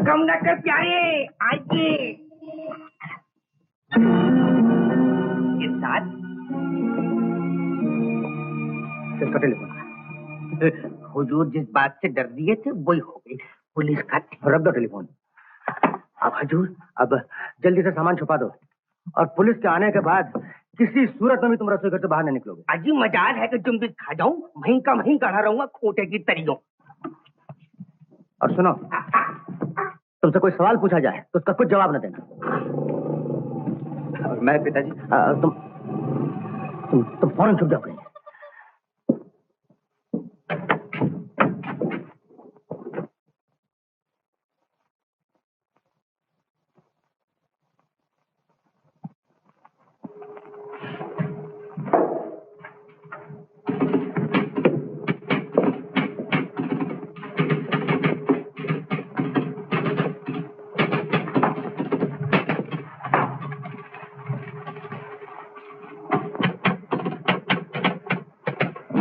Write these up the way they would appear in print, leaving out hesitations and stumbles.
गमनकर प्यारे आइए। इरशाद टेलीफोन। हुजूर जिस बात से डर दिए थे वही हो गई। पुलिस का रख दो टेलीफोन। अब हुजूर अब जल्दी से सामान छुपा दो और पुलिस के आने के बाद किसी सूरत में भी तुम रसोई घर से बाहर नहीं निकलोगे। अजी मजाल है कि तुम भी खा जाऊं, वहीं का वहीं गढ़ा रहूंगा खोटे की तरियों। और सुनो, तुमसे कोई सवाल पूछा जाए तो उसका कुछ जवाब न देना। और मैं पिताजी तुम फौरन छुप जाओ कहीं।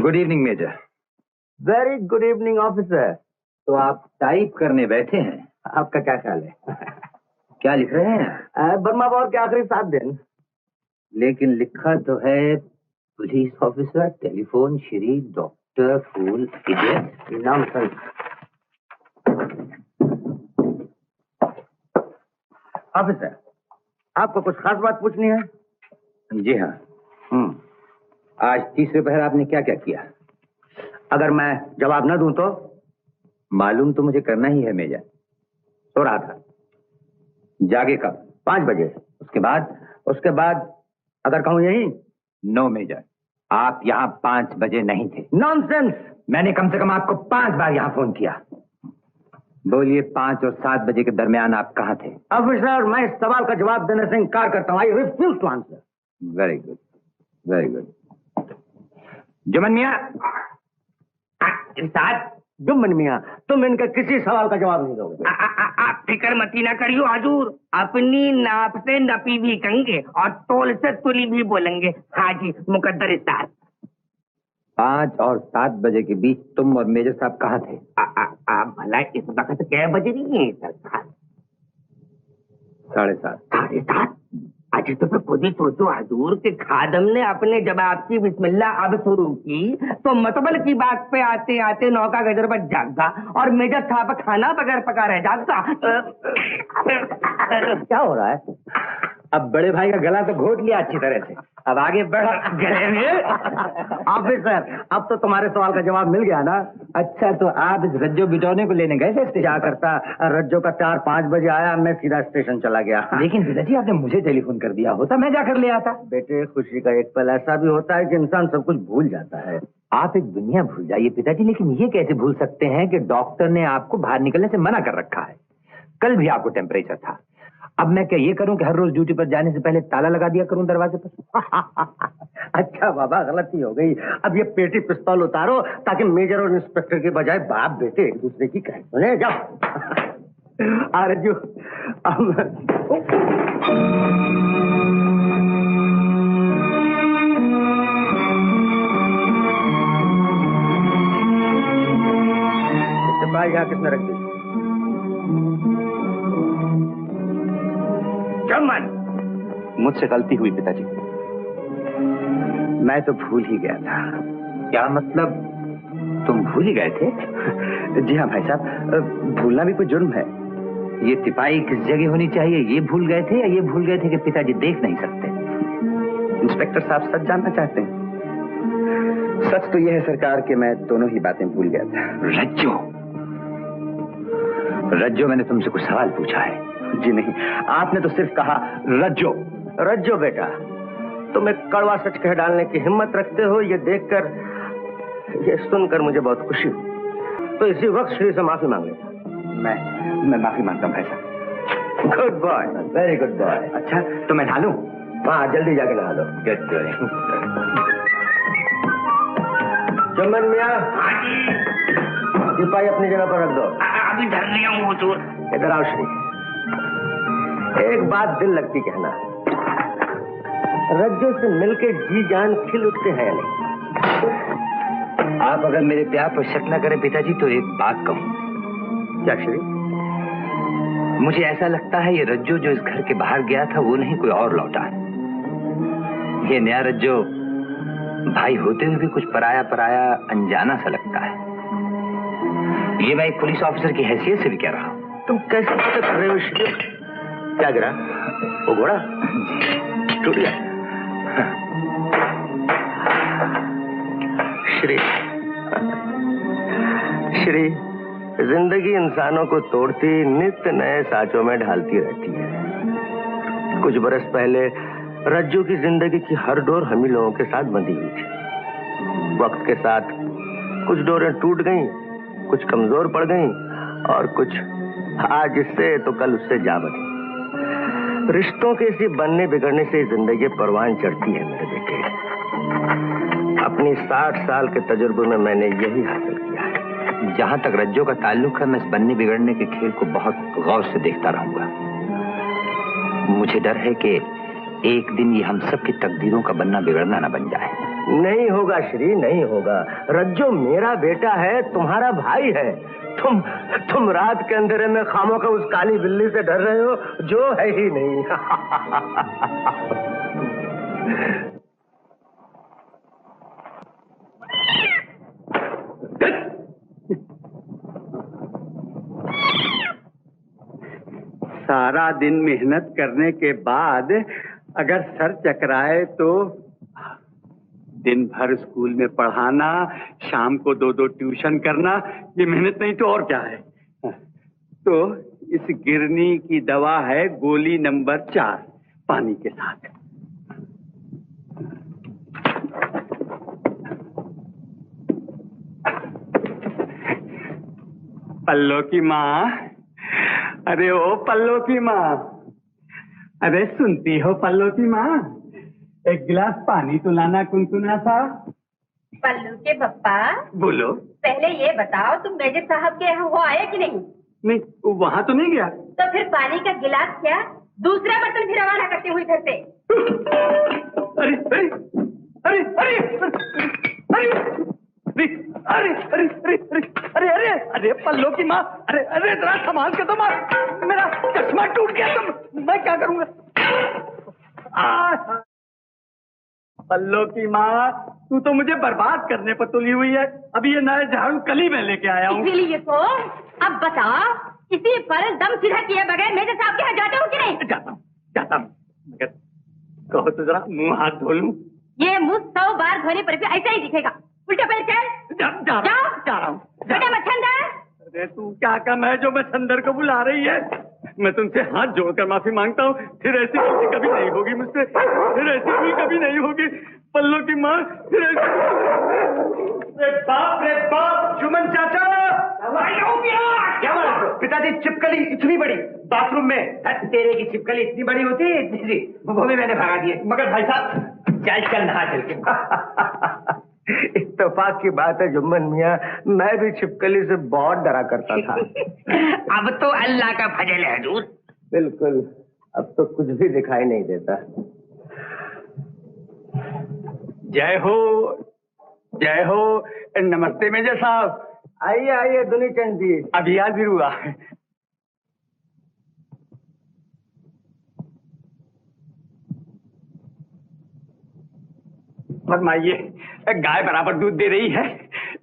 Good evening major. Very good evening officer. तो आप टाइप करने बैठे हैं? आपका क्या ख्याल है? क्या लिख रहे हैं? बर्मा वॉर के आखिरी 7 दिन। लेकिन लिखा तो है police officer, telephone, Shri, doctor, fool, idiot. Nonsense. Officer, आपको कुछ खास बात पूछनी है? जी हाँ। आज तीसरे पहर आपने क्या क्या किया? अगर मैं जवाब न दूं तो? मालूम तो मुझे करना ही है मेजर। सो रहा था। जागे कब? 5 बजे। उसके बाद अगर कहूं यही? नो मेजर, आप यहाँ 5 बजे नहीं थे। नॉनसेंस। मैंने कम से कम आपको 5 बार यहाँ फोन किया। बोलिए, 5 और 7 बजे के दरमियान आप कहाँ थे? ऑफिसर, मैं इस सवाल का जवाब देने से इनकार करता हूँ। I refuse to answer. Very good, very good. Jumman Miyan. Jumman Miyan, तुम इनके किसी सवाल का जवाब नहीं दोगे। आप फिक्र मती ना करियो हजूर, अपनी नाप से नपी भी कहेंगे और तोल से तुली भी बोलेंगे। हाँ जी मुकद्दर इस्ताद। 5 और 7 बजे के बीच तुम और मेजर साहब कहाँ थे? आप भला इस वक्त क्या बज रही है सरकार? 7:30। 7:30? अच्छा तो फिर खुद ही सोचो हजूर के खादम ने अपने जवाब की बिस्मिल्लाह अब शुरू की तो मतबल की बात पे आते आते 9 का गजर पर जागा और मेजर साहब खाना बगैर पका रह जागा। क्या हो रहा है? अब बड़े भाई का गला तो घोट लिया अच्छी तरह से, अब आगे बढ़ा गले में। ऑफिसर, अब तो तुम्हारे सवाल का जवाब मिल गया ना? अच्छा, तो आप इस रज्जो बिटौने को लेने गए थे? क्या करता, रज्जो का 4-5 बजे आया, मैं सीधा स्टेशन चला गया। लेकिन पिताजी आपने मुझे टेलीफोन कर दिया होता, मैं जाकर ले आता। बेटे, खुशी का एक पल ऐसा भी होता है कि इंसान सब कुछ भूल जाता है। आप एक दुनिया भूल जाइए पिताजी, लेकिन ये कैसे भूल सकते हैं कि डॉक्टर ने आपको बाहर निकलने से मना कर रखा है। कल भी आपको टेम्परेचर था। अब मैं क्या ये करूं कि हर रोज ड्यूटी पर जाने से पहले ताला लगा दिया करूं दरवाजे पर? अच्छा बाबा, गलती हो गई। अब ये पेटी पिस्तौल उतारो ताकि मेजर और इंस्पेक्टर के बजाय बाप बेटे एक दूसरे की कहे सुने। जाओ। आ रज्जू, यहाँ किसने रख दी? जुम्मन, मुझसे गलती हुई पिताजी, मैं तो भूल ही गया था। क्या मतलब, तुम भूल ही गए थे? जी हाँ भाई साहब, भूलना भी कोई जुर्म है। ये तिपाही किस जगह होनी चाहिए, ये भूल गए थे या ये भूल गए थे कि पिताजी देख नहीं सकते? इंस्पेक्टर साहब सच जानना चाहते हैं? सच तो यह है सरकार कि मैं दोनों ही बातें भूल गया था। रज्जो, मैंने तुमसे कुछ सवाल पूछा है। जी नहीं, आपने तो सिर्फ कहा रज्जो। रज्जो बेटा, तुम एक कड़वा सच कह डालने की हिम्मत रखते हो, ये देखकर, ये सुनकर मुझे बहुत खुशी हुई। तो इसी वक्त श्री से माफी मांग लेता। मैं माफी मांगता हूँ भाई साहब। Good boy, very good boy. अच्छा तो मैं नहा लूं? हाँ, जल्दी जाके नहा लो। जुम्मन मियाँ, सिपाही अपनी जगह पर रख दो। अभी धर लिया हूँ हुजूर। इधर आओ श्री। एक बात दिल लगती कहना, रज्जो से मिलके जी जान खिल उठते हैं नहीं। आप अगर मेरे प्यार पर शक न करें पिताजी तो एक बात कहूं। क्या श्री? मुझे ऐसा लगता है ये रज्जो जो इस घर के बाहर गया था वो नहीं कोई और लौटा है। ये नया रज्जो भाई होते हुए भी कुछ पराया पराया अनजाना सा लगता है। ये मैं एक पुलिस ऑफिसर की हैसियत से भी कह रहा हूँ। तुम कैसे पता कर रहे हो श्री? क्या गिरा? वो घोड़ा टूट गया? श्री, श्री, जिंदगी इंसानों को तोड़ती नित्य नए साँचों में ढालती रहती है। कुछ बरस पहले रज्जू की जिंदगी की हर डोर हम ही लोगों के साथ बंधी हुई थी। वक्त के साथ कुछ डोरें टूट गईं, कुछ कमजोर पड़ गईं और कुछ आज इससे तो कल उससे जा बनी। रिश्तों के इसी बनने बिगड़ने से जिंदगी परवान चढ़ती है मेरे बेटे। अपनी 60 साल के तजुर्बे में मैंने यही हासिल किया है। जहां तक रज्जो का ताल्लुक है मैं इस बनने बिगड़ने के खेल को बहुत गौर से देखता रहूंगा। मुझे डर है कि एक दिन ये हम सब की तकदीरों का बनना बिगड़ना ना बन जाए। नहीं होगा श्री, नहीं होगा। रज्जो मेरा बेटा है, तुम्हारा भाई है। तुम रात के अंधेरे में खामों का उस काली बिल्ली से डर रहे हो जो है ही नहीं। सारा दिन मेहनत करने के बाद अगर सर चकराए तो दिन भर स्कूल में पढ़ाना, शाम को 2-2 ट्यूशन करना, ये मेहनत नहीं तो और क्या है। तो इस गिरनी की दवा है गोली नंबर 4 पानी के साथ। पल्लो की माँ, अरे ओ पल्लो की माँ, अरे सुनती हो पल्लो की माँ, एक गिलास पानी तो लाना कुनकुना सा। पल्लू के पप्पा, बोलो। पहले ये बताओ तुम मेजर साहब के यहाँ वो आए कि नहीं? नहीं, वहां तो नहीं गया। तो फिर पानी का गिलास क्या, दूसरा बर्तन भी रवाना करते हुए घर से। अरे अरे अरे अरे अरे अरे अरे अरे अरे अरे अरे पल्लो की माँ, अरे अरे जरा संभाल के तो माँ, मेरा चश्मा टूट गया तो मैं क्या करूंगा। पल्लो की माँ, तू तो मुझे बर्बाद करने पर तुली हुई है। अभी ये नया झाड़ू कल ही मैं लेके आया हूँ। इसीलिए तो अब बताओ, इसी पर दम सीधा किए बगैर मेजर साहब के यहाँ जाते हो कि नहीं? जाता हूँ मगर कहो तो जरा मुंह हाथ धो लूं। ये मुंह 100 बार धोने पर भी ऐसा ही दिखेगा। उल्टा पहले चल। जा रहा हूँ। बेटा मच्छंदर। अरे तू क्या कम है जो मच्छंदर को बुला रही है। मैं तुमसे हाथ जोड़कर माफी मांगता हूँ। फिर ऐसी गलती कभी नहीं होगी मुझसे, फिर ऐसी कोई कभी नहीं होगी। पल्लो की माँ, फिर ऐसी। रे बाप, जुमन चाचा, क्या बात? पिताजी छिपकली इतनी बड़ी बाथरूम में। तेरे की छिपकली इतनी बड़ी होती है? इतनी सी, वो भी मैंने भगा दी है। मगर भाई साहब चल नहा चल के। इत्तेफाक की बात है जुम्मन मियाँ, मैं भी छिपकली से बहुत डरा करता था। अब तो अल्लाह का फजल है हुजूर। बिल्कुल, अब तो कुछ भी दिखाई नहीं देता। जय हो, जय हो। नमस्ते मेजर साहब। आइए आइए दुनीचंद जी। अभी हाजिर हुआ। फरमाइए, गाय बराबर दूध दे रही है,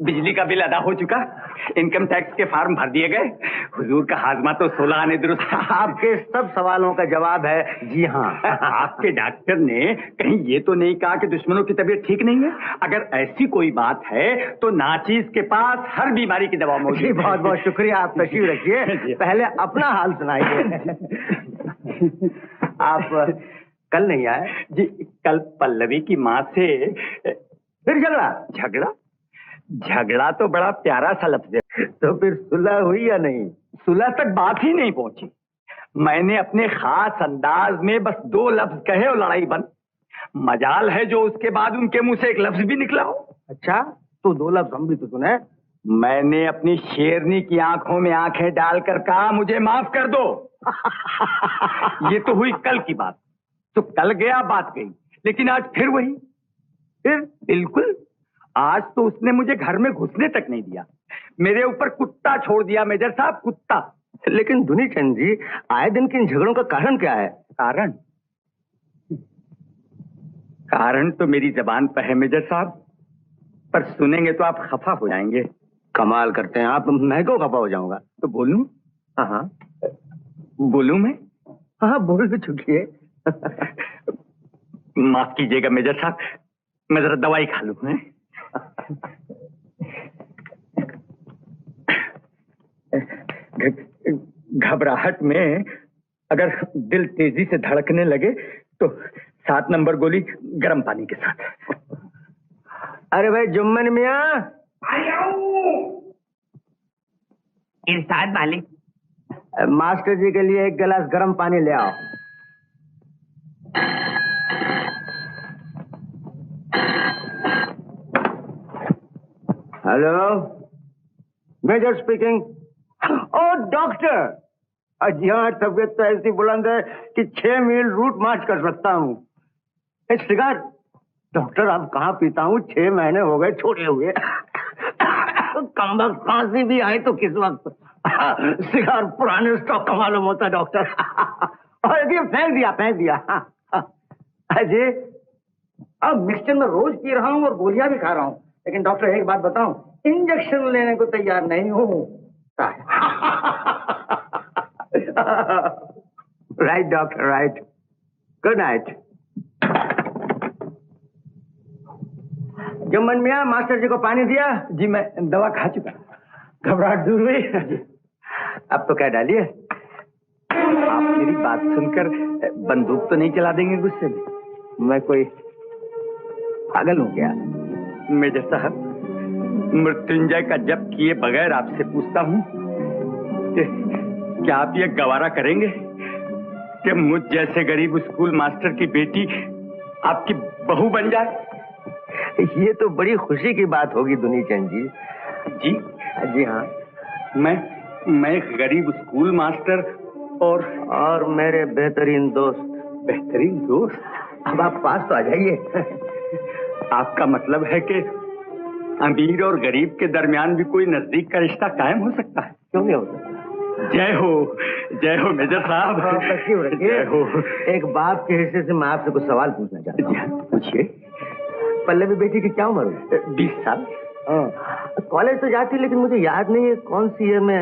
बिजली का बिल अदा हो चुका, इनकम टैक्स के फार्म भर दिए गए, हुजूर का हाजमा तो 16 आने दुरुस्त। आपके सब सवालों का जवाब है जी हाँ। आपके डॉक्टर ने कहीं ये तो नहीं कहा कि दुश्मनों की तबीयत ठीक नहीं है? अगर ऐसी कोई बात है तो नाचीज के पास हर बीमारी की दवा मौजूद है। बहुत बहुत शुक्रिया, आप तशरीफ रखिए। पहले अपना हाल सुनाइए। आप कल नहीं आए जी? कल पल्लवी की माँ से फिर झगड़ा? झगड़ा तो बड़ा प्यारा सा लफ्ज है। तो फिर सुलह हुई या नहीं? सुलह तक बात ही नहीं पहुंची। मैंने अपने खास अंदाज में बस 2 लफ्ज कहे और लड़ाई बंद। मजाल है जो उसके बाद उनके मुंह से एक लफ्ज भी निकला हो। अच्छा, तो 2 लफ्ज हम भी तो सुने। मैंने अपनी शेरनी की आंखों में आंखें डालकर कहा, मुझे माफ कर दो। ये तो हुई कल की बात। तो कल गया बात गई, लेकिन आज फिर वही। फिर बिल्कुल, आज तो उसने मुझे घर में घुसने तक नहीं दिया। मेरे ऊपर कुत्ता छोड़ दिया मेजर साहब, कुत्ता। लेकिन दुनीचंद जी, आए दिन के इन झगड़ों का कारण क्या है? कारण तो मेरी जबान पर है मेजर साहब, पर सुनेंगे तो आप खफा हो जाएंगे। कमाल करते हैं आप, मैं क्यों खफा हो जाऊंगा? तो बोलूं? हाँ, बोलूं मैं? हाँ बोल भी चुकी है। माफ कीजिएगा मेजर साहब, मैं जरा दवाई खा लूं। हैं? घबराहट में अगर दिल तेजी से धड़कने लगे तो 7 नंबर गोली गर्म पानी के साथ। अरे भाई जुम्मन मियाँ, इरशाद मालिक। मास्टर जी के लिए 1 गिलास गर्म पानी ले आओ। Hello, major speaking. Oh doctor, जी हाँ, तबियत तो ऐसी बुलंद है कि 6 मील रूट मार्च कर सकता हूँ। सिगार डॉक्टर आप कहाँ पीता हूँ, 6 महीने हो गए छोड़े हुए। कम वक्त खांसी भी आए तो किस वक्त। सिगार पुराने स्टॉक का मालूम होता है डॉक्टर। और ये फेंक दिया। अजय, अब मिक्सचर में रोज पी रहा हूँ और गोलियां भी खा रहा हूँ, लेकिन डॉक्टर एक बात बताऊं, इंजेक्शन लेने को तैयार नहीं हूँ। Right doctor, right. Good night. Jumman मियाँ, मास्टर जी को पानी दिया? जी मैं दवा खा चुका। घबराहट दूर हुई? अब तो क्या डालिए। आप मेरी बात सुनकर बंदूक तो नहीं चला देंगे गुस्से में? मैं कोई पागल हूँ क्या? मेजर साहब, मृत्युंजय का जप किए बगैर आपसे पूछता हूँ कि क्या आप ये गवारा करेंगे कि मुझ जैसे गरीब स्कूल मास्टर की बेटी आपकी बहू बन जाए? ये तो बड़ी खुशी की बात होगी दुनीचंद जी। जी? जी हाँ। मैं गरीब स्कूल मास्टर और मेरे बेहतरीन दोस्त। बेहतरीन दोस्त? अब आप पास तो आ जाइए। आपका मतलब है कि अमीर और गरीब के दरमियान भी कोई नजदीक का रिश्ता कायम हो सकता है? क्यों नहीं हो सकता? जय हो मेजर साहब। जय हो। एक बाप के हिस्से से मैं आपसे कुछ सवाल पूछना चाहता हूँ। पूछिए। पल्लवी बेटी की क्या उम्र है? 20 साल। कॉलेज तो जाती, लेकिन मुझे याद नहीं है कौन सी है। मैं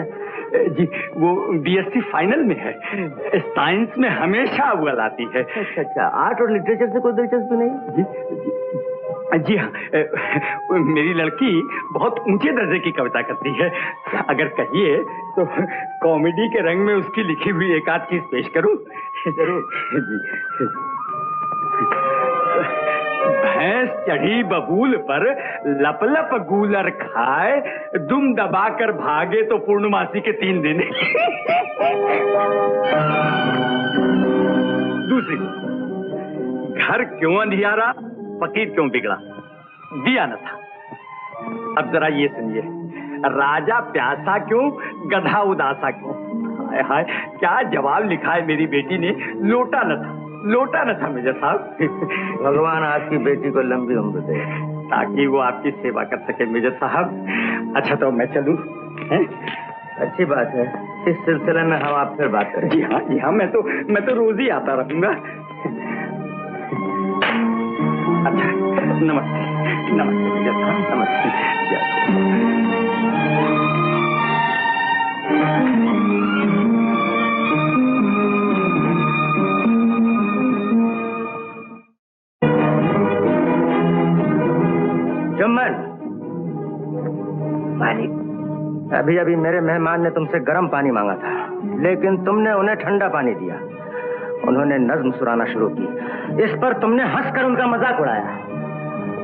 जी, वो बीएससी फाइनल में है। साइंस में हमेशा अव्वल आती है। अच्छा, आर्ट और लिटरेचर से कोई दिलचस्पी नहीं? जी हाँ, मेरी लड़की बहुत ऊंचे दर्जे की कविता करती है। अगर कहिए तो कॉमेडी के रंग में उसकी लिखी हुई एक आध चीज पेश करूं? जरूर जी। भैंस चढ़ी बबूल पर, लप लप गूलर खाए, दुम दबाकर भागे तो पूर्णमासी के 3 दिन। दूसरी, घर क्यों अंधियारा, फकीर क्यों बिगड़ा, दिया न था। अब जरा ये सुनिए, राजा प्यासा क्यों, गधा उदासा क्यों। हाय हाय, क्या जवाब लिखा है मेरी बेटी ने। लोटा न था मेजर साहब। भगवान आपकी बेटी को लंबी उम्र दे, ताकि वो आपकी सेवा कर सके मेजर साहब। अच्छा तो मैं चलूं? अच्छी बात है, इस सिलसिले में हम आप फिर बात करें। जी हाँ, मैं तो रोज ही आता रहूंगा। अच्छा, नमस्ते मेजर साहब, नमस्ते। जुम्मन मालिक, अभी मेरे मेहमान ने तुमसे गर्म पानी मांगा था, लेकिन तुमने उन्हें ठंडा पानी दिया। उन्होंने नज्म सुनाना शुरू की। इस पर तुमने हंसकर उनका मजाक उड़ाया।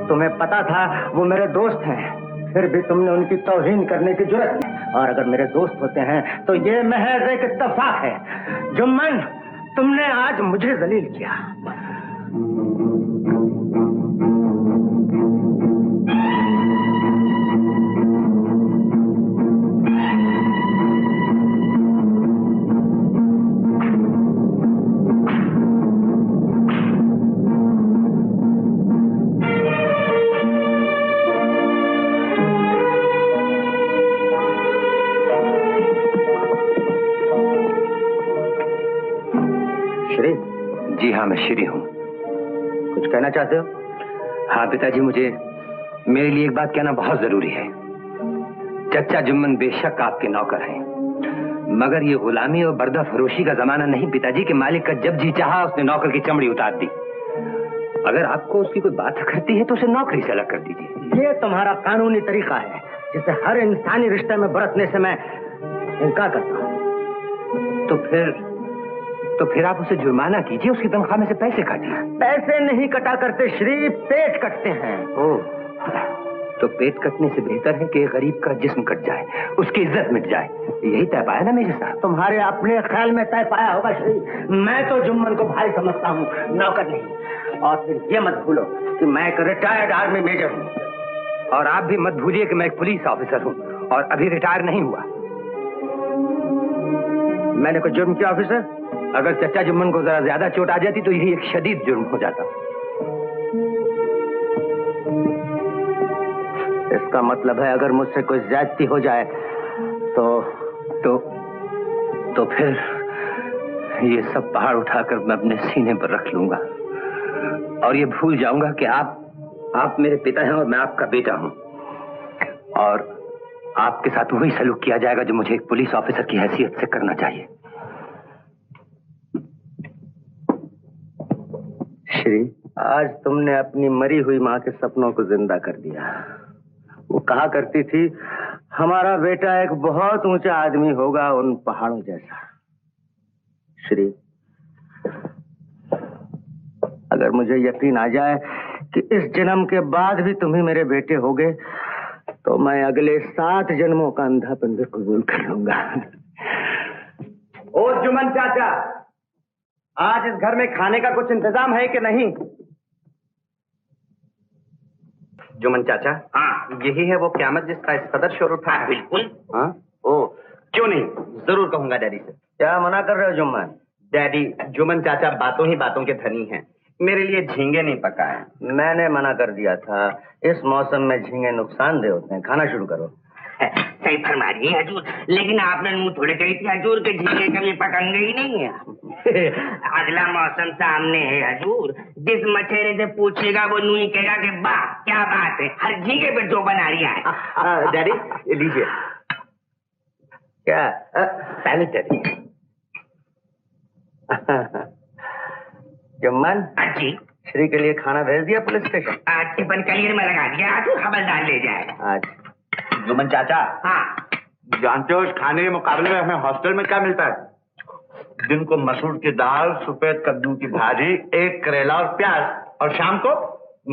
तुम्हें पता था वो मेरे दोस्त हैं, फिर भी तुमने उनकी तौहीन करने की जुर्रत की। और अगर मेरे दोस्त होते हैं तो ये महज एक इत्तेफाक है। जुम्मन, तुमने आज मुझे जलील किया। जी हाँ, मैं श्री हूँ। कुछ कहना चाहते हो? हाँ पिताजी, मुझे मेरे लिए एक बात कहना बहुत जरूरी है। चचा जुम्मन बेशक आपके नौकर हैं, मगर ये गुलामी और बर्दा फरोशी का जमाना नहीं पिताजी के मालिक का जब जी चाहा उसने नौकर की चमड़ी उतार दी। अगर आपको उसकी कोई बात करती है तो उसे नौकरी से अलग कर दीजिए। ये तुम्हारा कानूनी तरीका है जिसे हर इंसानी रिश्ते में बरतने से मैं इनकार करता हूँ। तो फिर आप उसे जुर्माना कीजिए, उसकी तनख्वाह में से पैसे काटिए। पैसे नहीं कटा करते श्री, पेट कटते हैं। ओह, तो पेट कटने से बेहतर है कि गरीब का जिस्म कट जाए, उसकी इज्जत मिट जाए। यही तय पाया ना मेजर साहब? तुम्हारे अपने ख्याल में तय पाया होगा श्री। मैं तो जुम्मन को भाई समझता हूँ, नौकर नहीं। और फिर ये मत भूलो कि मैं एक रिटायर्ड आर्मी मेजर हूँ। और आप भी मत भूलिए कि मैं एक पुलिस ऑफिसर हूँ और अभी रिटायर नहीं हुआ। मैंने कोई जुर्म किया ऑफिसर? अगर चचा जुम्मन को जरा ज्यादा चोट आ जाती तो यही एक शदीद जुर्म हो जाता। इसका मतलब है अगर मुझसे कोई ज्यादती हो जाए तो फिर ये सब पहाड़ उठाकर मैं अपने सीने पर रख लूंगा और ये भूल जाऊंगा कि आप मेरे पिता हैं और मैं आपका बेटा हूं, और आपके साथ वही सलूक किया जाएगा जो मुझे एक पुलिस ऑफिसर की हैसियत से करना चाहिए। श्री, आज तुमने अपनी मरी हुई माँ के सपनों को जिंदा कर दिया। वो कहा करती थी हमारा बेटा एक बहुत ऊंचा आदमी होगा, उन पहाड़ों जैसा। श्री, अगर मुझे यकीन आ जाए कि इस जन्म के बाद भी तुम ही मेरे बेटे होगे तो मैं अगले 7 जन्मों का अंधापन भी कबूल कर लूंगा। ओ जुम्मन चाचा, आज इस घर में खाने का कुछ इंतजाम है कि नहीं? जुम्मन चाचा, हाँ, यही है वो क़यामत जिसका इस कदर शोर उठा है? बिल्कुल। हाँ? ओ, क्यों नहीं, जरूर कहूंगा डैडी से। क्या मना कर रहे हो जुम्मन? डैडी, जुम्मन चाचा बातों ही बातों के धनी हैं, मेरे लिए झींगे नहीं पकाए। मैंने मना कर दिया था, इस मौसम में झींगे नुकसानदेह होते हैं। खाना शुरू करो। सही फरमा रही है हजूर, लेकिन आपने मुंह थोड़े कही थी हजूर के झींगे कभी पकड़ेंगे ही नहीं है। अगला मौसम सामने है हजूर, जिस मछेरे से पूछेगा वो यूं ही कहेगा कि वाह क्या बात है, हर झींगे पे जो बना रही है। डैडी लीजिए। क्या? सैनिटरी। जुम्मन, जी, श्री के लिए खाना भेज दिया पुलिस स्टेशन? टिफिन कलियर में लगा दिया हजूर, खबरदार ले जाए। आज जुम्मन चाचा, हाँ, जानते हो इस खाने के मुकाबले में हमें हॉस्टल में क्या मिलता है? दिन को मसूर की दाल, सफेद कद्दू की भाजी, एक करेला और प्याज, और शाम को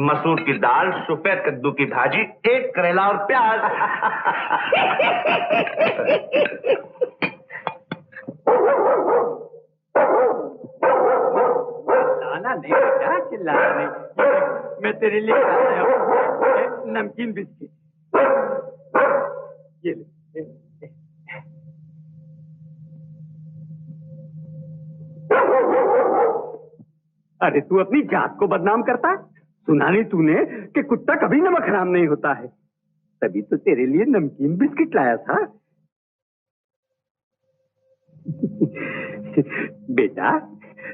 मसूर की दाल, सफेद कद्दू की भाजी, एक करेला और प्याज। चिल्लाना नहीं बेटा, चिल्लाना नहीं। मैं तेरे लिए लाया हूं नमकीन बिस्किट। ये ले। अरे तू अपनी जात को बदनाम करता है? सुना नहीं तूने कि कुत्ता कभी नमक हराम नहीं होता है? तभी तो तेरे लिए नमकीन बिस्किट लाया था। बेटा,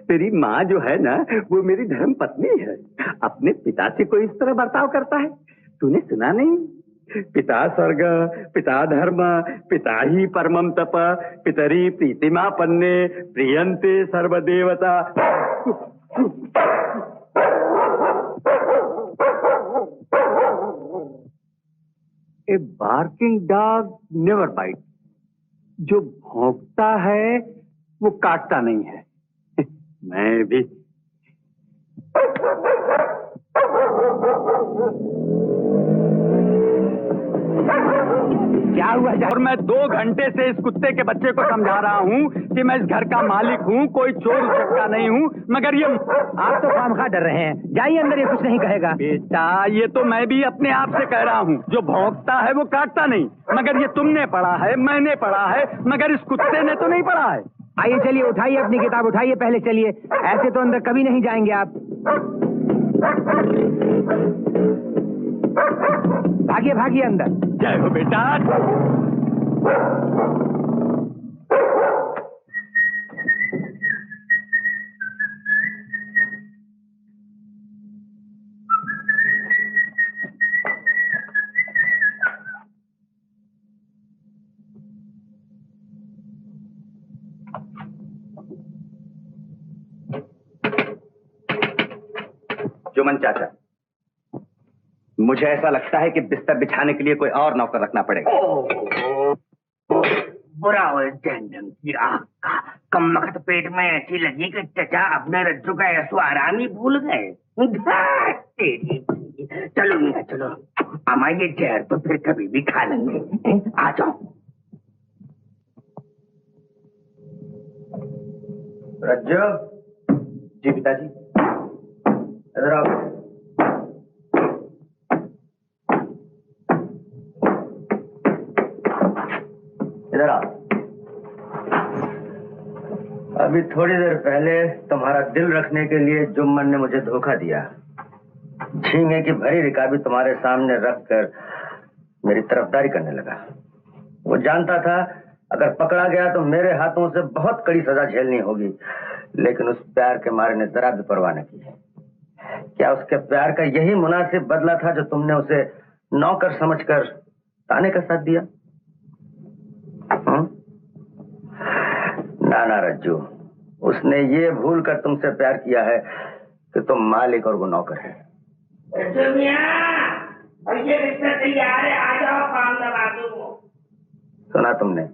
तेरी माँ जो है ना, वो मेरी धर्म पत्नी है। अपने पिता से कोई इस तरह बर्ताव करता है? तूने सुना नहीं? पिता स्वर्ग, पिता धर्म, पिता ही परमम तप, पितरी प्रीतिमा पन्ने, प्रियंते सर्वदेवता। ए बार्किंग डॉग नेवर बाइट। जो भौंकता है वो काटता नहीं है। मैं भी क्या हुआ और मैं 2 घंटे से इस कुत्ते के बच्चे को समझा रहा हूँ कि मैं इस घर का मालिक हूँ, कोई चोर उचक्का नहीं हूँ, मगर ये आप तो खामखा डर रहे हैं। जाइए अंदर, ये कुछ नहीं कहेगा। बेटा, ये तो मैं भी अपने आप से कह रहा हूँ, जो भौंकता है वो काटता नहीं। मगर ये तुमने पढ़ा है, मैंने पढ़ा है, मगर इस कुत्ते ने तो नहीं पढ़ा है। आइए चलिए, उठाइए अपनी किताब, उठाइए पहले, चलिए। ऐसे तो अंदर कभी नहीं जाएंगे आप। भागिए भागिए अंदर। जय हो बेटा। जुम्मन चाचा, मुझे ऐसा लगता है कि बिस्तर बिछाने के लिए कोई और नौकर रखना पड़ेगा। बुरा हो जहन्नम की आग का। कमबख्त पेट में ऐसी लगी कि चचा अपने रज्जू का ऐसो आराम ही भूल गए। तेरी चलो मियां चलो, अमा ये जहर तो फिर कभी भी खा लेंगे। आ जाओ। रज्जू जी। पिताजी इधर आओ। इधर आओ। अभी थोड़ी देर पहले तुम्हारा दिल रखने के लिए जुम्मन ने मुझे धोखा दिया। झींगे की भरी रिकाबी तुम्हारे सामने रखकर मेरी तरफदारी करने लगा। वो जानता था अगर पकड़ा गया तो मेरे हाथों से बहुत कड़ी सजा झेलनी होगी, लेकिन उस प्यार के मारे ने जरा भी परवाह न की। क्या उसके प्यार का यही मुनासिब बदला था जो तुमने उसे नौकर समझकर ताने का साथ दिया? ना रज्जू, उसने ये भूल कर तुमसे प्यार किया है कि तुम मालिक और वो नौकर है। ये रिश्ता तैयार है, आ जाओ, काम दबा दूं। सुना तुमने?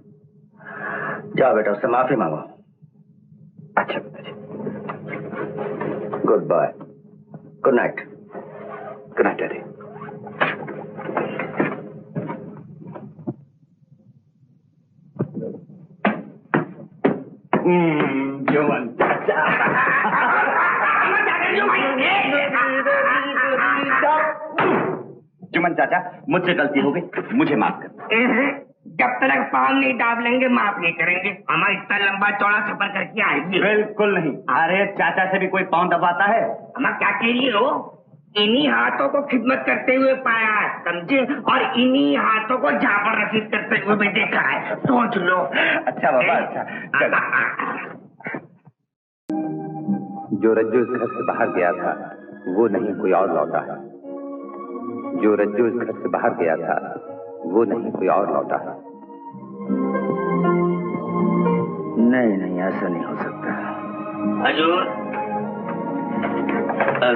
जाओ बेटा, उससे माफी मांगो। अच्छा पिताजी। Good bye. Good night. Good night daddy. Jumman चाचा। जुम्मन चाचा, मुझसे गलती हो गई, मुझे माफ कर। जब तक पाँव नहीं दाब लेंगे माफ नहीं करेंगे। हमारा इतना लंबा चौड़ा सफर करके आएगी। बिल्कुल नहीं। अरे चाचा से भी कोई पाँव दबाता है? हमारा क्या कह रही हो? इन्हीं हाथों को खिदमत करते हुए पाया है, समझे, और इन्हीं हाथों को झापड़ रसीद करते हुए भी देखा है। सोच लो। अच्छा बाबा, अच्छा। जो रज्जू इस घर से बाहर गया था वो नहीं कोई और लौटा है। जो रज्जू इस घर से बाहर गया था वो नहीं कोई और लौटा है। नहीं, ऐसा नहीं हो सकता। हजूर,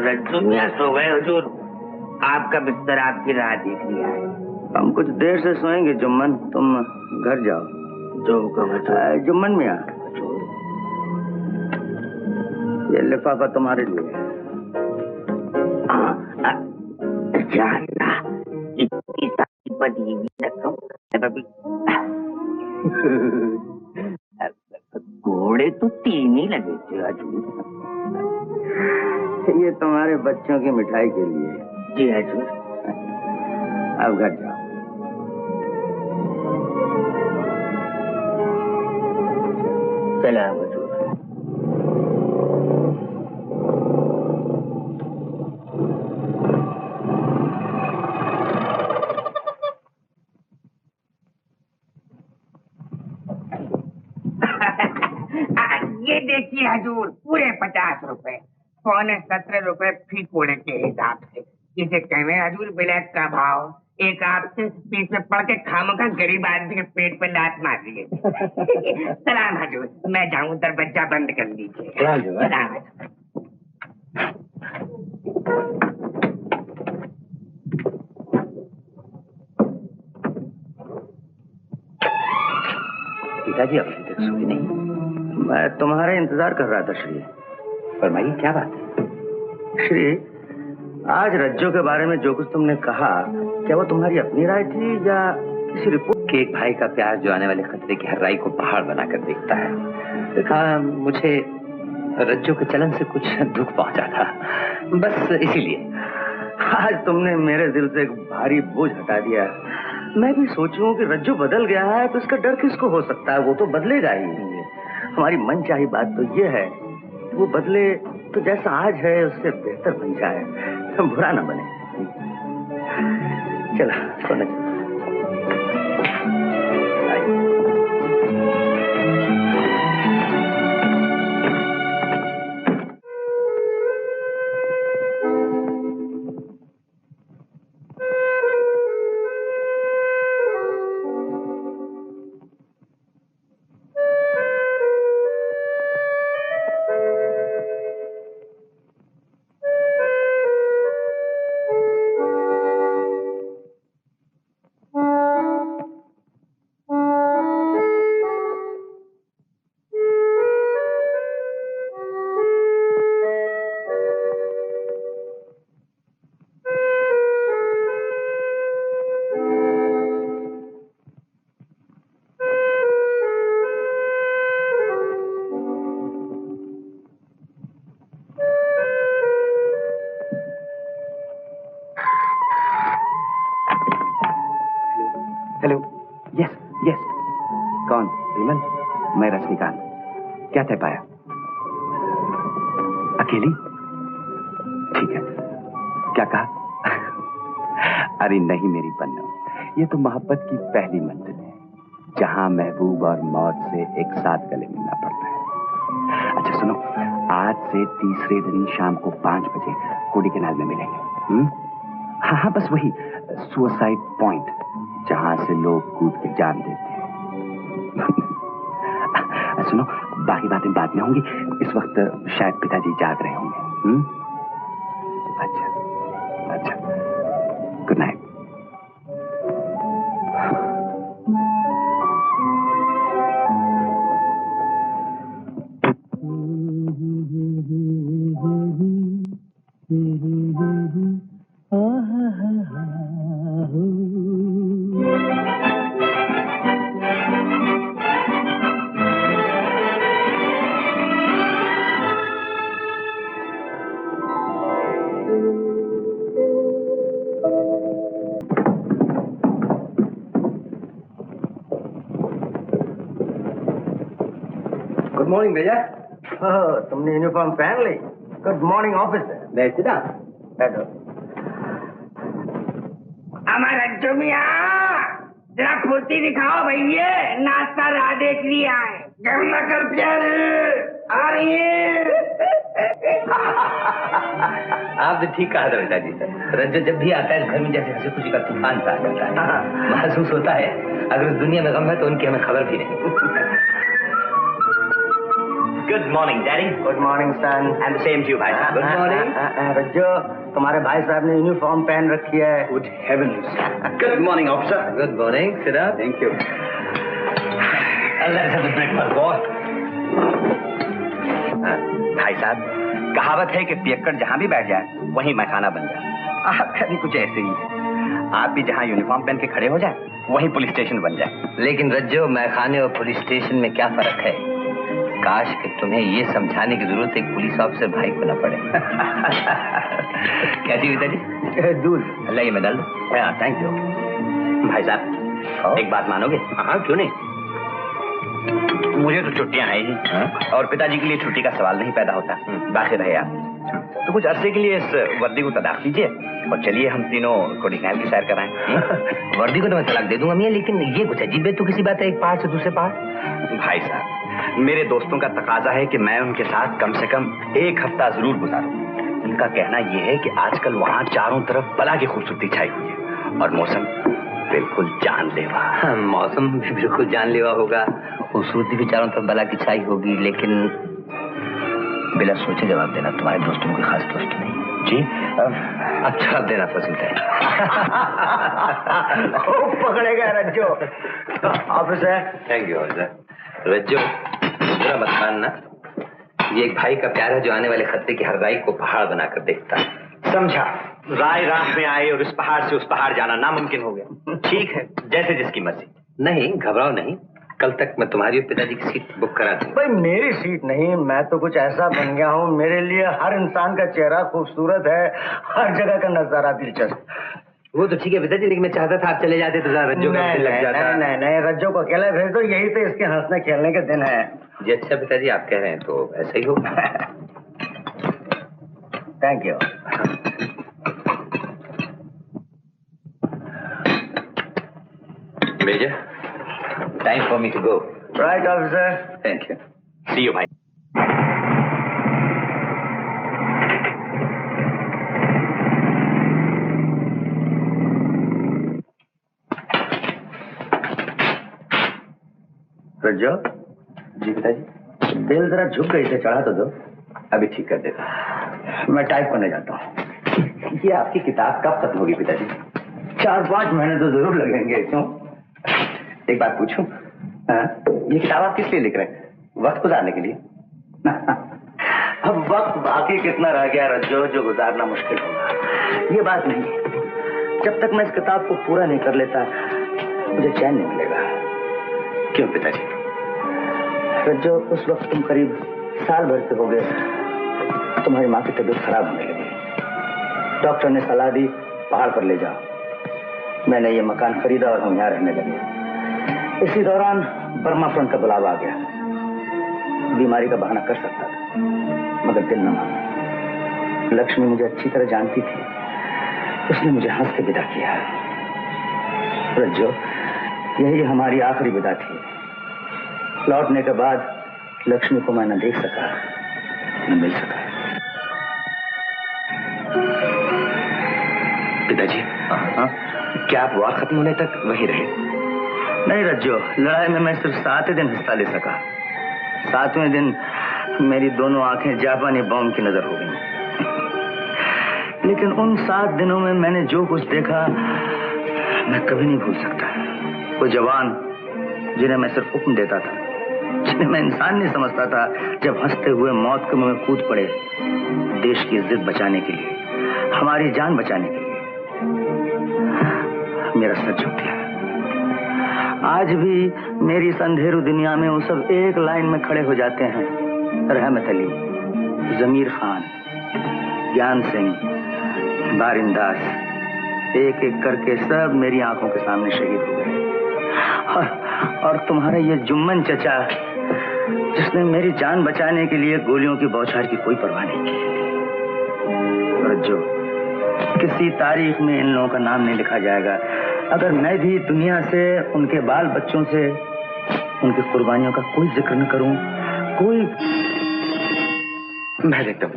रज्जू मियां सो गए। हजूर, आपका बिस्तर आपकी राह देख लिया है। हम कुछ देर से सोएंगे जुम्मन, तुम घर जाओ। जो हुक्म है जुम्मन मियां, ये लिफाफा तुम्हारे लिए है। इतनी सारी बदी हुई रकम घोड़े तो 3 ही लगे थे हजूर। ये तुम्हारे बच्चों की मिठाई के लिए। जी हजूर। अब घर जाओ। सलाम हजूर। ये देखिए हजूर, पूरे 50 रुपए, 17.5 रुपए फी कोड़े के हिसाब से। इसे कहवे हजूर ब्लैक का भाव। एक आपसे बीच में पड़ के खामखा गरीब आदमी के पेट पे लात मार दिए। सलाम हजूर, मैं जाऊं, दरवाजा बंद कर लीजिए। सलाम। पिताजी अभी तक सोए नहीं? मैं तुम्हारा इंतजार कर रहा था श्री। फरमाइए, क्या बात है? श्री, आज रज्जू के बारे में जो कुछ तुमने कहा, क्या वो तुम्हारी अपनी राय थी या किसी रिपोर्ट की? कि एक भाई का प्यार जो आने वाले खतरे की हर्राई को पहाड़ बनाकर देखता है। देखा, मुझे रज्जो के चलन से कुछ दुख पहुंचा था, बस इसीलिए। आज तुमने मेरे दिल से एक भारी बोझ हटा दिया। मैं भी सोचूं कि रज्जू बदल गया है तो इसका डर किसको हो सकता है, वो तो बदलेगा ही। हमारी मनचाही बात तो ये है कि वो बदले तो जैसा आज है उससे बेहतर बन जाए, बुरा ना बने। चलो सोने चलो। Hello, yes yes. कौन? विमल? मैं रजनीकांत। क्या तय पाया? अकेली? ठीक है। क्या कहा? अरे नहीं मेरी पन्ना, ये तो मोहब्बत की पहली मंजिल है, जहां महबूब और मौत से एक साथ गले मिलना पड़ता है। अच्छा सुनो, आज से तीसरे दिन शाम को 5 बजे कोडी कैनाल में मिलेंगे। हाँ हाँ, बस वही सुसाइड पॉइंट, जहां से लोग कूद के जान देते हैं। सुनो, बाकी बातें बाद में होंगी, इस वक्त शायद पिताजी जाग रहे होंगे। अच्छा अच्छा, गुड नाइट। गुड मॉर्निंग भैया। तुमने यूनिफॉर्म पहन ली? Good morning officer. बैठना। बैठो। हमारा जमिया जरा फुर्ती दिखाओ भैया, नाश्ता राधे के लिए आए। गम न कर प्यारे, आ रही है। आपने ठीक कहा था बेटा जी। रज्जो जब भी आता है इस घर में जैसे हंसी खुशी का तूफान सा आ जाता है। महसूस होता है अगर उस दुनिया में गम है तो उनकी हमें खबर भी नहीं। Good morning daddy. Good morning son. And the same to you भाई साहब। Good morning. रज्जो, तुम्हारे भाई साहब ने यूनिफॉर्म पहन रखी है। Good heavens. Good morning officer. Good morning. Sit up. Thank you. Let's have a breakfast boy. भाई साहब, कहावत है कि पियक्कड़ जहां भी बैठ जाए वहीं मैखाना बन जाए। आपका भी कुछ ऐसे ही है, आप भी जहां यूनिफॉर्म पहन के खड़े हो जाए वहीं पुलिस स्टेशन बन जाए। लेकिन रज्जो, मैखाने और पुलिस स्टेशन में क्या फर्क है? काश कि तुम्हें ये समझाने की जरूरत एक पुलिस ऑफिसर भाई को न पड़े। कैसी हुई जी? दूध लाइए मैं डाल दूं। Thank you. भाई साहब, एक बात मानोगे? हाँ, क्यों नहीं। मुझे तो छुट्टियां हैं ही, और पिताजी के लिए छुट्टी का सवाल नहीं पैदा होता। बाकी रहे आप तो कुछ अरसे के लिए इस वर्दी को तलाक कीजिए और चलिए हम तीनों कोडी कैनाल की सैर कराएं। वर्दी को तो मैं तलाक दे दूंगा मियां, लेकिन ये कुछ अजीब है तो किसी बात है, एक पहाड़ से दूसरे पहाड़। भाई साहब, मेरे दोस्तों का तकाजा है कि मैं उनके साथ कम से कम 1 हफ्ता जरूर गुजारूं। उनका कहना यह है कि आजकल वहाँ चारों तरफ बला की खूबसूरती छाई हुई है और मौसम बिल्कुल जानलेवा। हाँ, मौसम भी बिल्कुल जानलेवा होगा, खूबसूरती भी चारों तरफ बला की छाई होगी, लेकिन बिना सोचे जवाब देना, तुम्हारे दोस्तों में कोई खास दोस्त नहीं। जी अब जवाब देना पसंद है। पकड़ेगा Rajjo. Officer. Thank you officer. Rajjo, बुरा मत मानना, ये एक भाई का प्यार है जो आने वाले खतरे की हर राय को पहाड़ बनाकर देखता है। समझा? राय राह में आए और इस पहाड़ से उस पहाड़ जाना नामुमकिन हो गया। ठीक है, जैसे जिसकी मर्जी। नहीं, घबराओ नहीं, कल तक मैं तुम्हारी और पिताजी की सीट बुक करा दूंगा। भाई मेरी सीट नहीं, मैं तो कुछ ऐसा बन गया हूँ, मेरे लिए हर इंसान का चेहरा खूबसूरत है, हर जगह का नजारा दिलचस्प। वो तो ठीक है पिताजी, लेकिन मैं चाहता था आप चले जाते तो जरा रज्जो का दिल लग जाता। नहीं, रज्जो को अकेला भेज दो, यही तो इसके हंसने खेलने के दिन है। जी अच्छा पिताजी, आप कह रहे हैं तो ऐसा ही हो। Thank you. Major, time for me to go. Right officer. Thank you, see you भाई। रज्जो। जी पिताजी। दिल जरा झुक गई से, चढ़ा तो दो। अभी ठीक कर देता। मैं टाइप करने जाता हूँ। ये आपकी किताब कब खत्म होगी पिताजी? 4-5 महीने तो जरूर लगेंगे। क्यों? एक बात पूछूं? ये किताब आप किस लिए लिख रहे हैं? वक्त गुजारने के लिए? अब वक्त बाकी कितना रह गया रज्जो, जो गुजारना मुश्किल होगा। ये बात नहीं, जब तक मैं इस किताब को पूरा नहीं कर लेता मुझे चैन नहीं मिलेगा। क्यों पिताजी? रज्जो, उस वक्त तुम करीब साल भर से हो गए, तुम्हारी माँ की तबीयत खराब होने लगी। डॉक्टर ने सलाह दी पहाड़ पर ले जाओ। मैंने ये मकान खरीदा और हम यहाँ रहने लगे। इसी दौरान बर्मा फ्रंट का बुलावा आ गया। बीमारी का बहाना कर सकता था, मगर दिल न माना। लक्ष्मी मुझे अच्छी तरह जानती थी, उसने मुझे हंस के विदा किया। रज्जो, यही हमारी आखिरी विदा थी। लौटने के बाद लक्ष्मी को मैं न देख सका न मिल सका। पिताजी, क्या आप वार खत्म होने तक वहीं रहे? नहीं रज्जो, लड़ाई में मैं सिर्फ 7 दिन हिस्सा ले सका। 7वें दिन मेरी दोनों आंखें जापानी बॉम्ब की नजर हो गईं। लेकिन उन 7 दिनों में मैंने जो कुछ देखा मैं कभी नहीं भूल सकता। वो जवान जिन्हें मैं सिर्फ हुक्म देता था, जिन्हें मैं इंसान नहीं समझता था, जब हंसते हुए मौत के मुंह में कूद पड़े देश की इज्जत बचाने के लिए, हमारी जान बचाने के लिए। मेरा सर झुक गया। आज भी मेरी इस अंधेरू दुनिया में वो सब एक लाइन में खड़े हो जाते हैं। रहमत अली, जमीर खान, ज्ञान सिंह, बारिंदास, एक एक करके सब मेरी आंखों के सामने शहीद हो गए। और तुम्हारा ये जुम्मन चचा, जिसने मेरी जान बचाने के लिए गोलियों की बौछार की कोई परवाह नहीं की। रज्जो, किसी तारीख में इन लोगों का नाम नहीं लिखा जाएगा अगर मैं भी दुनिया से, उनके बाल बच्चों से, उनकी कुर्बानियों का कोई जिक्र न करूं। कोई मैं देखता हूं।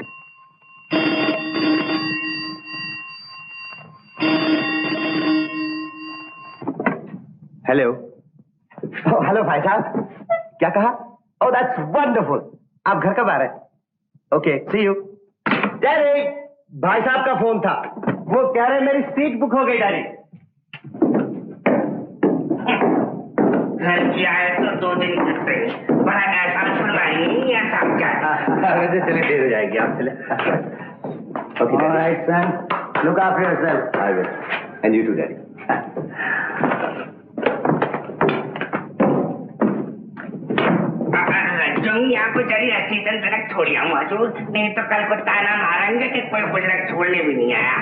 हेलो। हेलो भाई साहब। क्या कहा? Oh that's wonderful. आप घर कब आ रहे हैं? Okay, C you. डैडी, भाई साहब का फोन था, वो कह रहे मेरी सीट बुक हो गई। डैडी, घर किया है तो 2 दिन करते, बड़ा ऐसा सुनाई ऐसा क्या? वैसे चले, देर हो जाएगी, आप चले। Okay alright son, look after yourself. I will, and you too daddy. आपको जरी स्टेशन तक छोड़ आऊं हजूर, नहीं तो कल को ताना मारेंगे कि कोई बुजुर्ग छोड़ने भी नहीं आया।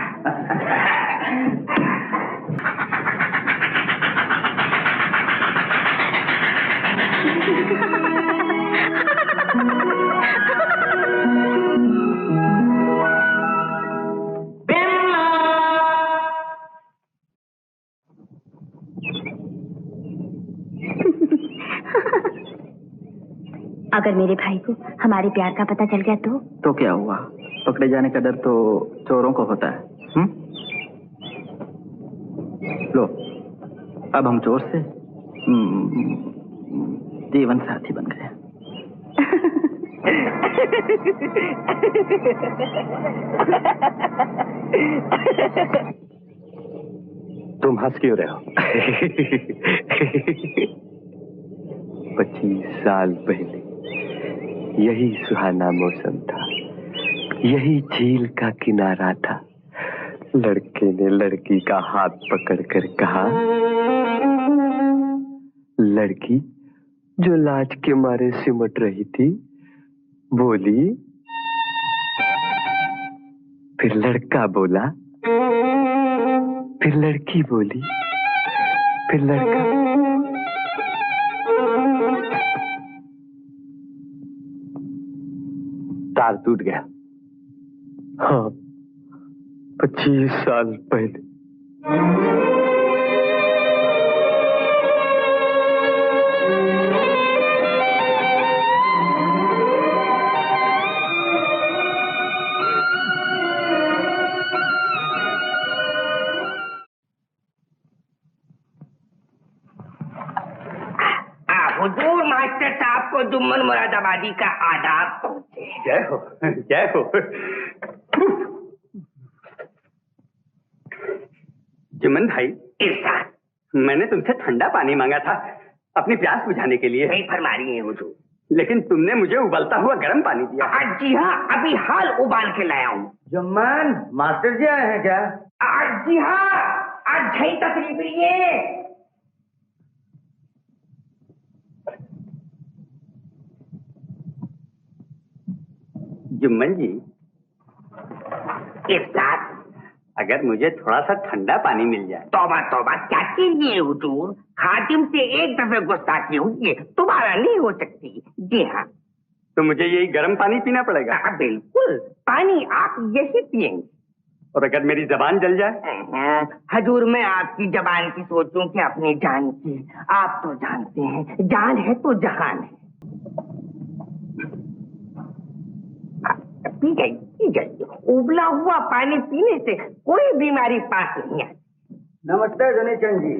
अगर मेरे भाई को हमारे प्यार का पता चल गया तो क्या हुआ? पकड़े जाने का डर तो चोरों को होता है। लो, अब हम चोर से जीवन साथी बन गए। तुम हंस क्यों रहे हो? 25 साल पहले यही सुहाना मौसम था, यही झील का किनारा था। लड़के ने लड़की का हाथ पकड़कर कहा, लड़की जो लाज के मारे सिमट रही थी बोली, फिर लड़का बोला, फिर लड़की बोली, फिर लड़का। तार टूट गया। हाँ, 25 साल पहले। हुजूर मास्टर साहब को जुम्मन मुरादाबादी का आदाब पहुंचे। जय हो, जय हो। जुम्मन भाई, इरशाद। मैंने तुमसे ठंडा पानी मांगा था अपनी प्यास बुझाने के लिए। नहीं फरमा रही है हुजूर। लेकिन तुमने मुझे उबलता हुआ गर्म पानी दिया। जी हाँ, अभी हाल उबाल के लाया हूँ। जुम्मन, मास्टर जी आए हैं क्या? जी हाँ, आज झई तकरीब लिए। जुम्मन जी, इरशाद। अगर मुझे थोड़ा सा ठंडा पानी मिल जाए। तौबा तौबा, क्या कीजिए हुजूर, खादिम से एक दफे गुस्ताखी हुई है, दोबारा नहीं हो सकती। जी हाँ। तो मुझे यही गर्म पानी पीना पड़ेगा? बिल्कुल, पानी आप यही पिएंगे। और अगर मेरी जबान जल जाए? हजूर, मैं आपकी जबान की सोचूं कि अपनी जान की। आप तो जानते हैं, जान है तो जहान है। पी जाइए, पी जाइए। उबला हुआ पानी पीने से कोई बीमारी पास नहीं आती। नमस्ते धनीचंद जी।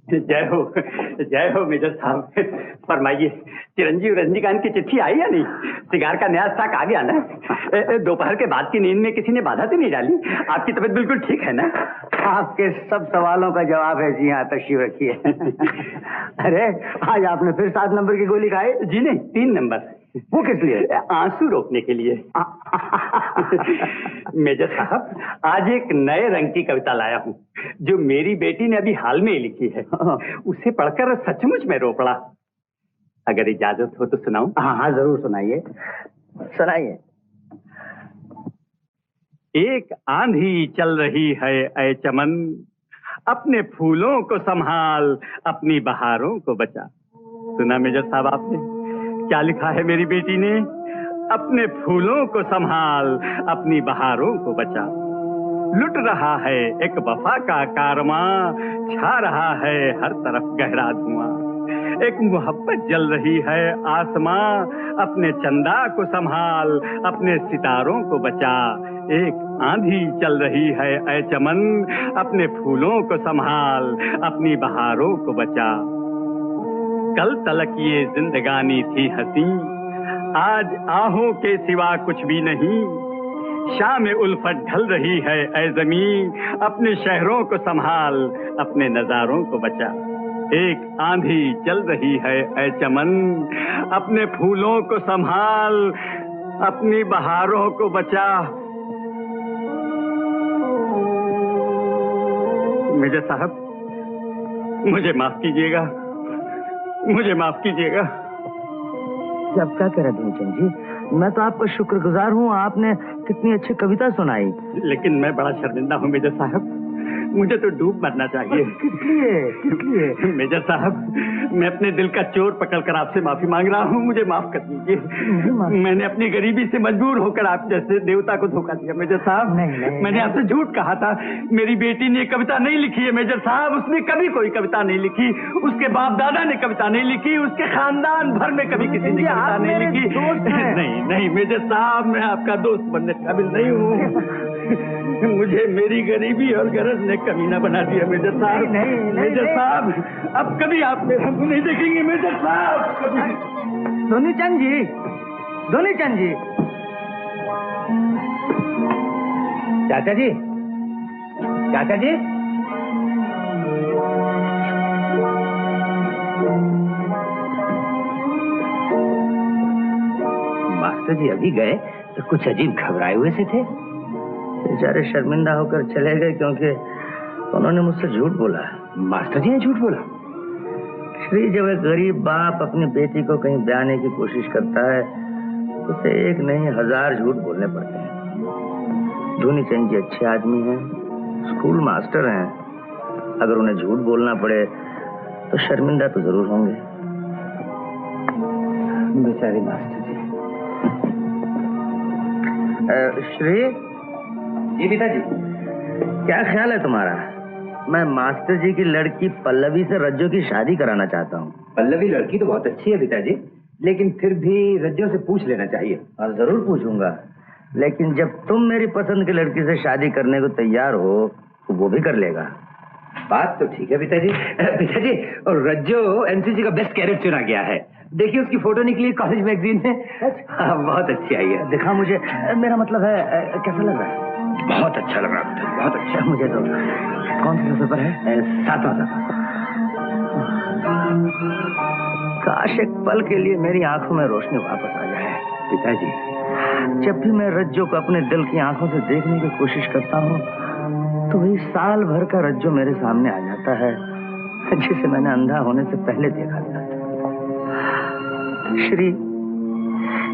जय हो मेजर साहब। फरमाइए, चिरंजीव रजनीकांत की चिट्ठी आई या नहीं? सिगार का नया स्टॉक आ गया ना? दोपहर के बाद की नींद में किसी ने बाधा तो नहीं डाली? आपकी तबीयत बिल्कुल ठीक है ना? आपके सब सवालों का जवाब है। जी हाँ, तशरीफ रखिए। अरे, आज आपने फिर 7 नंबर की गोली खाई? जी नहीं, 3 नंबर। वो किस लिए? आंसू रोकने के लिए। मेजर साहब, आज एक नए रंग की कविता लाया हूँ जो मेरी बेटी ने अभी हाल में ही लिखी है। उसे पढ़कर सचमुच में रो पड़ा। अगर इजाजत हो तो सुनाऊं? हाँ हाँ, जरूर सुनाइए, सुनाइए। एक आंधी चल रही है ऐ चमन, अपने फूलों को संभाल, अपनी बहारों को बचा। सुना मेजर साहब आपने क्या लिखा है मेरी बेटी ने? अपने फूलों को संभाल, अपनी बहारों को बचा। लुट रहा है एक वफा का कारवां, छा रहा है हर तरफ गहरा धुआं। एक मोहब्बत जल रही है आसमां, अपने चंदा को संभाल, अपने सितारों को बचा। एक आंधी चल रही है ऐ चमन, अपने फूलों को संभाल, अपनी बहारों को बचा। कल तलक ये जिंदगानी थी हंसी, आज आहों के सिवा कुछ भी नहीं। शाम उल्फत ढल रही है ऐ ज़मीं, अपने शहरों को संभाल, अपने नजारों को बचा। एक आंधी चल रही है ऐ चमन, अपने फूलों को संभाल, अपनी बहारों को बचा। मेजर साहब, मुझे माफ कीजिएगा, मुझे माफ कीजिएगा। अब क्या कह रहे धनीचंद जी, मैं तो आपका शुक्रगुजार हूँ, आपने कितनी अच्छी कविता सुनाई। लेकिन मैं बड़ा शर्मिंदा हूँ मेजर साहब, मुझे तो डूब मरना चाहिए। किस लिए? किस लिए? मेजर साहब, मैं अपने दिल का चोर पकड़कर आपसे माफी मांग रहा हूँ, मुझे माफ कर दीजिए। मैंने अपनी गरीबी से मजबूर होकर आप जैसे देवता को धोखा दिया मेजर साहब। मैंने आपसे झूठ कहा था। मेरी बेटी ने कविता नहीं लिखी है मेजर साहब, उसने कभी कोई कविता नहीं लिखी, उसके बाप दादा ने कविता नहीं लिखी, उसके खानदान भर में कभी किसी ने कविता नहीं लिखी। नहीं नहीं मेजर साहब, मैं आपका दोस्त बनने काबिल नहीं हूँ। मुझे मेरी गरीबी और गरज ने कमीना बना दिया मेजर साहब। मेजर साहब, अब कभी आप मेरा मुंह नहीं देखेंगे मेजर साहब, कभी। धनीचंद जी, धनीचंद जी। चाचा जी, चाचा जी। मास्टर जी अभी गए तो कुछ अजीब घबराए हुए से थे। बेचारे शर्मिंदा होकर चले गए क्योंकि उन्होंने मुझसे झूठ बोला। मास्टर जी ने झूठ बोला? श्री, जब एक गरीब बाप अपनी बेटी को कहीं ब्याने की कोशिश करता है तो उसे एक नहीं 1000 झूठ बोलने पड़ते हैं। धोनी चंद जी अच्छे आदमी हैं, स्कूल मास्टर हैं। अगर उन्हें झूठ बोलना पड़े तो शर्मिंदा तो जरूर होंगे। बेचारे मास्टर जी। श्री जी पिताजी। क्या ख्याल है तुम्हारा? मैं मास्टर जी की लड़की पल्लवी से रज्जो की शादी कराना चाहता हूँ। पल्लवी लड़की तो बहुत अच्छी है पिताजी, लेकिन फिर भी रज्जो से पूछ लेना चाहिए। हाँ, जरूर पूछूंगा, लेकिन जब तुम मेरी पसंद की लड़की से शादी करने को तैयार हो तो वो भी कर लेगा। बात तो ठीक है पिताजी। पिताजी, और रज्जो एनसीसी का बेस्ट कैडेट चुना गया है। देखिए उसकी फोटो निकली कॉलेज मैगजीन में। हाँ, बहुत अच्छी आई है। दिखा मुझे। मेरा मतलब है कैसा लग रहा है? बहुत अच्छा लग रहा है, बहुत अच्छा। मुझे तो। कौन सा पेपर है? 7वां पेपर। काश एक पल के लिए मेरी आंखों में रोशनी वापस आ जाए। पिताजी, जब भी मैं रज्जो को अपने दिल की आंखों से देखने की कोशिश करता हूँ तो वही साल भर का रज्जो मेरे सामने आ जाता है, जिसे मैंने अंधा होने से पहले देखा था। श्री,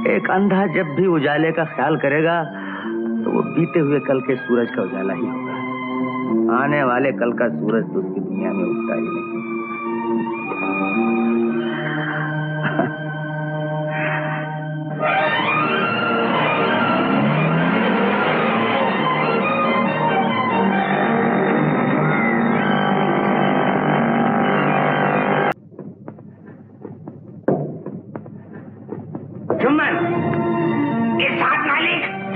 एक अंधा जब भी उजाले का ख्याल करेगा तो वो बीते हुए कल के सूरज का उजाला ही होगा। आने वाले कल का सूरज तो उसकी दुनिया में उगता ही नहीं।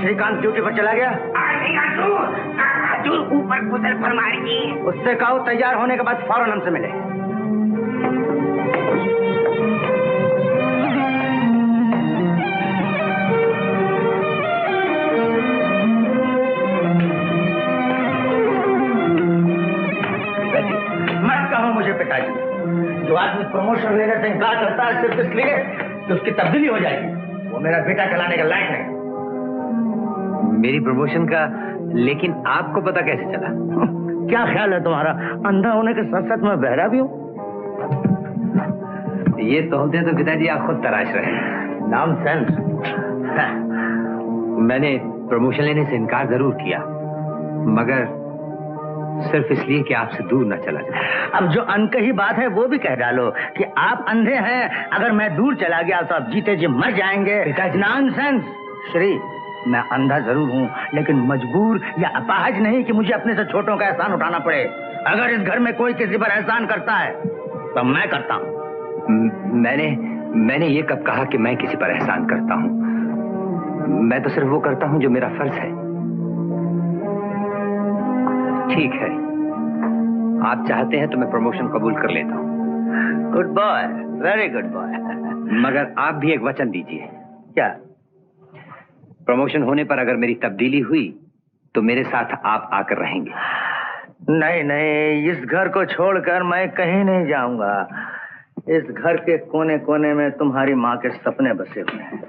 श्रीकांत ड्यूटी पर चला गया। ऊपर कुशल फरमाइए। उससे कहो तैयार होने के बाद फौरन हमसे मिले। मत कहो मुझे पिताजी। जो आदमी प्रमोशन लेने से इनकार करता है सिर्फ इसलिए कि उसकी तब्दीली हो जाएगी, वो मेरा बेटा चलाने का लायक नहीं। मेरी प्रमोशन का लेकिन आपको पता कैसे चला? क्या ख्याल है तुम्हारा? अंधा होने के साथ साथ मैं बहरा भी हूँ। ये तोहफे तो पिताजी आप खुद तराश रहे हैं। नॉनसेंस। मैंने प्रमोशन लेने से इनकार जरूर किया, मगर सिर्फ इसलिए कि आपसे दूर न चला जाए। अब जो अनकही बात है वो भी कह डालो कि आप अंधे हैं। अगर मैं दूर चला गया तो आप जीते जी मर जाएंगे। नॉनसेंस। श्री, मैं अंधा जरूर हूँ लेकिन मजबूर या अपाहज नहीं कि मुझे अपने से छोटों का एहसान उठाना पड़े। अगर इस घर में कोई किसी पर एहसान करता है तो मैं करता हूँ। मैंने ये कब कहा कि मैं किसी पर एहसान करता हूँ? मैं तो सिर्फ वो करता हूँ जो मेरा फर्ज है। ठीक है, आप चाहते हैं तो मैं प्रमोशन कबूल कर लेता हूँ। Good boy, very good boy. मगर आप भी एक वचन दीजिए। क्या? प्रमोशन होने पर अगर मेरी तब्दीली हुई तो मेरे साथ आप आकर रहेंगे। नहीं नहीं, इस घर को छोड़कर मैं कहीं नहीं जाऊंगा। इस घर के कोने कोने में तुम्हारी माँ के सपने बसे हुए हैं।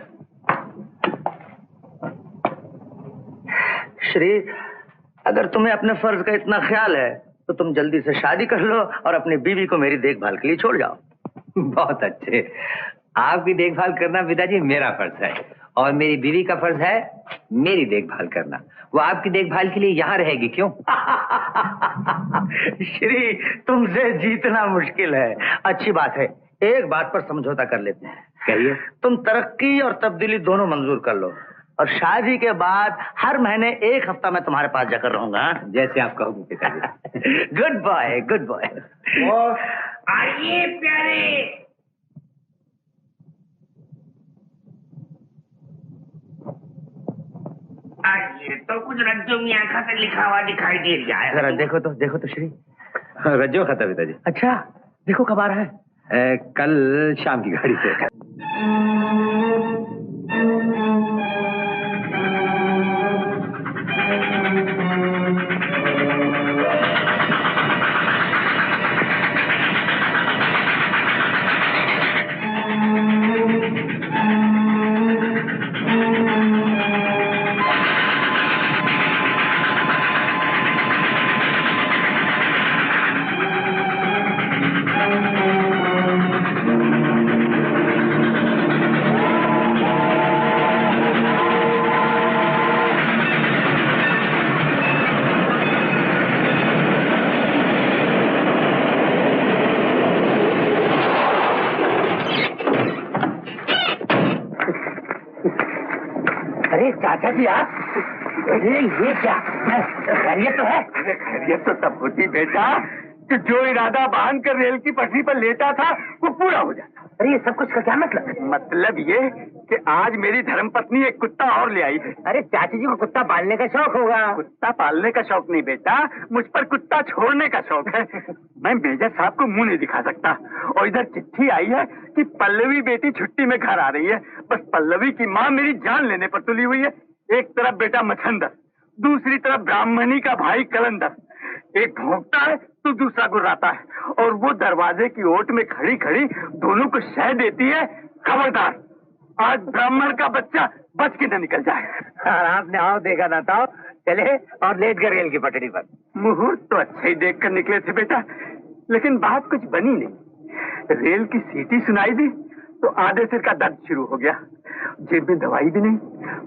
श्री, अगर तुम्हें अपने फर्ज का इतना ख्याल है तो तुम जल्दी से शादी कर लो और अपनी बीवी को मेरी देखभाल के लिए छोड़ जाओ। बहुत अच्छे। आपकी देखभाल करना पिताजी मेरा फर्ज है और मेरी बीवी का फर्ज है मेरी देखभाल करना। वो आपकी देखभाल के लिए यहाँ रहेगी। क्यों? श्री, तुमसे जीतना मुश्किल है। अच्छी बात है, एक बात पर समझौता कर लेते हैं। कहिए। तुम तरक्की और तब्दीली दोनों मंजूर कर लो और शादी के बाद हर महीने 1 हफ्ता मैं तुम्हारे पास जाकर रहूंगा। जैसे आप कहोगे पिताजी। Good boy, good boy. आइए प्यारे। आइए, तो कुछ रज्जो मियाँ खत से लिखा हुआ दिखाई दे रहा है। जरा देखो तो श्री। रज्जो खाता पिताजी। अच्छा, देखो कब आ रहा है? कल शाम की गाड़ी से। अरे चाचा जी आप, अरे ये क्या खैरियत तो है? खैरियत तो तब होती बेटा कि जो इरादा बांध कर रेल की पटरी पर लेटा था वो पूरा हो जाता। अरे ये सब कुछ का क्या मतलब? मतलब ये कि आज मेरी धर्मपत्नी एक कुत्ता और ले आई है। अरे चाची जी को कुत्ता पालने का शौक होगा। कुत्ता पालने का शौक नहीं बेटा, मुझ पर कुत्ता छोड़ने का शौक है। मैं मेजर साहब को मुंह नहीं दिखा सकता। और इधर चिट्ठी आई है कि पल्लवी बेटी छुट्टी में घर आ रही है। बस पल्लवी की माँ मेरी जान लेने पर तुली हुई है। एक तरफ बेटा मच्छंदर, दूसरी तरफ ब्राह्मणी का भाई कलंदर। एक भौंकता है तो दूसरा गुर्राता है, और वो दरवाजे की ओट में खड़ी खड़ी दोनों को शह देती है, खबरदार आज ब्राह्मण का बच्चा बच के न निकल जाए। आपने आओ देखा ना था, चले और लेट कर रेल की पटरी पर। मुहूर्त तो अच्छा ही देख कर निकले थे बेटा, लेकिन बात कुछ बनी नहीं। रेल की सीटी सुनाई दी तो आधे सिर का दर्द शुरू हो गया। जेब में दवाई भी नहीं।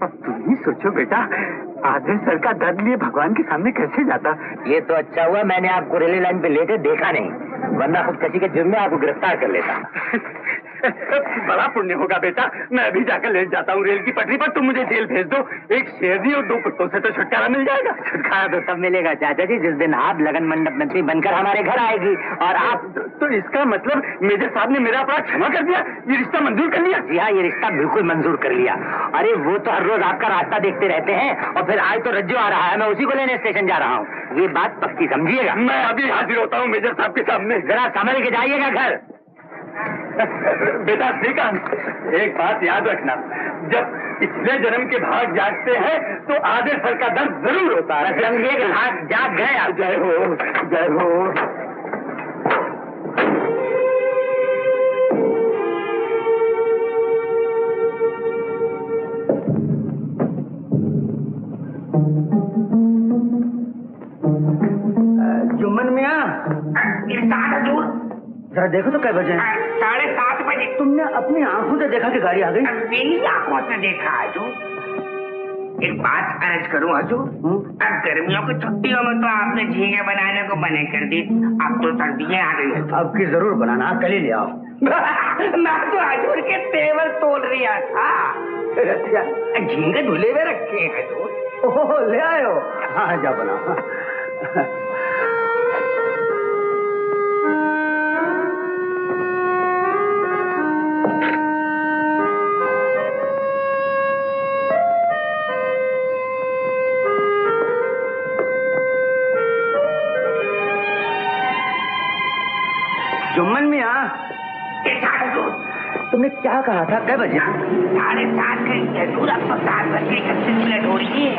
अब तुम ही सोचो बेटा, आधे सर का दर्द लिए भगवान के सामने कैसे जाता। ये तो अच्छा हुआ मैंने आपको रेलवे लाइन पे लेटे देखा नहीं, वरना खुदकशी के जुर्म में आपको गिरफ्तार कर लेता। बड़ा पुण्य होगा बेटा, मैं अभी जाकर लेट जाता हूँ रेल की पटरी पर। तुम मुझे जेल भेज दो, एक शेरनी और 2 कुत्तों से तो छुटकारा मिल जाएगा। छुटकारा तो तब मिलेगा चाचा जी जिस दिन आप लगन मंडप मंत्री बनकर हमारे घर आएगी। और आप तो इसका मतलब मेजर साहब ने मेरा अपराध क्षमा कर दिया, ये रिश्ता मंजूर कर लिया? जी हाँ, ये रिश्ता बिल्कुल मंजूर कर लिया। अरे वो तो हर रोज आपका रास्ता देखते रहते हैं, और फिर आज तो रज्जू आ रहा है, मैं उसी को लेने स्टेशन जा रहा हूँ। ये बात पक्की समझिएगा। मैं अभी हाजिर होता हूँ मेजर साहब के सामने। जरा संभल के जाइएगा घर। बेटा श्रीकांत, एक बात याद रखना, जब पिछले जन्म के भाग जागते हैं तो आधे सर का दर्द जरूर होता है। समझिएगा भाग जाग गए आप। जय हो, जय हो। जुम्मन मियाँ, जरा देखो तो कै बजे? 7:30 बजे। तुमने अपनी आंखों से देखा कि गाड़ी आ गई? मेरी आंखों से देखा हजूर। एक बात अर्ज करूं हजूर, गर्मियों की छुट्टियों में तो आपने झींगे बनाने को मना कर दी, अब तो सर्दियां आ गई है। अब की जरूर बनाना, कल ही ले आओ। मैं तो हजूर के तेवर तोल रहा था। झींगे धुले हुए रखे हैं हजूर। ओह, ले आयो। हाँ जा बनाओ। जुम्मन मियाँ, तुमने क्या कहा था, कै बजे? 7:30 घंटे हजूर, अब तो 7:31 हो रही है।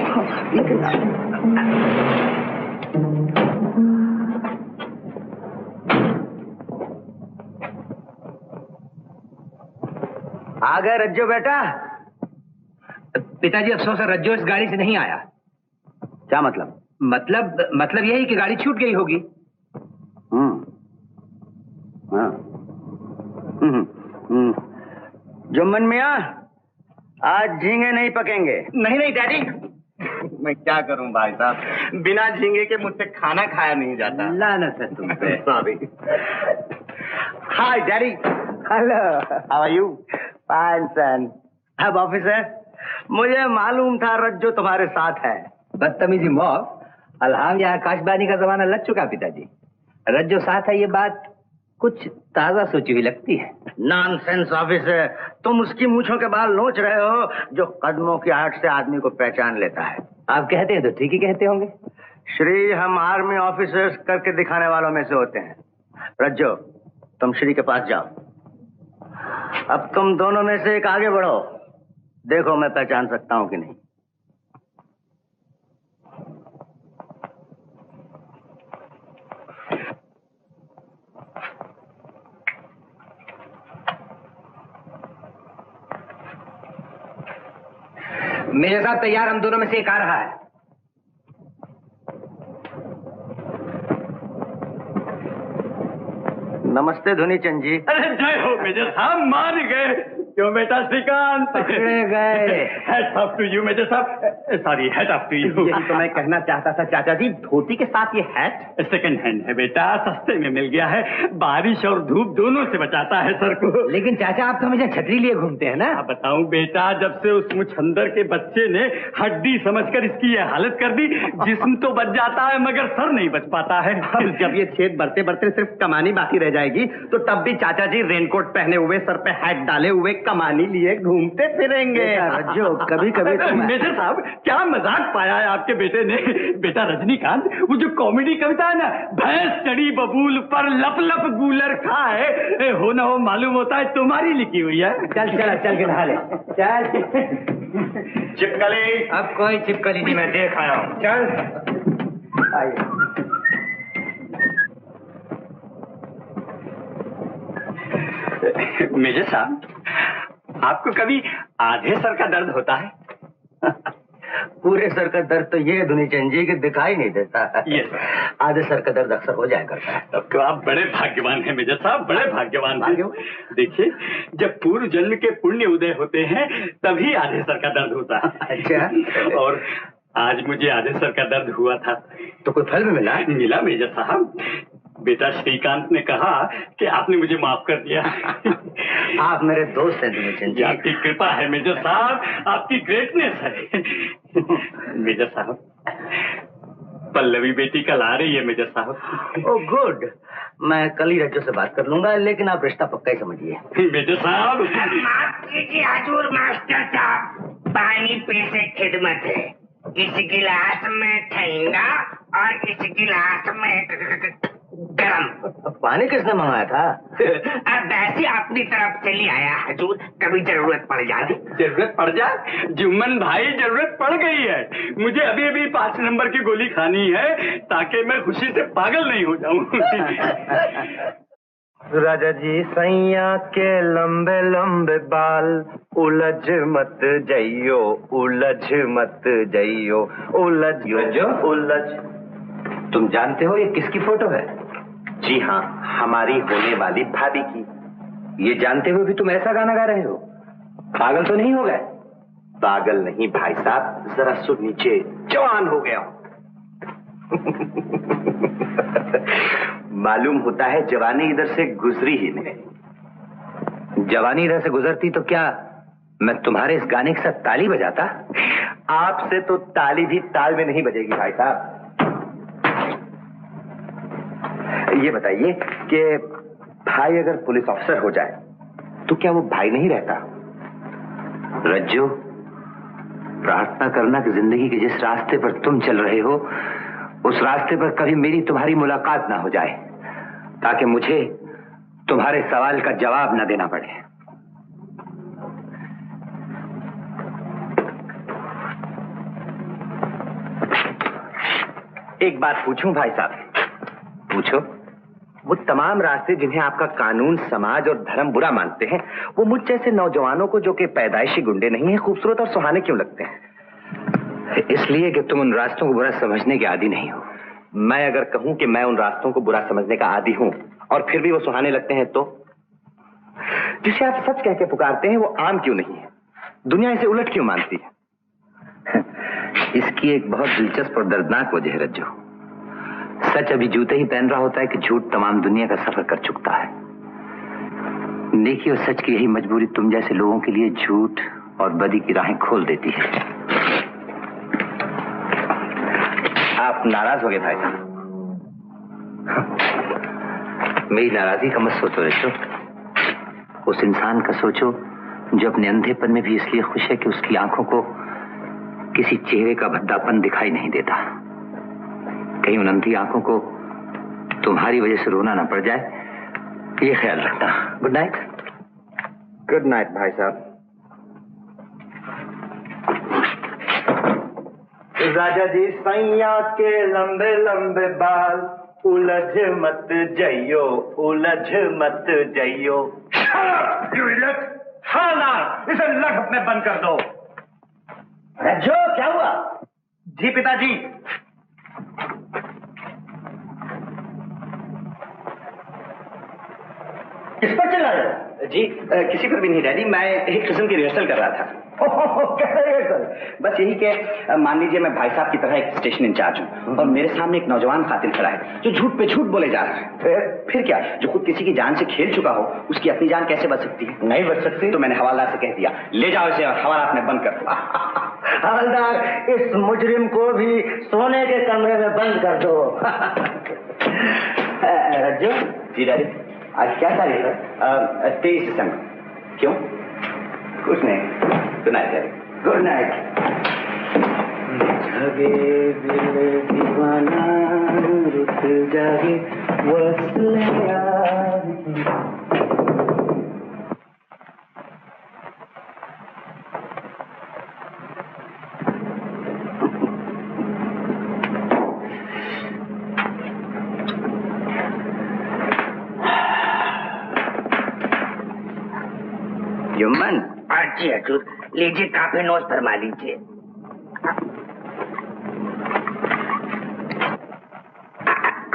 आ गए रज्जो बेटा? पिताजी अफसोस है, रज्जो इस गाड़ी से नहीं आया। क्या मतलब? मतलब यही कि गाड़ी छूट गई होगी। जुम्मन मियाँ, आज झींगे नहीं पकेंगे। नहीं डैडी। मैं क्या करूं भाई साहब, बिना झींगे के मुझसे खाना खाया नहीं जाता। लानत है तुम पे। Sorry. Hi daddy. Hello, how are you? Fine son. अब ऑफिसर, मुझे मालूम था रज्जो तुम्हारे साथ है। बदतमीजी मौत, अलहाम या आकाशवाणी का जमाना लग चुका पिताजी। रज्जो साथ है, ये बात कुछ ताजा सोची हुई लगती है। नॉनसेंस ऑफिसर, तुम उसकी मूंछों के बाल नोच रहे हो जो कदमों की आहट से आदमी को पहचान लेता है। आप कहते हैं तो ठीक ही कहते होंगे। श्री हम आर्मी ऑफिसर्स करके दिखाने वालों में से होते हैं। रज्जो, तुम श्री के पास जाओ। अब तुम दोनों में से एक आगे बढ़ो, देखो मैं पहचान सकता हूं कि नहीं। मेरे साथ तैयार, हम दोनों में से एक आ रहा है। नमस्ते धुनी चंद जी। अरे जय हो मेजर साहब, मान गए। क्यों बेटा श्रीकांत? पकड़े गए। Hats off to you major साहब, sorry hat off to you. यही तो मैं कहना चाहता था चाचा जी, धोती के साथ ये हैट सेकंड हैंड है बेटा, सस्ते में मिल गया है, बारिश और धूप दोनों से बचाता है सर को। लेकिन चाचा आप तो हमेशा छतरी लिए घूमते हैं ना। अब बताऊं बेटा, जब से उस मुछंदर के बच्चे ने हड्डी समझकर इसकी ये हालत कर दी, जिस्म तो बच जाता है मगर सर नहीं बच पाता है। जब ये छेद बढ़ते बढ़ते सिर्फ कमानी बाकी रह जाएगी तो तब भी चाचा जी रेनकोट पहने हुए, सर पे हैट डाले हुए, कमानी लिए घूमते फिरेंगे। रज्जो कभी कभी मेजर साहब क्या मजाक पाया है आपके बेटे ने। बेटा रजनीकांत, वो जो कॉमेडी कविता है ना, भैंस चढ़ी बबूल पर लप लप गूलर खाए, हो ना हो मालूम होता है तुम्हारी लिखी हुई है। चल के नहा ले। चल। चिपकली, अब कोई चिपकली नहीं, मैं देख आया हूँ। चल। आइए। मेजर साहब, आपको कभी आधे सर का दर्द होता है? पूरे सर का दर्द तो ये धुनी चंजी के दिखाई नहीं देता। Yes, आधे सर का दर्द अक्सर हो जाया करता है। तब तो आप बड़े भाग्यवान हैं मेजर साहब, बड़े भाग्यवान हैं। देखिए, जब पूर्व जन्म के पुण्य उदय होते हैं तभी आधे सर का दर्द होता है। अच्छा। और आज मुझे आधे सर का दर्द हुआ था। तो कोई फल भी मिला? मिला मेजर साहब। बेटा श्रीकांत ने कहा कि आपने मुझे माफ कर दिया। आप मेरे दोस्त हैं धुनी जी। आपकी कृपा है मेजर साहब, आपकी ग्रेटनेस है। मेजर साहब, पल्लवी बेटी कल आ रही है मेजर साहब। ओह गुड, मैं कल ही रज्जो से बात कर लूंगा, लेकिन आप रिश्ता पक्का ही समझिए। मेजर साहब, माफ कीजिए हजूर मास्टर साहब, पानी पे से खिदमत है। इस गिलास में ठंडा और इस गिलास में गरम। पानी किसने मंगाया था? अब वैसे अपनी तरफ से ले आया हजूर, कभी जरूरत पड़ जाए। जरूरत पड़ जाए? जुम्मन भाई, जरूरत पड़ गई है। मुझे अभी अभी 5 नंबर की गोली खानी है ताकि मैं खुशी से पागल नहीं हो जाऊं। राजा जी सैया के लंबे लंबे बाल, उलझ मत जाइयो, उलझ मत जाइयो, उलझ उलझ। तुम जानते हो ये किसकी फोटो है? जी हाँ, हमारी होने वाली भाभी की। ये जानते हुए भी तुम ऐसा गाना गा रहे हो? पागल तो नहीं हो गए? पागल नहीं भाई साहब, जरा सुन नीचे, जवान हो गया हूं। मालूम होता है जवानी इधर से गुजरी ही नहीं। जवानी इधर से गुजरती तो क्या मैं तुम्हारे इस गाने के साथ ताली बजाता? आपसे तो ताली भी ताल में नहीं बजेगी भाई साहब। ये बताइए कि भाई अगर पुलिस ऑफिसर हो जाए तो क्या वो भाई नहीं रहता? रज्जो, प्रार्थना करना कि जिंदगी के जिस रास्ते पर तुम चल रहे हो उस रास्ते पर कभी मेरी तुम्हारी मुलाकात ना हो जाए, ताकि मुझे तुम्हारे सवाल का जवाब ना देना पड़े। एक बात पूछूं भाई साहब? पूछो। वो तमाम रास्ते जिन्हें आपका कानून, समाज और धर्म बुरा मानते हैं, वो मुझ जैसे नौजवानों को, जो कि पैदाइशी गुंडे नहीं है, खूबसूरत और सुहाने क्यों लगते हैं? इसलिए कि तुम उन रास्तों को बुरा समझने के आदी नहीं हो। मैं अगर कहूं कि मैं उन रास्तों को बुरा समझने का आदी हूं और फिर भी वो सुहाने लगते हैं, तो जिसे आप सच कह के पुकारते हैं वो आम क्यों नहीं है? दुनिया इसे उलट क्यों मानती है? इसकी एक बहुत दिलचस्प और दर्दनाक वजह है रज्जो। सच अभी जूते ही पहन रहा होता है कि झूठ तमाम दुनिया का सफर कर चुकता है। नेकी और सच की यही मजबूरी तुम जैसे लोगों के लिए झूठ और बदी की राहें खोल देती है। आप नाराज हो गए भाई साहब? मेरी नाराजगी का मत सोचो रज्जो, उस इंसान का सोचो जो अपने अंधेपन में भी इसलिए खुश है कि उसकी आंखों को किसी चेहरे का भद्दापन दिखाई नहीं देता। कहीं उन अंधी आंखों को तुम्हारी वजह से रोना ना पड़ जाए, ये ख्याल रखना। Good night. गुड नाइट भाई साहब। राजा जी सैया के लंबे लंबे बाल, उलझ मत जाइयो, उलझ मत जाइयो। इसे लग में बंद कर दो। रज्जो, क्या हुआ? जी पिताजी। किस पर चिल्ला रहे हो? जी किसी पर भी नहीं डैडी, मैं एक किस्म की रिहर्सल कर रहा था। बस यही कि मान लीजिए मैं भाई साहब की तरह एक स्टेशन इंचार्ज हूँ और मेरे सामने एक नौजवान कातिल खड़ा है जो झूठ पे झूठ बोले जा रहा है। फिर क्या, जो खुद किसी की जान से खेल चुका हो उसकी अपनी जान कैसे बच सकती है? नहीं बच सकती। तो मैंने हवालदार से कह दिया, ले जाओ इसे और हवालात में बंद कर दो। हवलदार, इस मुजरिम को भी सोने के कमरे में बंद कर दो। रज्जू जी डैडी, आज क्या तारीख है? 23 दिसंबर। क्यों? कुछ नहीं। Good night daddy. Good night. जगे दिल दीवाना रुत जागे वसलिया। युमन। जी हजूर, लीजिए काफी नोश फरमा लीजिए।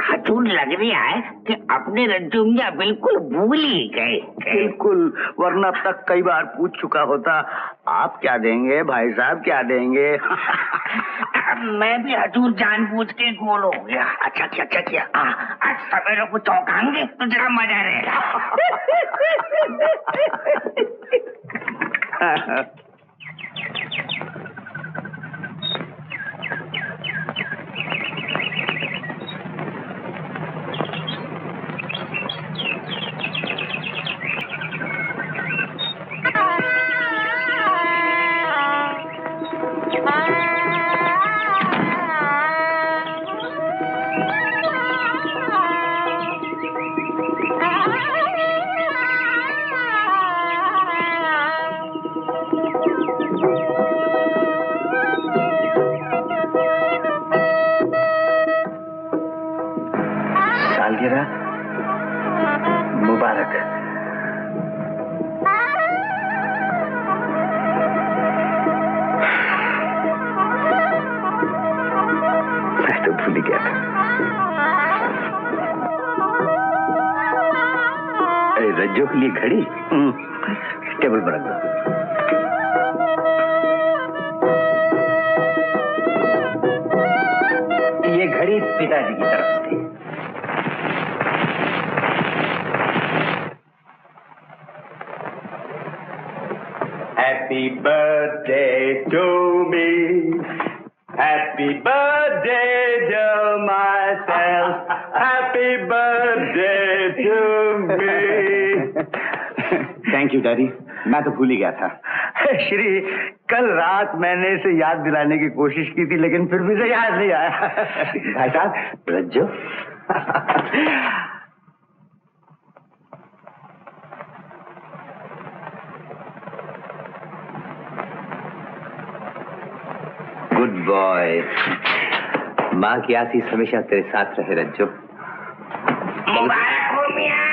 हजूर, लग रहा है कि अपने रज्जू मियां बिल्कुल भूल ही गए। बिल्कुल, वरना अब तक कई बार पूछ चुका होता, आप क्या देंगे भाई साहब, क्या देंगे? मैं भी हजूर जानबूझ के गोल हो गया। अच्छा किया। आज सवेरे को चौंकाएंगे तो जरा मजा रहेगा। सालगिरह मुबारक। मैं तो भूल ही गया था। रज्जो के लिए घड़ी टेबल पर रख दो। ये घड़ी पिताजी की तरफ से। Happy birthday to me. Happy birthday to myself. Happy birthday to me. Thank you, Daddy. मैं तो भूल ही गया था। श्री, कल रात मैंने इसे याद दिलाने की कोशिश की थी, लेकिन फिर भी इसे याद नहीं आया। भाई साहब, रज्जो। Good boy. माँ की आशीष हमेशा तेरे साथ रहे रज्जो। मुबारक हो मियां।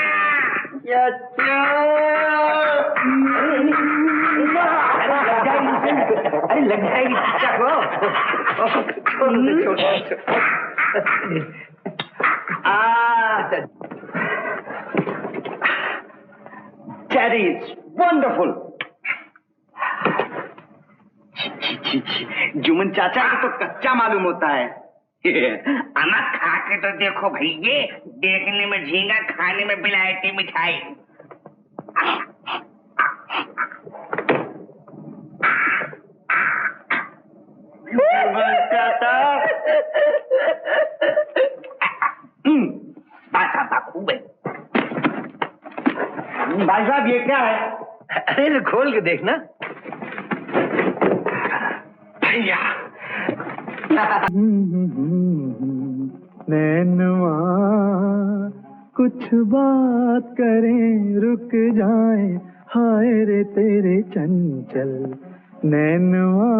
अरे लग जाएगी चको। Daddy, it's wonderful. जुमन चाचा को तो कच्चा मालूम होता है। अमा खा के तो देखो भैये, देखने में झींगा, खाने में बिलायती मिठाई। खूब है। भाई साहब, ये क्या है? अरे खोल के देखना। भैया नैनवा कुछ बात करें, रुक जाए, हाय रे तेरे चंचल। नैनवा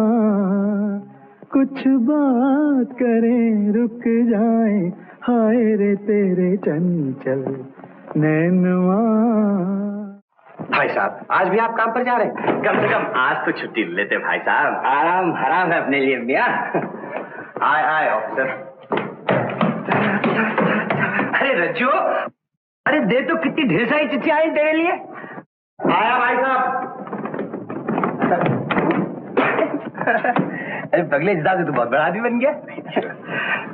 कुछ बात करें, रुक जाए, हाय रे तेरे चंचल। नैनवा। भाई साहब, आज भी आप काम पर जा रहे हैं? कम से कम आज तो छुट्टी लेते भाई साहब। आराम हराम है अपने लिए मियां। आए ऑफिसर। अरे रज्जू, अरे दे तो, कितनी ढेर सारी चिट्ठी आई तेरे लिए। आया भाई साहब। अरे पगले हिसाब से तो बहुत बड़ा आदमी बन गया।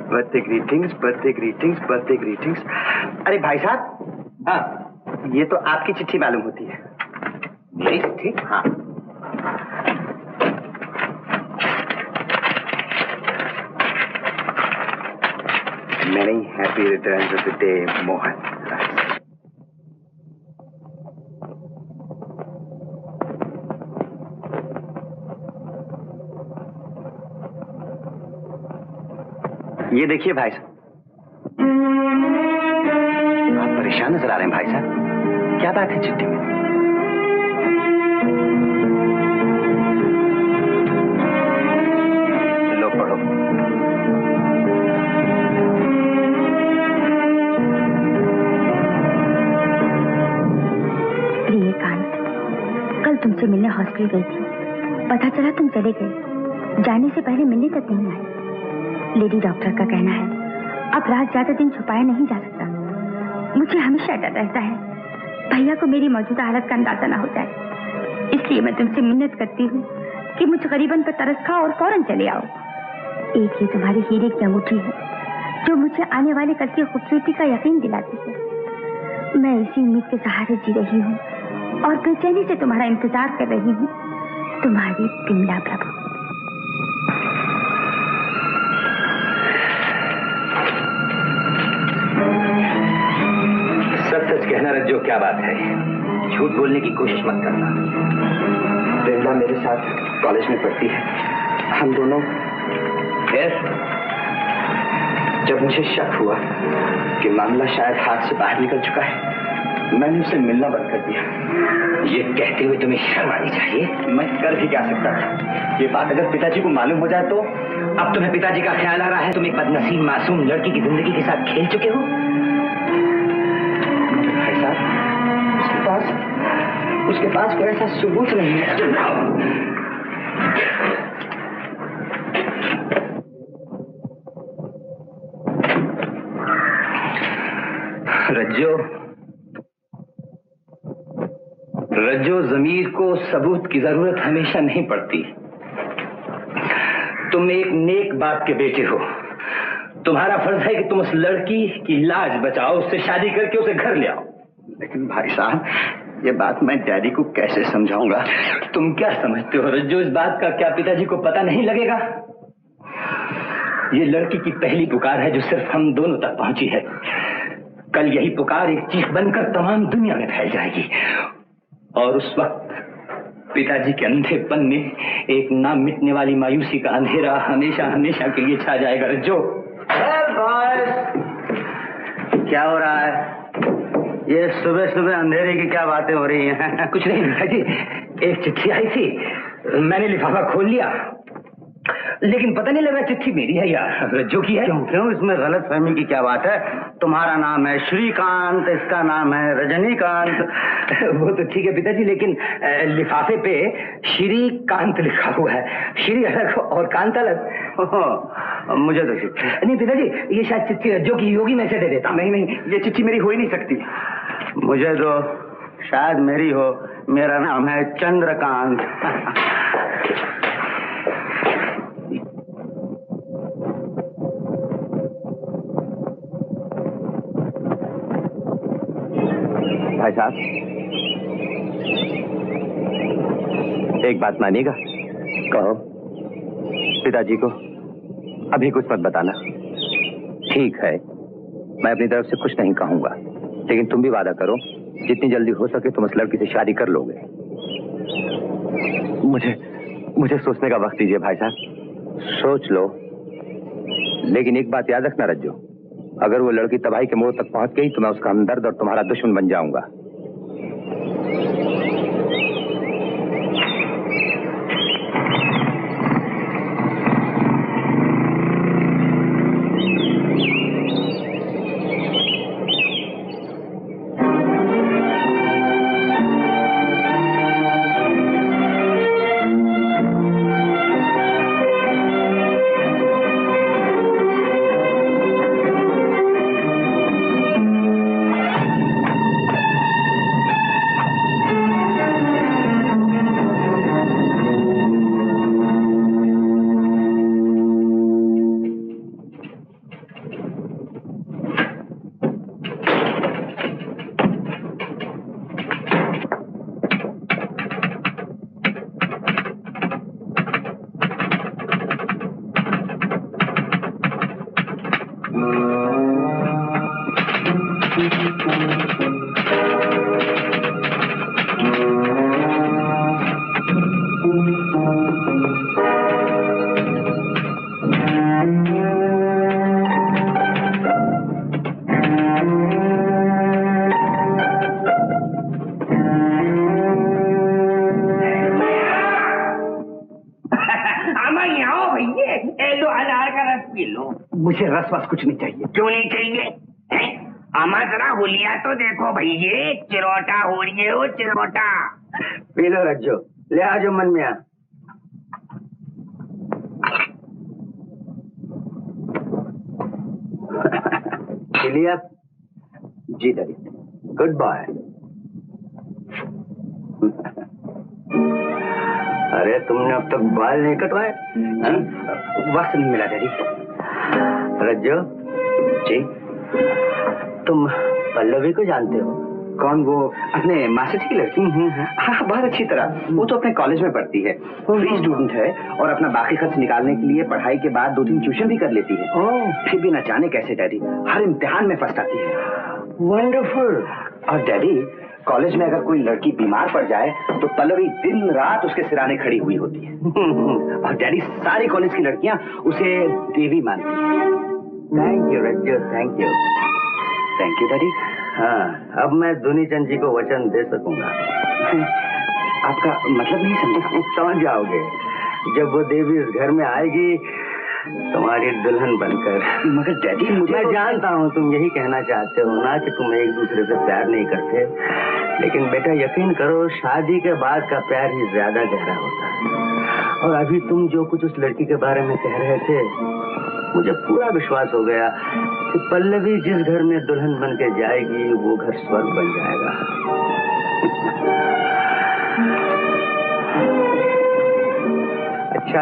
Birthday greetings, birthday greetings, birthday greetings. अरे भाई साहब, हाँ, ये तो आपकी चिट्ठी मालूम होती है। मेरी चिट्ठी? हाँ। Many happy returns of the day, Mohan. ये देखिए भाई साहब, आप परेशान नजर आ रहे हैं भाई साहब, क्या बात है चिट्ठी में? लो पढ़ो। प्रिय कांत, कल तुमसे मिलने हॉस्पिटल गई थी। पता चला तुम चले गए, जाने से पहले मिलने तक नहीं आए। लेडी डॉक्टर का कहना है अब रात ज्यादा दिन छुपाया नहीं जा सकता। मुझे हमेशा डर रहता है भैया को मेरी मौजूदा हालत का अंदाजा ना हो जाए, इसलिए मैं तुमसे मिन्नत करती हूँ कि मुझ गरीबन पर तरस खाओ और फौरन चले आओ। एक ही तुम्हारी हीरे की अंगूठी है जो मुझे आने वाले कल की खूबसूरती का यकीन दिलाती है। मैं इसी उम्मीद के सहारे जी रही हूँ और बेचैनी से तुम्हारा इंतजार कर रही हूँ। तुम्हारी बिमला प्रभु। सच कहना रज्जो, क्या बात है, झूठ बोलने की कोशिश मत करना। बिमला मेरे साथ कॉलेज में पढ़ती है, हम दोनों। फिर जब मुझे शक हुआ कि मामला शायद हाथ से बाहर निकल चुका है, मैंने उसे मिलना बंद कर दिया। ये कहते हुए तुम्हें शर्म आनी चाहिए। मैं कर भी क्या सकता था? ये बात अगर पिताजी को मालूम हो जाए तो? अब तुम्हें पिताजी का ख्याल आ रहा है, तुम एक बदनसीब मासूम लड़की की जिंदगी के साथ खेल चुके हो। भाई साहब, उसके पास कोई ऐसा सबूत नहीं है। रज्जो, जमीर को सबूत की जरूरत हमेशा नहीं पड़ती। तुम एक नेक बाप के बेटे हो, तुम्हारा फर्ज है कि तुम उस लड़की की लाज बचाओ, उससे शादी करके उसे घर ले आओ। लेकिन भाई साहब, ये बात मैं डैडी को कैसे समझाऊंगा? तुम क्या समझते हो रज्जो, इस बात का क्या पिताजी को पता नहीं लगेगा? ये लड़की की पहली पुकार है जो सिर्फ हम दोनों तक पहुंची है। कल यही पुकार एक चीख बनकर तमाम दुनिया में फैल जाएगी और उस वक्त पिताजी के अंधेपन में एक ना मिटने वाली मायूसी का अंधेरा हमेशा हमेशा के लिए छा जाएगा। रज्जो, क्या हो रहा है? ये सुबह सुबह अंधेरे की क्या बातें हो रही हैं? कुछ नहीं पिताजी, एक चिट्ठी आई थी, मैंने लिफाफा खोल लिया, लेकिन पता नहीं लगा चिट्ठी मेरी है या रज्जो की है। क्यों इसमें गलत फहमी की क्या बात है? तुम्हारा नाम है श्रीकांत, इसका नाम है रजनीकांत। वो तो ठीक है पिताजी, लेकिन लिफाफे पे श्रीकांत लिखा हुआ है, श्री अलग और कांत अलग। मुझे तो चिट्ठी नहीं पिताजी, ये शायद चिट्ठी रज्जो की होगी, मैं इसे दे देता हूँ। नहीं, ये चिट्ठी मेरी हो ही नहीं सकती। मुझे तो शायद मेरी हो, मेरा नाम है चंद्रकांत। भाई साहब, एक बात मानिएगा? कहो। पिताजी को अभी कुछ मत बताना। ठीक है, मैं अपनी तरफ से कुछ नहीं कहूंगा, लेकिन तुम भी वादा करो जितनी जल्दी हो सके तुम उस लड़की से शादी कर लोगे। मुझे सोचने का वक्त दीजिए भाई साहब। सोच लो, लेकिन एक बात याद रखना रज्जो, अगर वो लड़की तबाही के मोड़ तक पहुंच गई तो मैं उसका हमदर्द और तुम्हारा दुश्मन बन जाऊंगा। लो, अनार का रस पी लो। मुझे रस वस कुछ नहीं चाहिए। क्यों नहीं चाहिए? अमा जरा हुलिया तो देखो भैये, चिरोटा हो रही हो चिरोटा। पी लो रज्जो, ले आ जो मन में आ। लिया? जी डैडी। Good boy. अरे तुमने अब तक बाल नहीं कटवाए? जी वक्त नहीं मिला डैडी। रज्जो जी तुम पल्लवी को जानते हो? कौन? वो अपने मास्टर जी की लड़की? हाँ बहुत अच्छी तरह। वो तो अपने कॉलेज में पढ़ती है, फ्री स्टूडेंट है और अपना बाकी खर्च निकालने के लिए पढ़ाई के बाद 2-3 ट्यूशन भी कर लेती है। फिर भी न जाने कैसे डैडी हर इम्तिहान में फर्स्ट आती है। वंडरफुल। और डैडी कॉलेज में अगर कोई लड़की बीमार पड़ जाए तो पल्लवी दिन रात उसके सिराने खड़ी हुई होती है। और डैडी सारी कॉलेज की लड़कियां उसे देवी मानती हैं। Thank you Rajjo, thank you. Thank you daddy. हाँ, अब मैं दुनी चंद जी को वचन दे सकूंगा। आपका मतलब नहीं समझा। समझ जाओगे जब वो देवी इस घर में आएगी तुम्हारी दुल्हन बनकर। मगर डैडी मुझे मैं जानता हूँ तुम यही कहना चाहते हो ना कि तुम एक दूसरे से प्यार नहीं करते, लेकिन बेटा यकीन करो शादी के बाद का प्यार ही ज्यादा गहरा होता है। और अभी तुम जो कुछ उस लड़की के बारे में कह रहे थे, मुझे पूरा विश्वास हो गया कि पल्लवी जिस घर में दुल्हन बन के जाएगी वो घर स्वर्ग बन जाएगा। अच्छा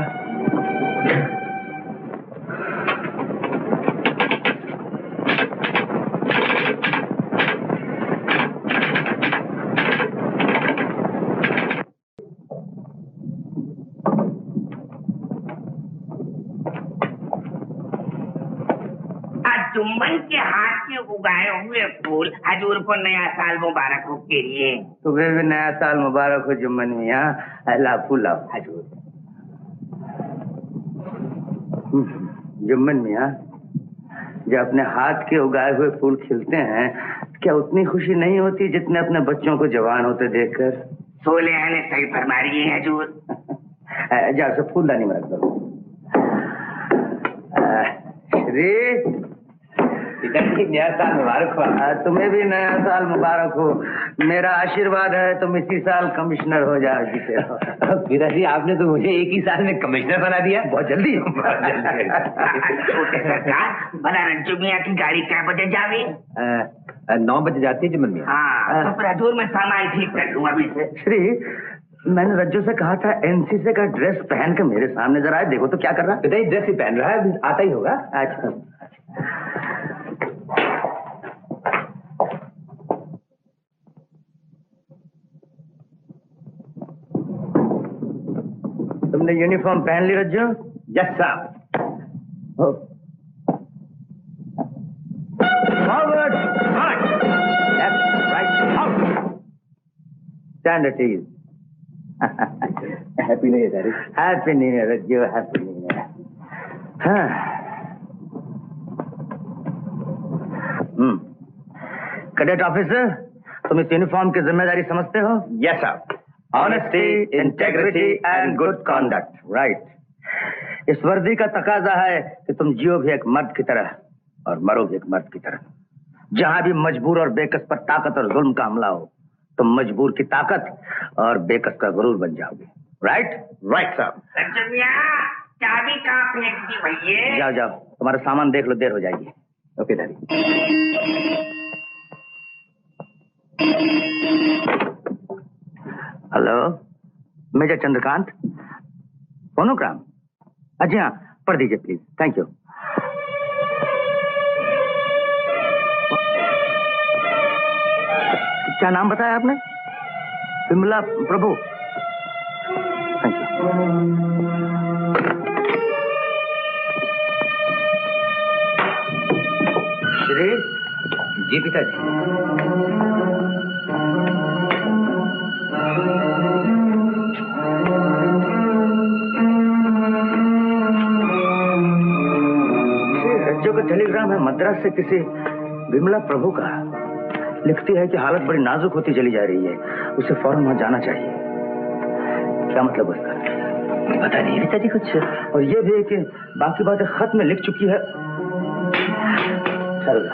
जुम्मन के हाथ के उगाए हुए फूल हजूर को नया साल मुबारक हो के लिए। तुम्हें भी नया साल मुबारक हो जुम्मन मियाँ। अल्लाह फूला हजूर। जुम्मन मियाँ, जब अपने हाथ के उगाए हुए फूल खिलते हैं क्या उतनी खुशी नहीं होती जितने अपने बच्चों को जवान होते देखकर? सोलेहा ने सही फरमा रही है हजूर। जा से फूलदानी में रख दो। श्री नया साल मुबारक हो। तुम्हें भी नया साल मुबारक हो। मेरा आशीर्वाद है तुम इसी साल कमिश्नर हो जाओगी। पिताजी आपने तो मुझे एक ही साल में कमिश्नर बना दिया। बहुत जल्दी। छोटे सरकार भला रज्जू मियाँ की गाड़ी क्या बजे जावे? 9 बजे जाती है जुम्मन मियाँ। हाँ तो फिर हजूर मैं सामान ठीक कर लूँ अभी से। श्री मैंने रज्जू से कहा था एनसीसी का ड्रेस पहन के मेरे सामने जरा आए, देखो तो क्या कर रहा है। पिताजी ड्रेस ही पहन रहा है, आता ही होगा। अच्छा तुमने यूनिफॉर्म पहन ली Rajju? Yes sir. Forward march, left right out, stand at ease. Happy new year daddy. Happy new year Rajju, happy new year. हाँ कैडेट ऑफिसर, तुम इस यूनिफॉर्म की जिम्मेदारी समझते हो? Yes sir. Honesty, integrity and good conduct. Right. इस वर्दी का तकाजा है कि तुम जियो भी एक मर्द की तरह और मरो भी एक मर्द की तरह। जहां भी मजबूर और बेकस पर ताकत और जुल्म का हमला हो, तुम मजबूर की ताकत और बेकस का गुरूर बन जाओगे। राइट? राइट साहब। रज्जू मियाँ चाबी कहाँ फेंक दी भैये? जाओ जाओ, तुम्हारा सामान देख लो, देर हो जाएगी। Okay daddy. Hello, major Chandrakant, phonogram? जी हाँ, पढ़ दीजिए प्लीज, थैंक यू। क्या नाम बताया आपने? विमला प्रभु। Thank you. श्री जी पिताजी। रज्जू का टेलीग्राम है मद्रास से किसी विमला प्रभु का। लिखती है कि हालत बड़ी नाजुक होती चली जा रही है, उसे फौरन वहां जाना चाहिए। क्या मतलब उसका? पता नहीं पिताजी कुछ। और ये भी है कि बाकी बातें खत में लिख चुकी है। चल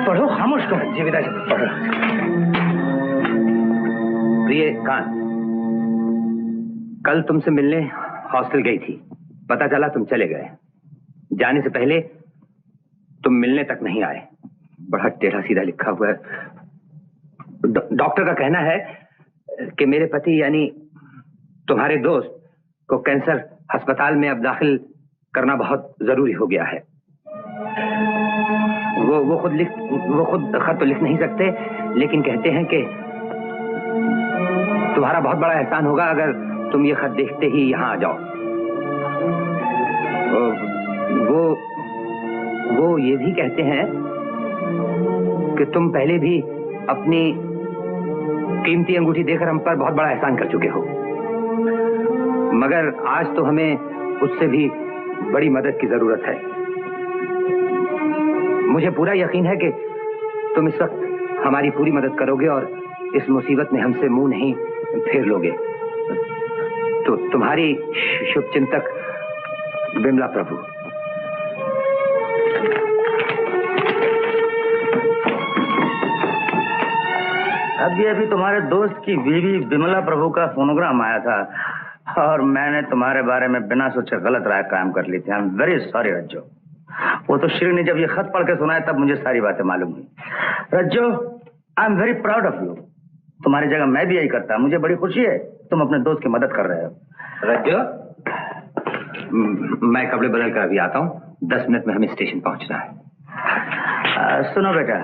पढ़ो, खामोश करो। जी पिताजी पढ़ रहा। प्रिय कांत, कल तुमसे मिलने हॉस्टल गई थी, पता चला तुम चले गए। जाने से पहले तुम मिलने तक नहीं आए। बड़ा टेढ़ा सीधा लिखा हुआ है। डॉक्टर का कहना है कि मेरे पति यानी तुम्हारे दोस्त को कैंसर अस्पताल में अब दाखिल करना बहुत जरूरी हो गया है। वो खुद खत तो लिख नहीं सकते, लेकिन कहते हैं कि तुम्हारा बहुत बड़ा एहसान होगा अगर तुम ये खत देखते ही यहाँ आ जाओ। वो ये भी कहते हैं कि तुम पहले भी अपनी कीमती अंगूठी देकर हम पर बहुत बड़ा एहसान कर चुके हो, मगर आज तो हमें उससे भी बड़ी मदद की जरूरत है। मुझे पूरा यकीन है कि तुम इस वक्त हमारी पूरी मदद करोगे और इस मुसीबत में हमसे मुंह नहीं फेर लोगे। तो तुम्हारी शुभचिंतक बिमला प्रभु। अभी तुम्हारे दोस्त की बीवी बिमला प्रभु का फोनोग्राम आया था और मैंने तुम्हारे बारे में बिना सोचे गलत राय कायम कर ली थी। आई एम वेरी सॉरी रज्जो। वो तो श्री ने जब ये खत पढ़ के सुनाया तब मुझे सारी बातें मालूम हुई। Rajjo, I am very proud of you. तुम्हारी जगह मैं भी यही करता। मुझे बड़ी खुशी है तुम अपने दोस्त की मदद कर रहे हो। रज्जो, मैं कपड़े बदल कर अभी आता हूँ। 10 मिनट में हमें स्टेशन पहुंचना है। सुनो बेटा,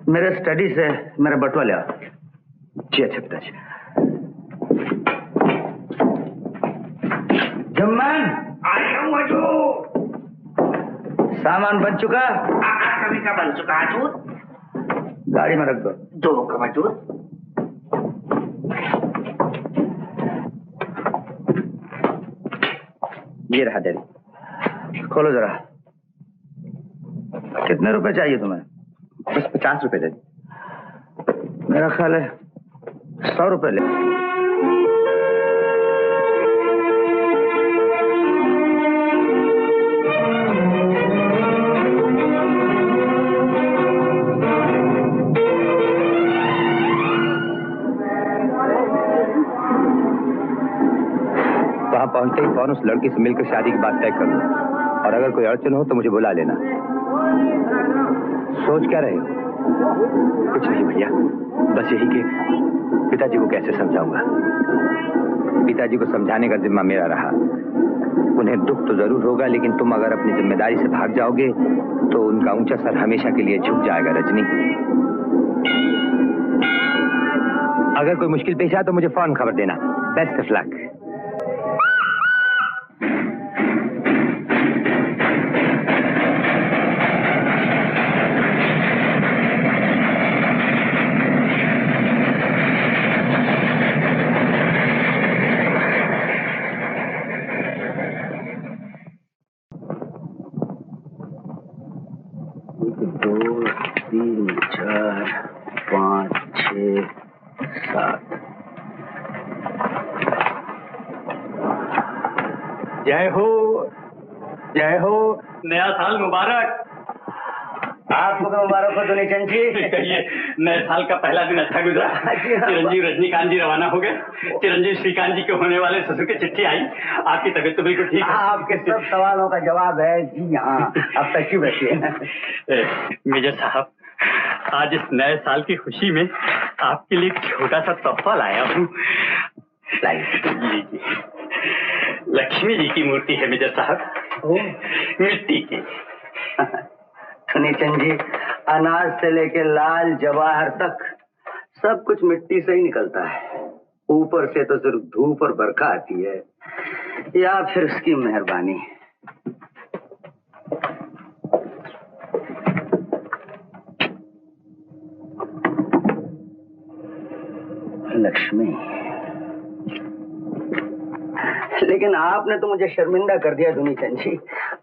मेरे स्टडी से मेरा बटुआ ले आओ। जी अच्छा पिताजी। जम्मान, सामान बन चुका? कभी का बन चुका हजूर। गाड़ी में रख दो। दो का हजूर। ये रहा डेरी। खोलो जरा। कितने रुपए चाहिए तुम्हें? बस 50 रुपए दे। मेरा ख्याल है 100 रुपए ले। वहां पहुंचते ही फौरन उस लड़की से मिलकर शादी की बात तय कर लो, और अगर कोई अड़चन हो तो मुझे बुला लेना। सोच क्या रहे हो? कुछ नहीं भैया, बस यही कि पिताजी को कैसे समझाऊंगा। पिताजी को समझाने का जिम्मा मेरा रहा। उन्हें दुख तो जरूर होगा, लेकिन तुम अगर अपनी जिम्मेदारी से भाग जाओगे तो उनका ऊंचा सर हमेशा के लिए झुक जाएगा। रजनी, अगर कोई मुश्किल पेश आए तो मुझे फौरन खबर देना। Best of luck. जय हो, जय हो। नया साल मुबारक। आपको तो मुबारक हो दुनिचंद जी। कहिए, नए साल का पहला दिन अच्छा गुजरा? चिरंजीव रजनीकांत जी रवाना हो गए। चिरंजीव श्रीकांत जी के होने वाले ससुर की चिट्ठी आई। आपकी तबीयत तो बिल्कुल ठीक है? आपके सब सवालों का जवाब है जी हाँ। अब तक क्यों बैठिए। मेजर साहब, आज इस नए साल की खुशी में आपके लिए एक छोटा सा तोहफा लाया हूँ। लीजिए, लक्ष्मी जी की मूर्ति है मेजर साहब, मिट्टी की। सुनीचंद जी, अनाज से लेके लाल जवाहर तक सब कुछ मिट्टी से ही निकलता है। ऊपर से तो सिर्फ धूप और बरखा आती है, या फिर उसकी मेहरबानी। लक्ष्मी, लेकिन आपने तो मुझे शर्मिंदा कर दिया दुनीचंद जी।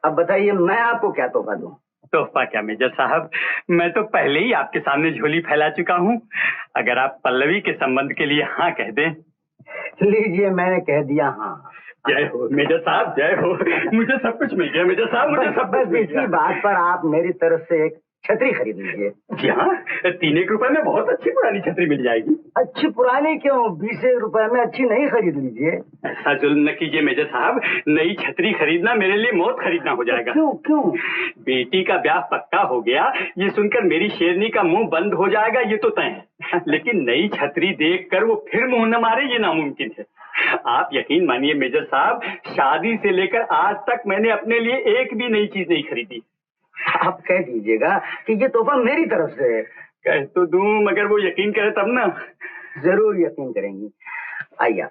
अब बताइए मैं आपको क्या तोहफा दूं? तोहफा क्या मेजर साहब, मैं तो पहले ही आपके सामने झोली फैला चुका हूँ। अगर आप पल्लवी के संबंध के लिए हाँ कह दें। लीजिए मैंने कह दिया हाँ। जय हो मेजर साहब, जय हो। मुझे सब कुछ मिल गया मेजर साहब, मुझे सब कुछ मिल गया। इसी बात पर आप मेरी तरफ से एक छतरी खरीद लीजिए। जी हाँ, 3 रुपए में बहुत अच्छी पुरानी छतरी मिल जाएगी। अच्छी पुरानी क्यों, 20 रुपए में अच्छी नहीं खरीद लीजिए। ऐसा जुल्म न कीजिए मेजर साहब, नई छतरी खरीदना मेरे लिए मौत खरीदना हो जाएगा। क्यों क्यों? बेटी का ब्याह पक्का हो गया, ये सुनकर मेरी शेरनी का मुंह बंद हो जाएगा ये तो तय है, लेकिन नई छतरी देखकर वो फिर मुंह न मारे ये नामुमकिन है। आप यकीन मानिए मेजर साहब, शादी से लेकर आज तक मैंने अपने लिए एक भी नई चीज नहीं खरीदी। आप कह दीजिएगा कि ये तोहफा मेरी तरफ से है। कह तो दूं, मगर वो यकीन करे तब ना। जरूर यकीन करेंगी। आइए।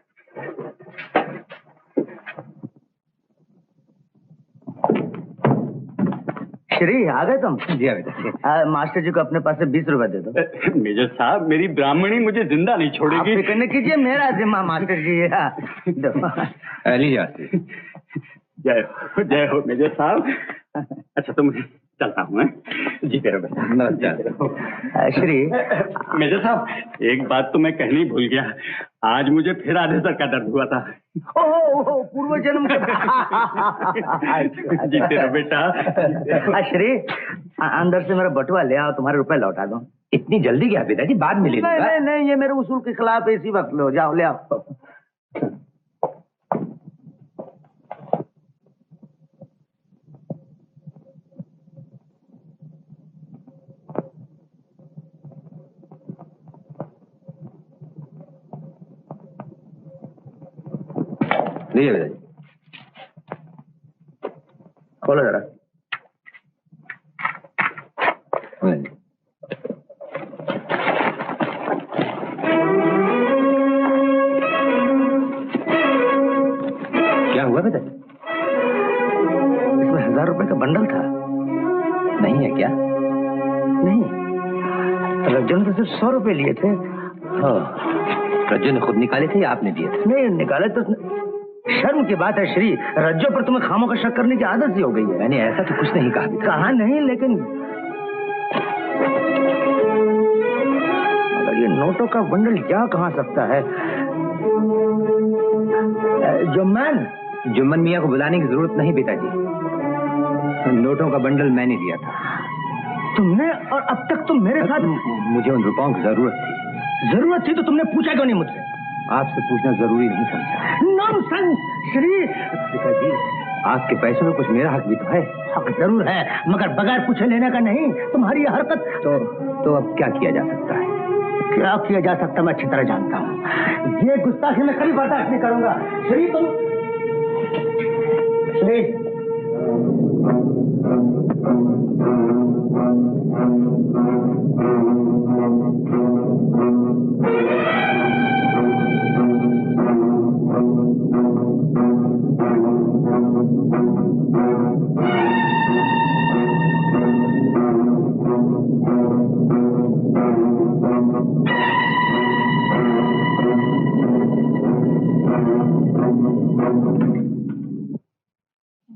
श्री आ गए तुम? जी हाँ बेटा। मास्टर जी को अपने पास से 20 रुपए दे दो। मेजर साहब, मेरी ब्राह्मणी मुझे जिंदा नहीं छोड़ेगी। फिक्र न कीजिए, मेरा जिम्मा मास्टर जी है। लीजिए। जय हो मेजर साहब। अच्छा तो मैं चलता हूँ। जी करो बेटा। नमस्कार। श्री मेजर साहब, एक बात तो मैं कहनी भूल गया, आज मुझे फिर आधे सर का दर्द हुआ था। ओह पूर्व जन्म के। जीते रहो बेटा। श्री अंदर से मेरा बटुआ ले आओ, तुम्हारे रुपए लौटा दो। इतनी जल्दी क्या पिताजी, बाद में ले लूंगा। नहीं नहीं नहीं, ये मेरे उसूल के खिलाफ है, इसी वक्त लो, जाओ ले आओ। लीजिए बेटा जी। खोलो जरा। क्या हुआ बेटा? इसमें 1000 रुपए का बंडल था। नहीं है क्या? नहीं, रज्जू ने तो सिर्फ 100 रुपए लिए थे। हाँ, रज्जू ने खुद निकाले थे या आपने दिए थे? नहीं निकाले तो। शर्म की बात है श्री, रज्जो पर तुम्हें खामों का शक करने की आदत सी हो गई है। मैंने ऐसा तो कुछ नहीं कहा। कहा नहीं, लेकिन अगर ये नोटों का बंडल जा कहाँ सकता है? जुम्मन मियाँ को बुलाने की जरूरत नहीं पिताजी, नोटों का बंडल मैंने दिया था। तुमने? और अब तक तुम मेरे साथ? मुझे उन रुपयों की जरूरत थी। जरूरत थी तो तुमने पूछा क्यों नहीं मुझसे? आपसे पूछना जरूरी नहीं समझा। नॉनसेंस श्री। पिताजी, आपके पैसों में कुछ मेरा हक भी तो है। हक जरूर है, मगर बगैर पूछे लेने का नहीं। तुम्हारी हरकत तो अब क्या किया जा सकता है? क्या किया जा सकता मैं अच्छी तरह जानता हूँ। ये गुस्ताखी मैं कभी बर्दाश्त नहीं करूंगा। श्री तुम श्री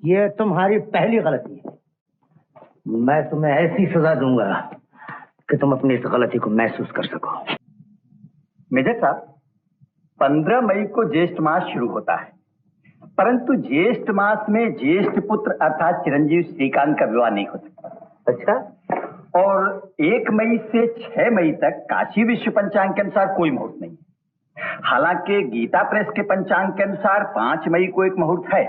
ये तुम्हारी पहली गलती है। मैं तुम्हें ऐसी सजा दूंगा कि तुम अपनी इस गलती को महसूस कर सको। मेजर साहब, 15 मई को ज्येष्ठ मास शुरू होता है, परंतु ज्येष्ठ मास में ज्येष्ठ पुत्र अर्थात चिरंजीव श्रीकांत का विवाह नहीं हो सकता। अच्छा? और 1 मई से 6 मई तक काशी विश्व पंचांग के अनुसार कोई मुहूर्त नहीं। हालांकि गीता प्रेस के पंचांग के अनुसार 5 मई को एक मुहूर्त है।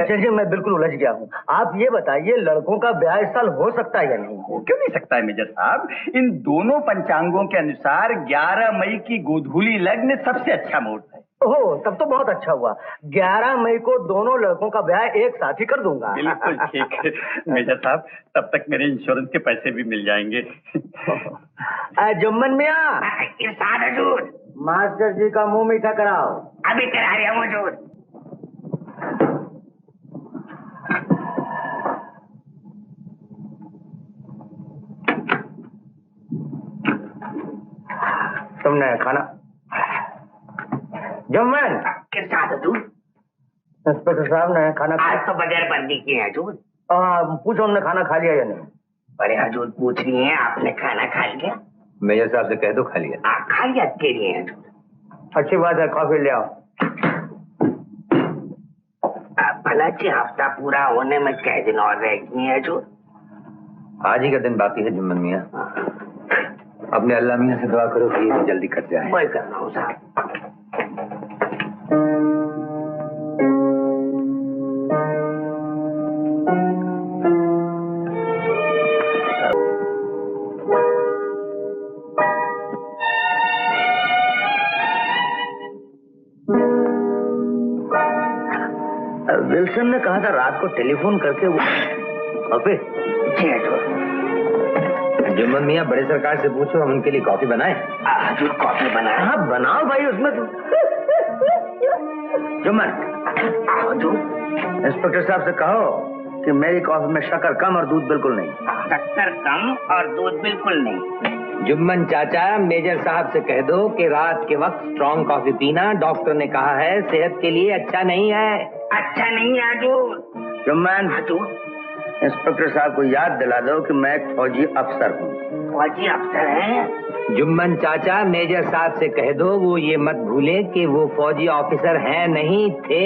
चलिए मैं बिल्कुल उलझ गया हूँ। आप ये बताइए, लड़कों का ब्याह इस साल हो सकता है या नहीं? हो क्यों नहीं सकता है मेजर साहब? इन दोनों पंचांगों के अनुसार 11 मई की गोधूली लग्न सबसे अच्छा मुहूर्त है। ओह, तब तो बहुत अच्छा हुआ। 11 मई को दोनों लड़कों का ब्याह एक साथ ही कर दूंगा। बिल्कुल ठीक है मेजर साहब, तब तक मेरे इंश्योरेंस के पैसे भी मिल जाएंगे। जुम्मन मियाँ, इरशाद हजूर। मास्टर जी का मुंह मीठा कराओ। अभी करा रहा हूँ हजूर। तुमने खाना? जुम्मन, इरशाद हजूर। इंस्पेक्टर साहब ने खाना आज तो बगैर बंदी किए हैं हजूर। पूछो उन्होंने खाना खा लिया या नहीं? बड़े हजूर पूछ रही हैं आपने खाना खा लिया? मेजर साहब से कह दो खा लिया। खा लिया के लिए हजूर। अच्छी बात है, कॉफी ले आओ। भला जी हफ्ता पूरा होने में कै दिन और रह गई है हजूर? आज ही का दिन बाकी है जुम्मन मियाँ। अपने अल्लाह मियाँ से दुआ करो कि ये जल्दी कट जाए। मैं कर रहा हूँ साहब। विल्सन ने कहा था रात को टेलीफोन करके वो कॉफी। जी हजूर। जुम्मन मियाँ बड़े सरकार से पूछो हम उनके लिए कॉफी बनाए। हजूर कॉफी बनाए? हाँ बनाओ भाई, उसमें जुम्मन हजूर इंस्पेक्टर साहब से कहो कि मेरी कॉफी में शक्कर कम और दूध बिल्कुल नहीं। शक्कर कम और दूध बिल्कुल नहीं। जुम्मन चाचा मेजर साहब से कह दो कि रात के वक्त स्ट्रॉन्ग कॉफी पीना डॉक्टर ने कहा है सेहत के लिए अच्छा नहीं है। अच्छा नहीं है हजूर। जुम्मन हजूर इंस्पेक्टर साहब को याद दिला दो कि मैं एक फौजी अफसर हूँ। फौजी अफसर हैं? जुम्मन चाचा मेजर साहब से कह दो वो ये मत भूले कि वो फौजी ऑफिसर हैं नहीं थे।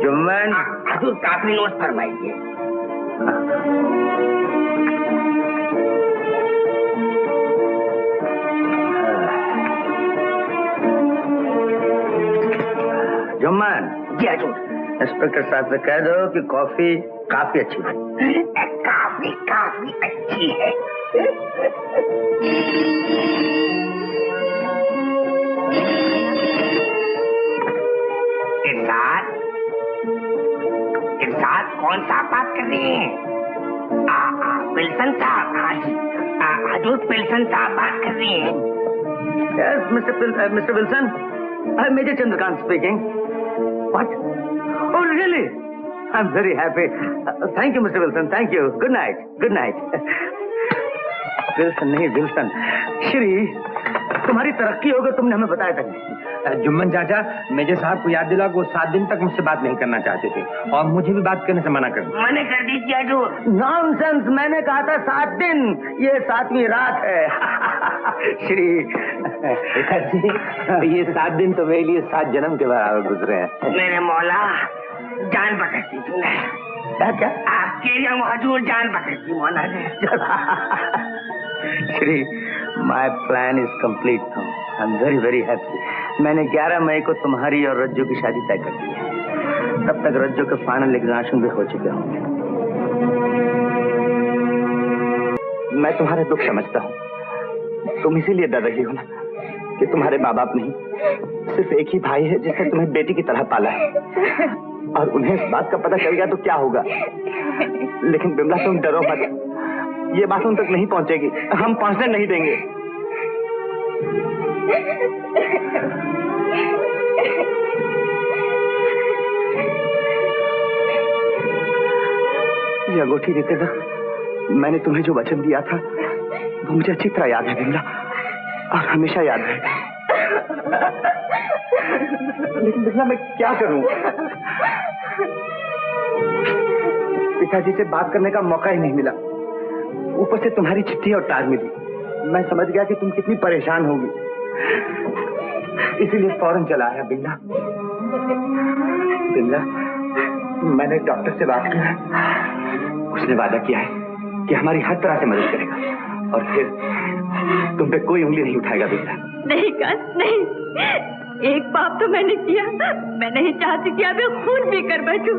जुम्मन हजूर काफी नोट फरमाइए। जुम्मन जी हजूर। इंस्पेक्टर साहब से कह दो कि कॉफी काफी अच्छी है। काफी काफी अच्छी है। इरशाद कौन सा बात कर रही हैं? विल्सन साहब। हाँ जी हजूर विल्सन साहब बात कर रही हैं। Yes mister Wilson, major Chandrakant speaking. What? Oh really? I am very happy. Thank you mister Wilson, thank you. Good night, good night. Wilson नहीं विल्सन। श्री तुम्हारी तरक्की हो गई, तुमने हमें बताया था नहीं। जुम्मन चाचा मेजर साहब को याद दिला वो 7 दिन तक मुझसे बात नहीं करना चाहते थे और मुझे भी बात करने से मना कर दिया। मना कर दीजिए हजूर। नॉनसेंस, मैंने कहा था 7 दिन, ये 7वीं रात है। श्री ये 7 दिन तो मेरे लिए 7 जन्म के बराबर गुजरे हैं। मेरे मौला जान बख्श दी तूने। क्या? आप कह रहे हो हजूर जान बख्श दी मौला ने। Shri my plan is complete now. I am very very happy. मैंने 11 मई को तुम्हारी और रज्जू की शादी तय कर दी है। तब तक रज्जू के फाइनल एग्जामिनेशन भी हो चुके होंगे। मैं तुम्हारे दुख समझता हूँ। तुम इसीलिए डर रही हो ना कि तुम्हारे माँ बाप नहीं, सिर्फ एक ही भाई है जिसने तुम्हें बेटी की तरह पाला है और उन्हें इस बात का पता चल गया तो क्या होगा। लेकिन बिमला तुम डरो मत, ये बात उन तक नहीं पहुंचेगी, हम पहुंचने नहीं देंगे। ये अंगूठी देते वक्त मैंने तुम्हें जो वचन दिया था वो मुझे अच्छी तरह याद है बिमला, और हमेशा याद है। लेकिन बिमला मैं क्या करूं? पिताजी से बात करने का मौका ही नहीं मिला, ऊपर से तुम्हारी चिट्ठी और तार मिली। मैं समझ गया कि तुम कितनी परेशान होगी, इसीलिए फौरन चला आया। बिमला बिमला मैंने डॉक्टर से बात की है, उसने वादा किया है कि हमारी हर तरह से मदद करेगा और फिर तुम पे कोई उंगली नहीं उठाएगा। बिमला नहीं काश नहीं, एक पाप तो मैंने किया। मैं नहीं चाहती कि अभी खून भी कर बैठूं,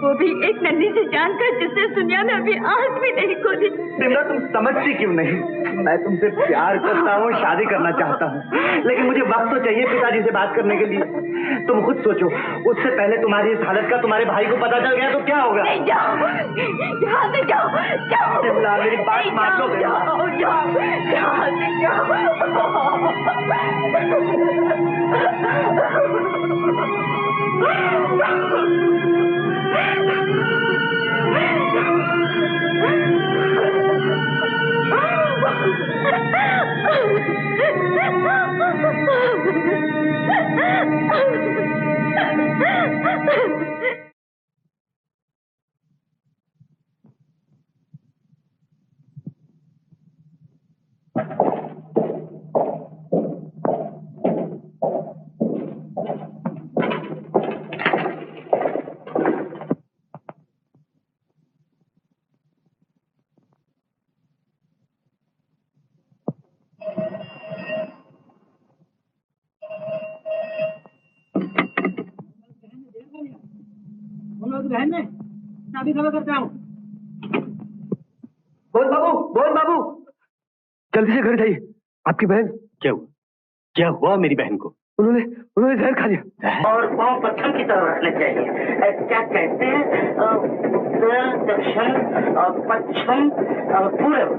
वो भी एक नन्ही सी जान का जिसने दुनिया में अभी आंख भी नहीं खोली। बिमला तुम समझती क्यों नहीं? मैं तुमसे प्यार करता हूँ, शादी करना चाहता हूँ, लेकिन मुझे वक्त तो चाहिए पिताजी से बात करने के लिए। तुम खुद सोचो, उससे पहले तुम्हारी इस हालत का तुम्हारे भाई को पता चल गया तो क्या होगा? नहीं जाओ, यहाँ से जाओ, जाओ। बिमला मेरी बात मान लो। जाओ, जाओ, यहाँ से जाओ। बोल बाबू, जल्दी से घर जाइए। आपकी बहन। क्या हुआ मेरी बहन को? उन्होंने जहर खा लिया। और पाँव पत्थर की तरह रखने चाहिए। क्या कहते हैं, उत्तर दक्षिण पश्चिम पूर्व।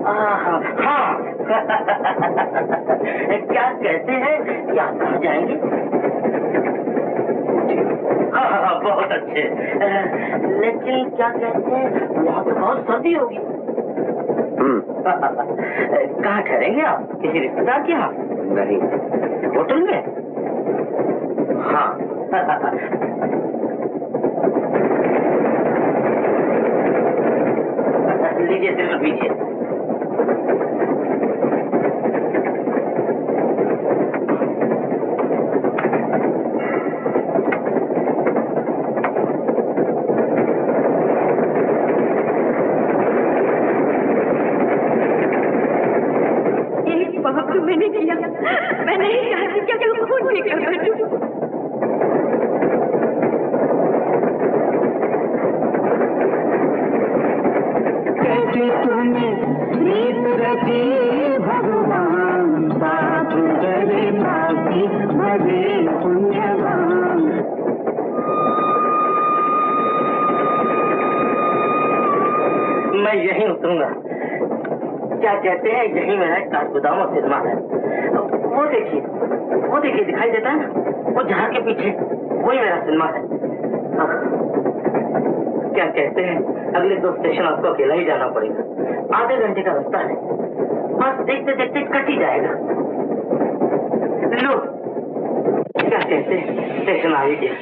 हाँ क्या कहते हैं कि आप कहाँ जाएंगे? हाँ, बहुत अच्छे। लेकिन क्या कहते हैं, वहाँ तो बहुत सर्दी होगी। कहाँ ठहरेंगे आप? किसी रिश्तेदार के यहाँ? नहीं। होटल में? हाँ। लीजिए, सिर्फ लीजिए। मैंने किया, मैं नहीं चाहती कि मैं खून पी कर बैठूं। कैसे तूने प्रीत रची भगवान, बाप करे बाकी बड़े पुण्यवान। मैं यहीं उतरूंगा। क्या कहते हैं, यही मेरा काठगोदाम सिनेमा है। वो देखिए दिखाई देता है ना, वो जहाँ के पीछे, वही मेरा सिनेमा है। क्या कहते हैं, अगले 2 स्टेशन आपको अकेला ही जाना पड़ेगा। आधे घंटे का रास्ता है, बस देखते देखते कट ही जाएगा। लो, क्या कहते हैं, स्टेशन आ ही गया।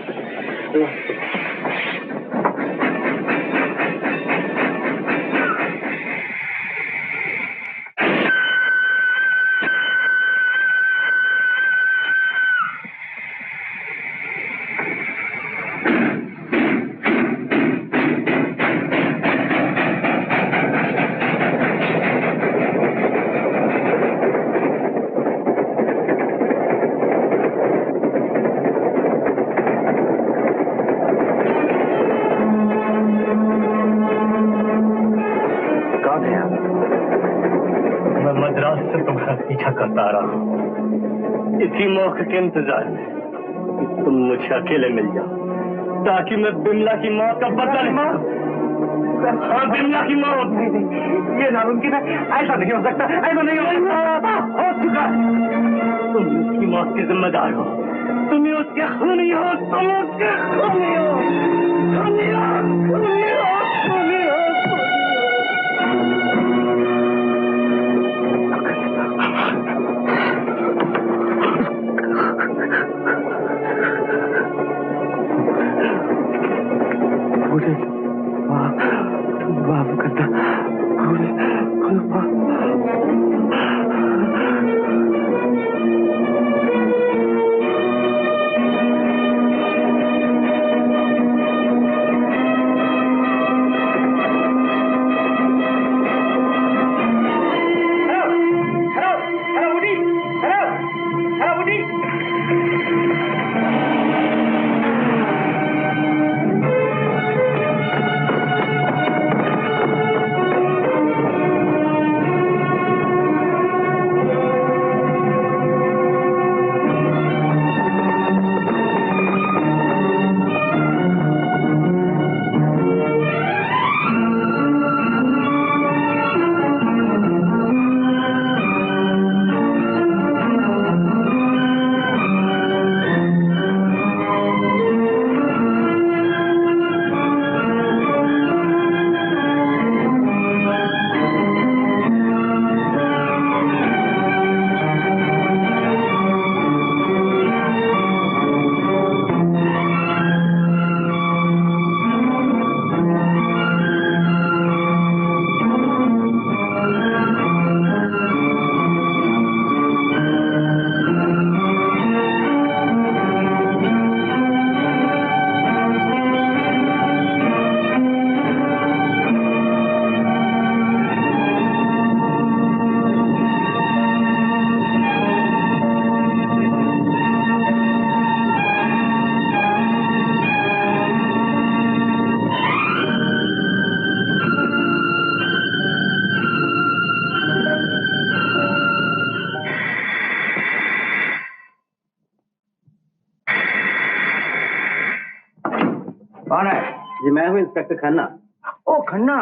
इसी मौके के इंतजार में कि तुम मुझे अकेले मिल जाओ, ताकि मैं बिमला की मौत का बदला लूं। हाँ, बिमला की मौत। ये नामुमकिन है, ऐसा नहीं हो सकता, ऐसा नहीं हो चुका। तुम उसकी मौत के जिम्मेदार हो, तुम उसके खूनी हो, तुम उसके खूनी हो, खूनी हो, खूनी हो, खूनी हो। मुझे माफ करना, कौन है? जी मैं हूँ इंस्पेक्टर खन्ना। ओ खन्ना,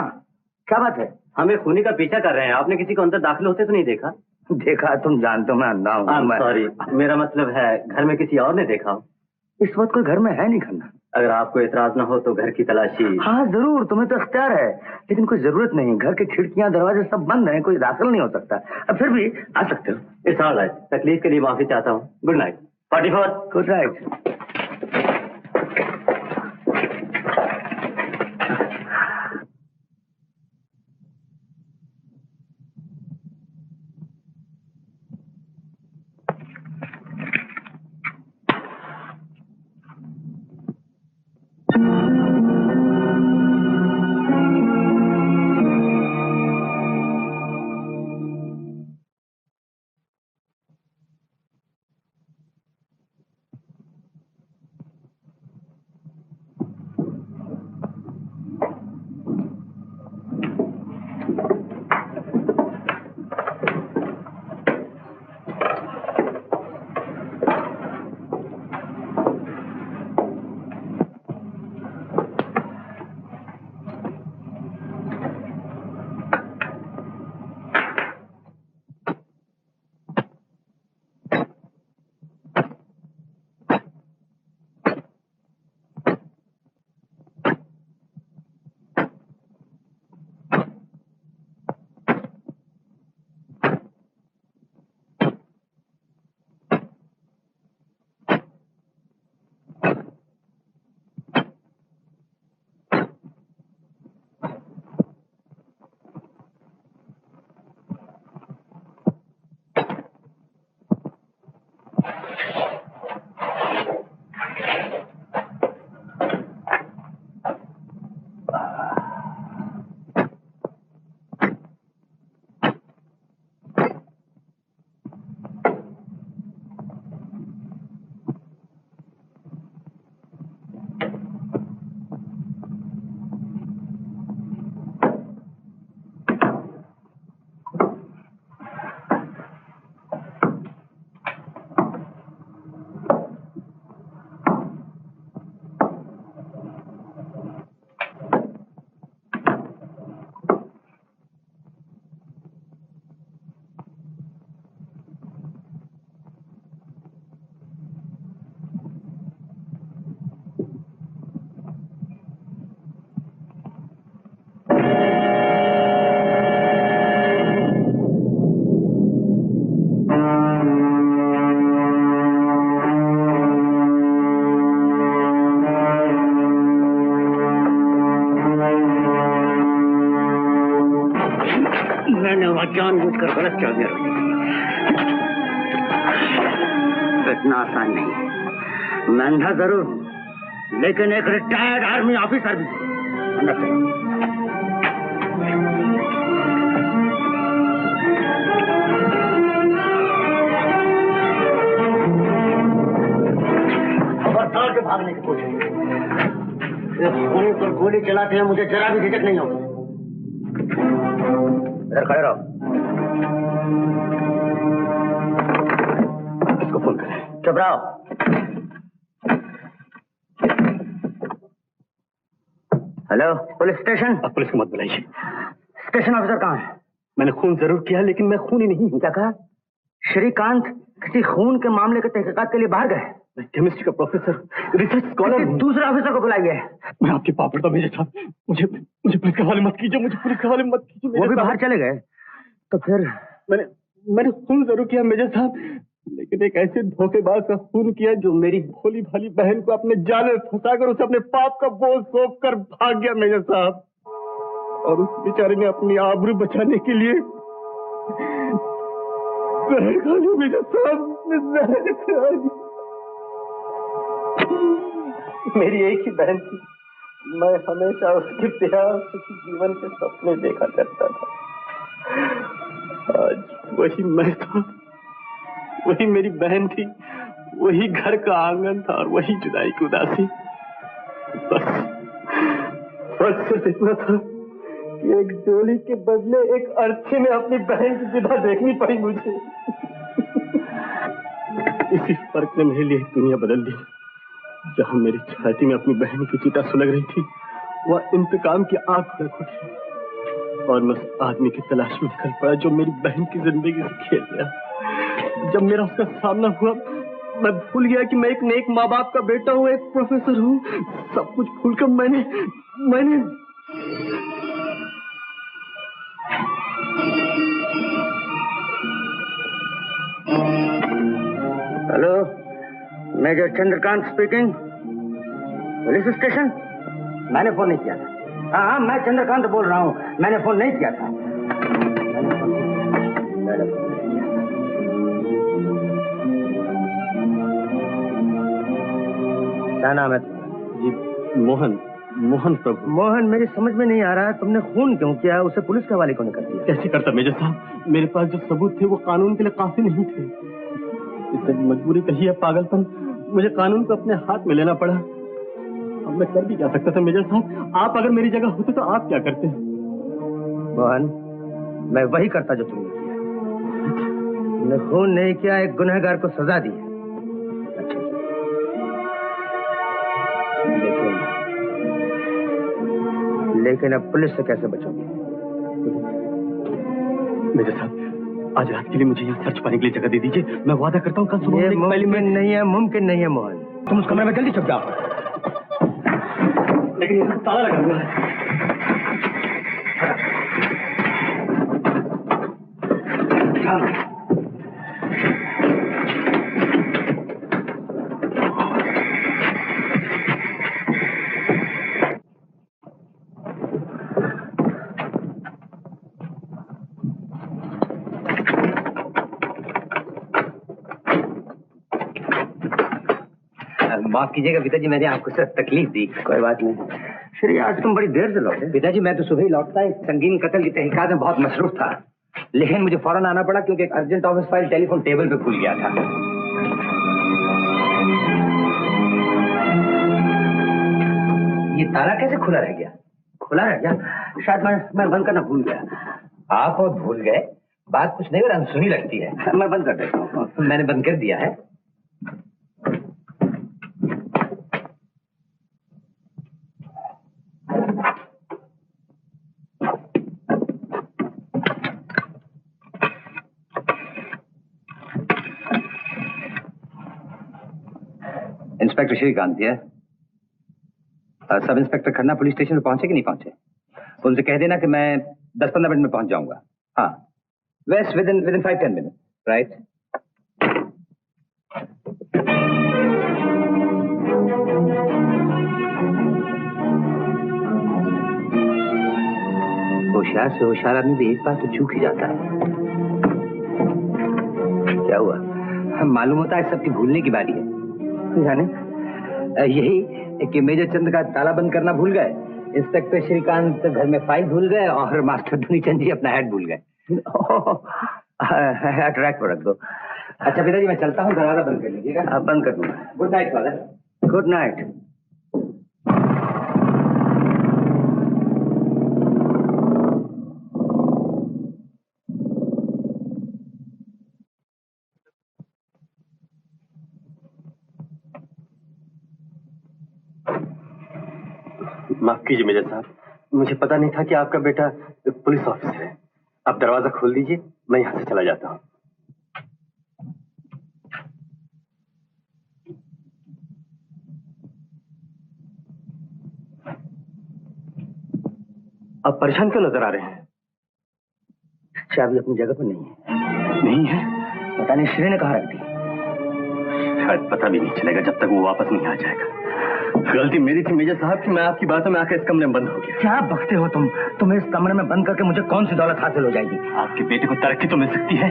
क्या बात है? हमें खूनी का पीछा कर रहे हैं। आपने किसी को अंदर दाखिल होते तो नहीं देखा? देखा, तुम जानते हो मैं अंधा हूँ। सॉरी, मेरा मतलब है घर में किसी और ने देखा हो? इस वक्त कोई घर में है नहीं खन्ना। अगर आपको एतराज न हो तो घर की तलाशी। हाँ जरूर, तुम्हें तो अख्तियार है, लेकिन कोई जरूरत नहीं। घर की खिड़कियां दरवाजे सब बंद हैं, कोई दाखिल नहीं हो सकता। अब फिर भी आ सकते हो। It's all right. तकलीफ के लिए माफी चाहता हूँ। Good night. 44। Good night. जानबूझकर गलत चाबियां रखी। इतना आसान नहीं है। मैं अंधा जरूर हूं, लेकिन एक रिटायर्ड आर्मी ऑफिसर भी हूं। खबरदार से भागने की कोशिश। खून पर गोली चलाते हैं मुझे जरा भी झिझक नहीं होगी। इधर खड़े रहो। इसको फोन करें। चुप रहो। Hello, police station. अब पुलिस को मत बुलाइए। स्टेशन ऑफिसर कहाँ है? मैंने खून जरूर किया, लेकिन मैं खूनी नहीं हूँ। क्या कहा? श्रीकांत किसी खून के मामले के तहकीकात के लिए बाहर गए? मैं केमिस्ट्री का प्रोफेसर, रिसर्च स्कॉलर हूँ। दूसरे ऑफिसर को बुलाइए। मैं आपकी पापड़ था मेजर साहब। मुझे पुलिस के हवाले मत कीजिए। मुझे पुलिस के हवाले मत कीजिए। वो भी बाहर चले गए? तो फिर मैंने खून जरूर किया मेजर साहब, लेकिन एक ऐसे धोखेबाज का खून किया जो मेरी भोली भाली बहन को अपने जाल में फंसाकर उसे अपने पाप का बोझ सौंप कर भाग गया मेजर साहब। और उस बेचारे ने अपनी आबरू बचाने के लिए जहर खा लिया मेजर साहब। जहर खा लिया। मेरी एक ही बहन थी, मैं हमेशा उसके प्यार सुखी जीवन के सपने देखा करता था। आज वही मैं था, वही मेरी बहन थी, वही घर का आंगन था और वही जुदाई की उदासी। बस सिर्फ इतना था कि एक डोली के बदले एक अर्थी में अपनी बहन की विदा देखनी पड़ी मुझे। इसी फर्क ने मेरे लिए दुनिया बदल दी। जहां मेरी छाती में अपनी बहन की चिता सुलग रही थी, वह इंतकाम की आग भड़क उठी और मैं उस आदमी की तलाश में निकल पड़ा जो मेरी बहन की जिंदगी से खेल गया। जब मेरा उसका सामना हुआ, मैं भूल गया कि मैं एक नेक माँ बाप का बेटा हूँ, एक प्रोफेसर हूँ। सब कुछ भूलकर मैंने hello, major Chandrakant speaking, police station. मैंने फोन नहीं किया था। हाँ, मैं चंद्रकांत बोल रहा हूँ, मैंने फोन नहीं किया था। क्या नाम है तुम्हारा? जी मोहन प्रभु। मोहन, मेरी समझ में नहीं आ रहा है तुमने खून क्यों किया, उसे पुलिस के हवाले क्यों नहीं कर दिया? कैसे करता मेजर साहब, मेरे पास जो सबूत थे वो कानून के लिए काफी नहीं थे। इससे मजबूरी कही है, पागलपन, मुझे कानून को अपने हाथ में लेना पड़ा। अब मैं कर भी क्या सकता था मेजर साहब? आप अगर मेरी जगह होते तो आप क्या करते? मोहन, मैं वही करता जो तुमने किया। तुमने खून नहीं किया, एक गुनहगार को सजा दी है। लेकिन अब पुलिस से कैसे बचोगे? मेजर साहब, आज रात के लिए मुझे यहाँ सर्च पाने के लिए जगह दे दीजिए। मैं वादा करता हूँ कल सुबह। ये मुमकिन नहीं है, मुमकिन नहीं है मोहन। तुम उस कमरे में जल्दी छुप जाओ। लेकिन ये ताला लगा हुआ है। माफ कीजिएगा पिताजी, मैंने आपको सर तकलीफ दी। कोई बात नहीं श्री, आज तुम बड़ी देर से लौटे। पिताजी, मैं तो सुबह ही लौटता, एक संगीन कत्ल की तहकीकात में बहुत मसरूफ था, लेकिन मुझे फौरन आना पड़ा क्योंकि एक urgent office file telephone table पे भूल गया था। ये ताला कैसे खुला रह गया? खुला रह गया? शायद मैं बंद करना भूल गया। आप और भूल गए, बात कुछ नहीं और अनसुनी लगती है। मैं बंद कर देता हूँ। मैंने बंद कर दिया है। इंस्पेक्टर श्रीकांत है। Sub inspector Khanna police station में पहुंचे कि नहीं पहुंचे? उनसे कह देना कि मैं 10-15 मिनट में पहुंच जाऊंगा। हाँ, waste within 5-10 minute, right? होशियार से होशियार आदमी भी एक बार तो चूक ही जाता है। क्या हुआ? मालूम होता है सबकी भूलने की बारी है। जाने यही कि मेजर चंद का ताला बंद करना भूल गए, इंस्पेक्टर श्रीकांत घर में फाइल भूल गए और मास्टर धुनीचंद जी अपना हैट भूल गए। ट्रैक पर रख दो। अच्छा पिताजी, मैं चलता हूँ, दरवाजा बंद कर लीजिएगा। आप बंद कर दूंगा। Good night father. Good night. माफ कीजिए मेजर साहब, मुझे पता नहीं था कि आपका बेटा पुलिस ऑफिसर है। आप दरवाजा खोल दीजिए, मैं यहाँ से चला जाता हूँ। आप परेशान क्यों नजर आ रहे हैं? चाबी अपनी जगह पर नहीं है। नहीं है? पता नहीं श्री ने कहाँ रख दी। शायद पता भी नहीं चलेगा जब तक वो वापस नहीं आ जाएगा। गलती मेरी थी मेजर साहब कि मैं आपकी बातों में आकर इस कमरे में बंद हो गया। क्या बकते हो तुम? तुम्हें इस कमरे में बंद करके मुझे कौन सी दौलत हासिल हो जाएगी? आपके बेटे को तरक्की तो मिल सकती है।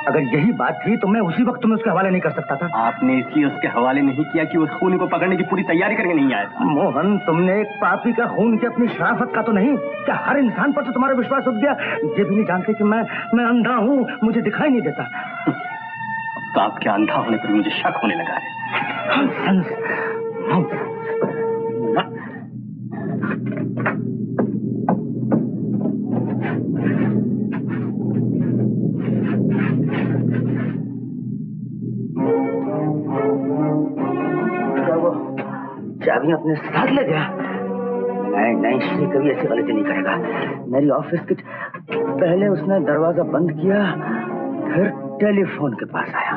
अगर यही बात थी तो मैं उसी वक्त तुम्हें उसके हवाले नहीं कर सकता था। आपने इसलिए उसके हवाले नहीं किया कि उस खूनी को पकड़ने की पूरी तैयारी करके नहीं आया था। मोहन, तुमने एक पापी का खून किया, अपनी शराफत का तो नहीं। क्या हर इंसान पर तो तुम्हारा विश्वास उठ गया? ये भी नहीं जानते कि मैं अंधा हूँ, मुझे दिखाई नहीं देता। तो आपके अंधा होने पर मुझे शक होने लगा है। वो चाबी अपने साथ ले गया। नहीं नहीं, श्री कभी ऐसी गलती नहीं करेगा। मेरी ऑफिस के पहले उसने दरवाजा बंद किया, फिर टेलीफोन के पास आया।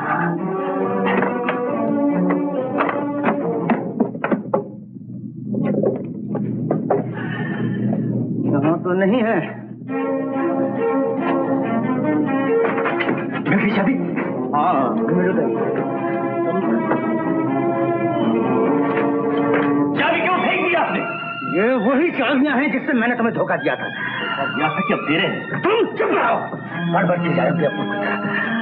यहाँ तो नहीं है। मेरी चाबी? हाँ, चाबी क्यों फेंक दिया आपने? ये वही चाबियां हैं जिससे मैंने तुम्हें धोखा दिया था। यहाँ तक कि अब दे रहे हैं। तुम चुप रहो, बड़ चीज आएगी अपने की तरह।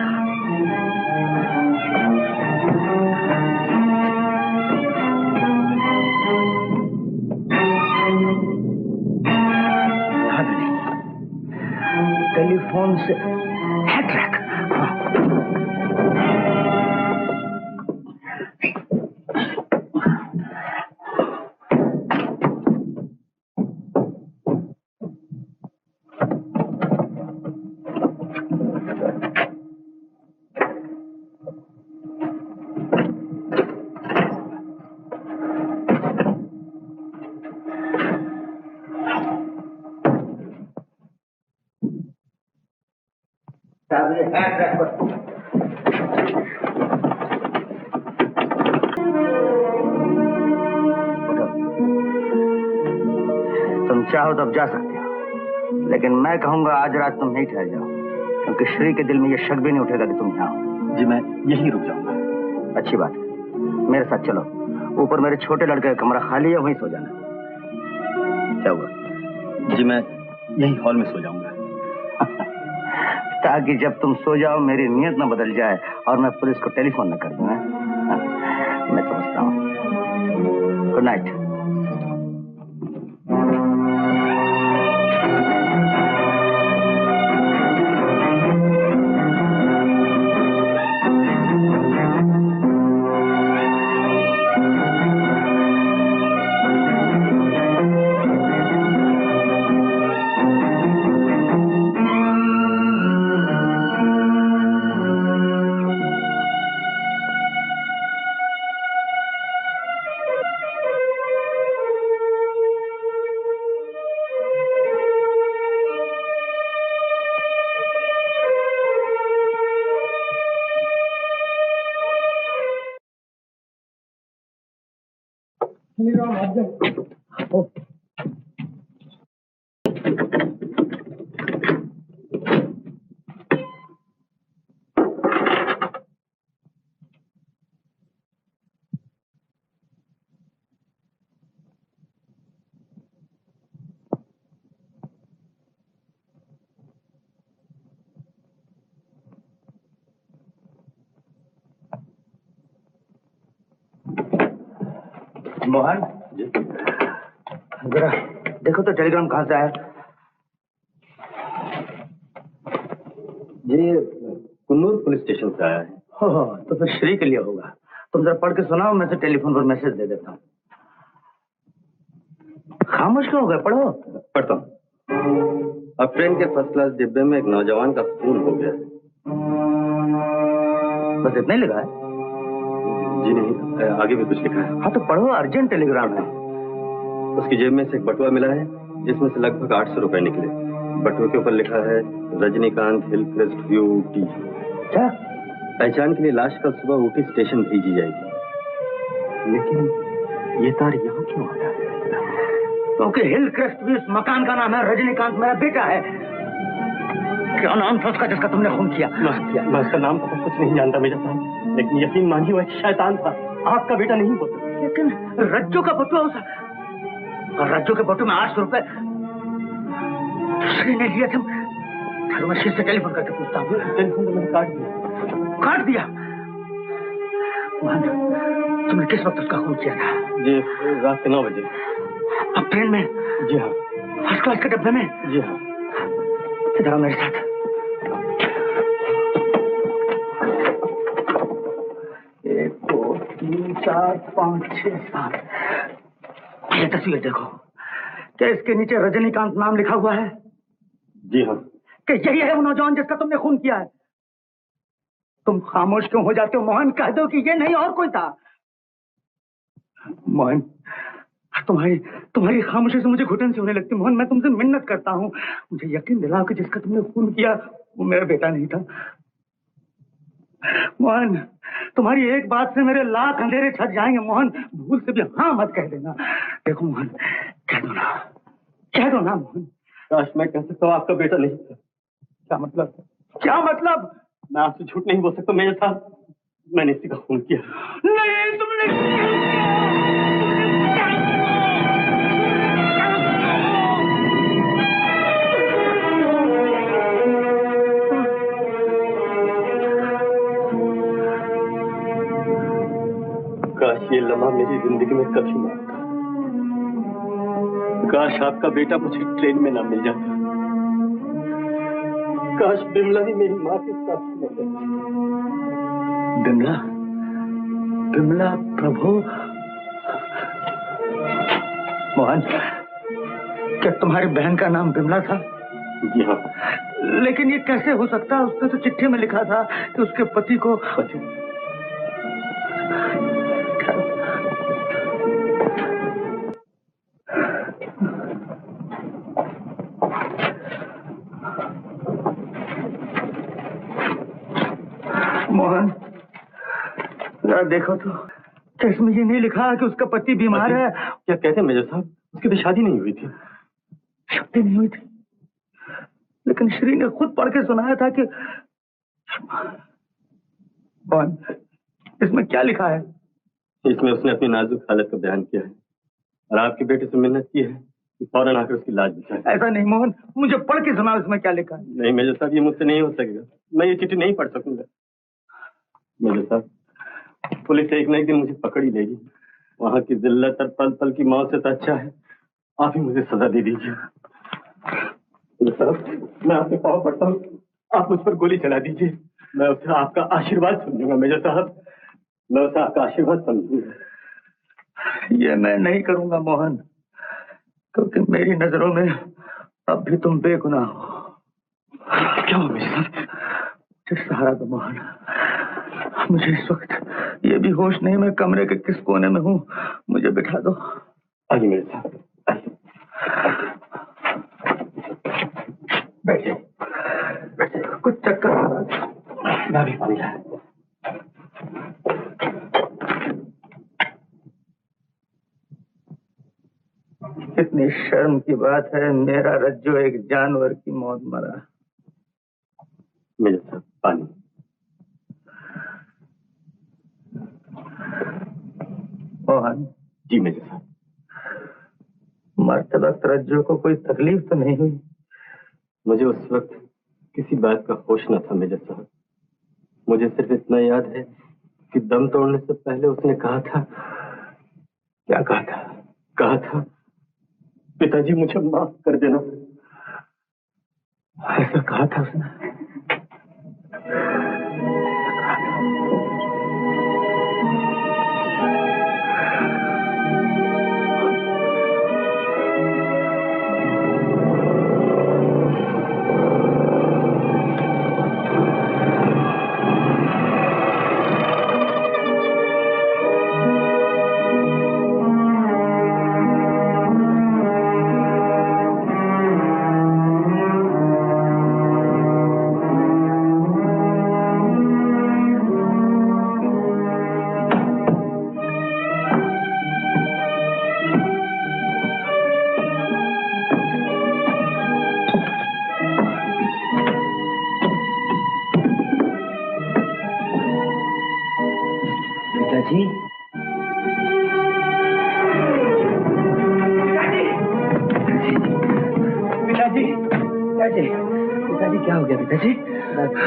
टेलीफोन से है ट्रैक। तुम चाहो तो अब जा सकते हो, लेकिन मैं कहूंगा आज रात तुम नहीं ठहर जाओ, क्योंकि श्री के दिल में यह शक भी नहीं उठेगा कि तुम यहाँ हो। जी मैं यहीं रुक जाऊंगा। अच्छी बात है, मेरे साथ चलो। ऊपर मेरे छोटे लड़के का कमरा खाली है, वहीं सो जाना। क्या हुआ? जी मैं यहीं हॉल में सो जाऊंगा। ताकि जब तुम सो जाओ मेरी नीयत न बदल जाए और मैं पुलिस को टेलीफोन न कर दूं। मैं समझता हूँ। Good night. मोहन जरा देखो तो टेलीग्राम कहां से आया। ये कुन्नूर पुलिस स्टेशन से आया है। हो तो फिर श्री के लिए होगा। तुम जरा पढ़ के सुनाओ, मैं से टेलीफोन पर मैसेज दे देता हूँ। खामोश क्यों हो गए? पढ़ो। पढ़ता हूँ। अब ट्रेन के फर्स्ट क्लास डिब्बे में एक नौजवान का खून हो गया है। बस इतना ही लिखा है? जी नहीं, आगे भी कुछ लिखा है। हाँ तो पढ़ो, अर्जेंट टेलीग्राम है। उसकी जेब में से एक बटुआ मिला है जिसमें से लगभग 800 रुपए निकले। बटुए के ऊपर लिखा है रजनीकांत हिलक्रेस्ट व्यू ऊटी। क्या? पहचान के लिए लाश कल सुबह ऊटी स्टेशन भेजी जाएगी। लेकिन ये तार यहाँ क्यों आया? क्योंकि हिलक्रेस्ट व्यू इस मकान का नाम है। रजनीकांत मेरा बेटा है। क्या नाम था उसका जिसका तुमने खून किया? मैं उसका नाम तो कुछ नहीं जानता मेजर साहब, लेकिन यकीन मानिए वो एक शैतान था। आपका बेटा नहीं होता। लेकिन रज्जू का बटुआ उस और रज्जू के बटुए में 800 रुपए दूसरे ने लिए थे। मैं श्री से टेलीफोन करके पूछता हूँ। टेलीफोन तो मैंने काट दिया। काट दिया? तुमने किस वक्त उसका खून किया था? जी रात के 9 बजे। अब ट्रेन में? जी हाँ। फर्स्ट क्लास के डब्बे में? जी हाँ। इधर आओ मेरे साथ। एक, दो, तीन, चार, 5, 6, 7। ये तस्वीर देखो। क्या इसके नीचे रजनीकांत नाम लिखा हुआ है? जी हाँ। कि यही है वो नौजवान जिसका तुमने खून किया है? तुम खामोश क्यों हो जाते हो मोहन? कह दो कि ये नहीं और कोई था। मोहन, तुम्हारी तुम्हारी खामोशी से मुझे घुटन से होने लगती। मोहन, मैं तुमसे मिन्नत करता हूँ, मुझे यकीन दिलाओ कि जिसका तुमने खून किया वो मेरा बेटा नहीं था। मोहन, तुम्हारी एक बात से मेरे लाख अंधेरे छट जाएंगे। मोहन, भूल से भी हाँ मत कह देना। देखो मोहन, कह दो ना, कह दो ना मोहन। काश मैं कह सकता हूँ आपका बेटा नहीं था। क्या मतलब? क्या मतलब? मैं आपसे झूठ नहीं बोल सकता मेजर साहब, मैंने इसी का खून किया। नहीं, तुमने काश ये लम्हा मेरी जिंदगी में कभी ना आता। काश आपका बेटा मुझे ट्रेन में ना मिल जाता। काश बिमला भी मेरी माँ के साथ न रहती। बिमला, बिमला प्रभु। मोहन, क्या तुम्हारी बहन का नाम बिमला था? जी हाँ। लेकिन ये कैसे हो सकता है? उसने तो चिट्ठी में लिखा था कि उसके पति को मोहन, जरा देखो तो, क्या इसमें ये नहीं लिखा कि उसका पति बीमार है? क्या कहते हैं मेजर साहब, उसकी तो शादी नहीं हुई थी। शादी नहीं हुई थी, लेकिन श्री ने खुद पढ़ के सुनाया था कि मोहन, इसमें क्या लिखा है? इसमें उसने अपनी नाजुक हालत का बयान किया है और आपके बेटे से मिन्नत की है कि फौरन आकर उसकी लाज बचाए। ऐसा नहीं मोहन, मुझे पढ़ के सुनाओ इसमें क्या लिखा है। नहीं मेजर साहब, ये मुझसे नहीं हो सकेगा। मैं ये चिट्ठी नहीं पढ़ सकूंगा। मेजर साहब, पुलिस एक न एक दिन मुझे पकड़ ही लेगी। वहां की जिल्लत और पल पल की मौत से तो अच्छा है आप ही मुझे सजा दे दीजिए। मेजर साहब, मैं आपके पाँव पड़ता हूँ, आप मुझ पर गोली चला दीजिए। मैं उसे आपका आशीर्वाद समझूंगा मेजर साहब, मैं उसे आपका आशीर्वाद समझूंगा। ये मैं नहीं करूंगा मोहन, क्योंकि मेरी नजरों में अब भी तुम बेगुनाह हो। क्या हो मेजर साहब? मुझे सहारा दो मोहन। मुझे इस वक्त ये भी होश नहीं मैं कमरे के किस कोने में हूँ, मुझे बिठा दो। आइए मेरे साथ, आइए। बैठिए, कुछ चक्कर मैं भी पानी लाया। कितनी शर्म की बात है, मेरा रज्जो एक जानवर की मौत मरा। मेरे साथ पानी। मोहन जी मेरे साथ। मरते वक्त रज्जो को कोई तकलीफ तो नहीं हुई? मुझे उस वक्त किसी बात का होश न था मेजर साहब। मुझे सिर्फ इतना याद है कि दम तोड़ने से पहले उसने कहा था। क्या कहा था? कहा था, पिताजी मुझे माफ कर देना। ऐसा कहा था उसने?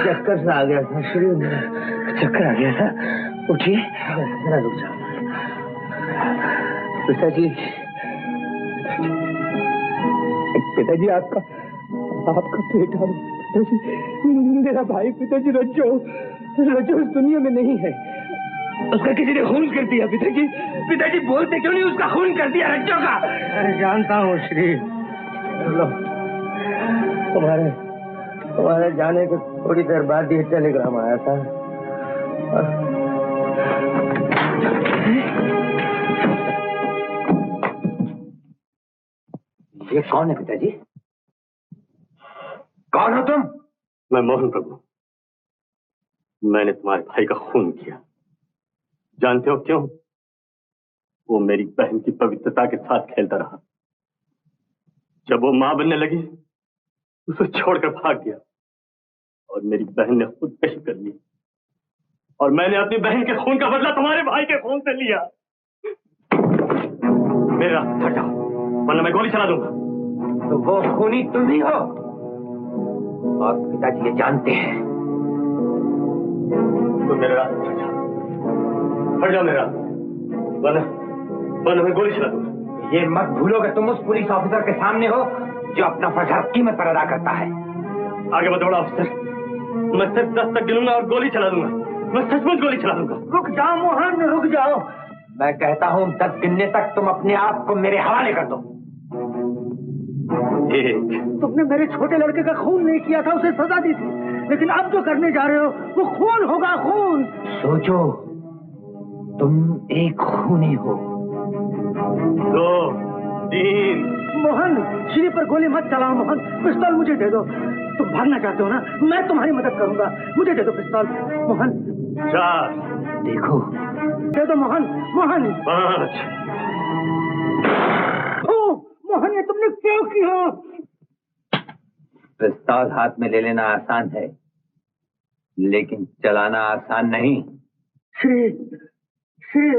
चक्कर सा आ गया था, शरीर में चक्कर आ गया था। उठिए, जरा रुक जाओ। पिताजी, पिताजी आपका बेटा, पिताजी मेरा भाई, पिताजी रज्जो इस दुनिया में नहीं है। उसका किसी ने खून कर दिया। पिताजी, पिताजी बोलते क्यों नहीं? उसका खून कर दिया रज्जो का। अरे जानता हूँ श्री, लो तुम्हारे जाने के थोड़ी देर बाद ये टेलीग्राम आया था। कौन है पिताजी? कौन हो तुम? मैं मोहन प्रभु। मैंने तुम्हारे भाई का खून किया। जानते हो क्यों? वो मेरी बहन की पवित्रता के साथ खेलता रहा। जब वो मां बनने लगी उसे छोड़कर भाग गया और मेरी बहन ने खुदकुशी कर ली और मैंने अपनी बहन के खून का बदला तुम्हारे भाई के खून से लिया। मेरे रास्ते हट जाओ वरना मैं गोली चला दूंगा। तो वो खूनी तुम ही हो और पिताजी ये जानते हैं। तो मेरे रास्ते हट जाओ मेरे रास्ते वरना मैं गोली चला दूंगा। ये मत भूलो कि तुम उस पुलिस ऑफिसर के सामने हो जो अपना फर्ज हर कीमत पर अदा करता है। आगे मत बढ़ो ऑफिसर। मैं सिर्फ 10 तक गिनूंगा और गोली चला दूंगा। मैं सचमुच गोली चला दूंगा। रुक जाओ मोहन, रुक जाओ। मैं कहता हूं 10 गिनने तक तुम अपने आप को मेरे हवाले कर दो। तुमने मेरे छोटे लड़के का खून नहीं किया था, उसे सजा दी थी, लेकिन अब जो करने जा रहे हो वो खून होगा, खून। सोचो, तुम एक खूनी हो। 2 3 मोहन, श्री पर गोली मत चलाओ मोहन, पिस्तौल मुझे दे दो। तुम भागना चाहते हो ना, मैं तुम्हारी मदद करूंगा, मुझे दे दो पिस्तौल। मोहन 4 देखो, दे दो मोहन, मोहन। 5 मोहन, ये तुमने क्यों किया? पिस्तौल हाथ में ले लेना आसान है लेकिन चलाना आसान नहीं। श्री श्री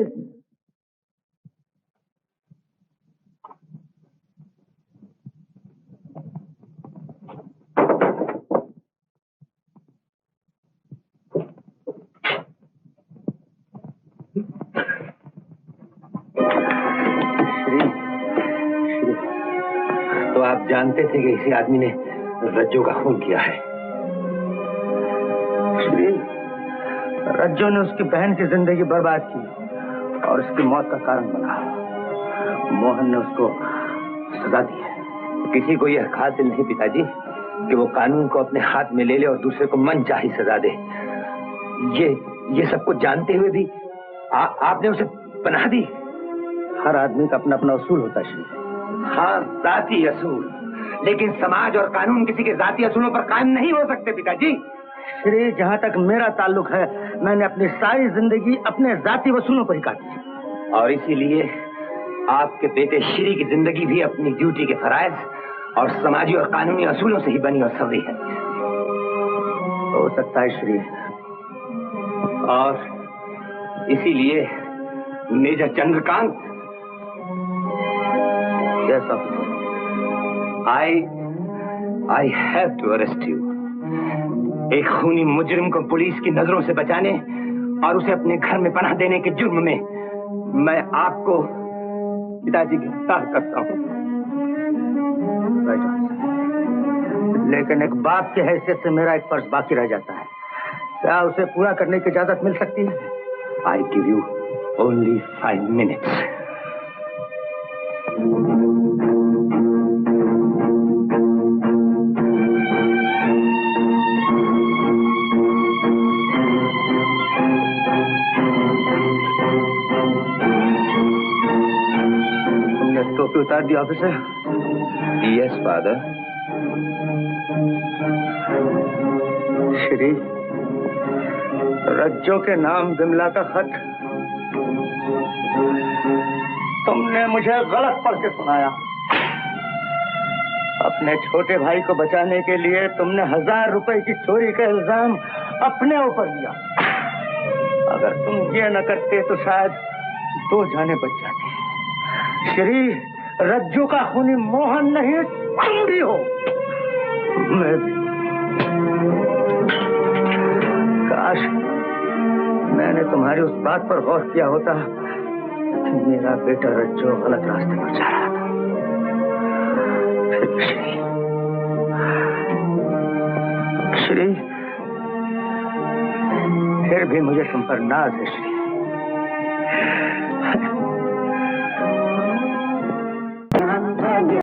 तो आप जानते थे कि इसी आदमी ने रज्जो का खून किया है? श्री, रज्जो ने उसकी बहन की जिंदगी बर्बाद की और उसकी मौत का कारण बना। मोहन ने उसको सजा दी है। किसी को यह हासिल नहीं पिताजी कि वो कानून को अपने हाथ में ले ले और दूसरे को मनचाही सजा दे। ये सब कुछ जानते हुए भी आपने उसे पनाह दी। हर आदमी का अपना अपना असूल होता है श्री। हाँ, जाती असूल, लेकिन समाज और कानून किसी के जाती असूलों पर कायम नहीं हो सकते पिताजी। श्री, जहाँ तक मेरा ताल्लुक है, मैंने अपनी सारी जिंदगी अपने जाती वसूलों पर ही काटी और इसीलिए आपके बेटे श्री की जिंदगी भी अपनी ड्यूटी के फराइज और समाजी और कानूनी असूलों से ही बनी और संवरी है। हो सकता है श्री। और इसीलिए major Chandrakant, yes officer, I have to arrest you। एक खूनी मुजरिम को पुलिस की नजरों से बचाने और उसे अपने घर में पनाह देने के जुर्म में मैं आपको पिताजी गिरफ्तार करता हूँ। लेकिन एक बाप की हैसियत से मेरा एक फर्ज बाकी रह जाता है। क्या उसे पूरा करने की इजाजत मिल सकती है? I give you only 5 minutes। टोपी उतार दी officer? Yes father. Shri, Rajjo के नाम विमला का खत तुमने मुझे गलत पढ़ के सुनाया। अपने छोटे भाई को बचाने के लिए तुमने 1000 रुपए की चोरी का इल्जाम अपने ऊपर लिया। अगर तुम ये न करते तो शायद 2 जाने बच जाती। श्री, रज्जू का खूनी मोहन नहीं तुम भी हो। मैं भी। काश मैंने तुम्हारी उस बात पर गौर किया होता कि मेरा बेटा रज्जू गलत रास्ते पर जा रहा था। श्री, फिर भी मुझे तुम पर नाज है श्री।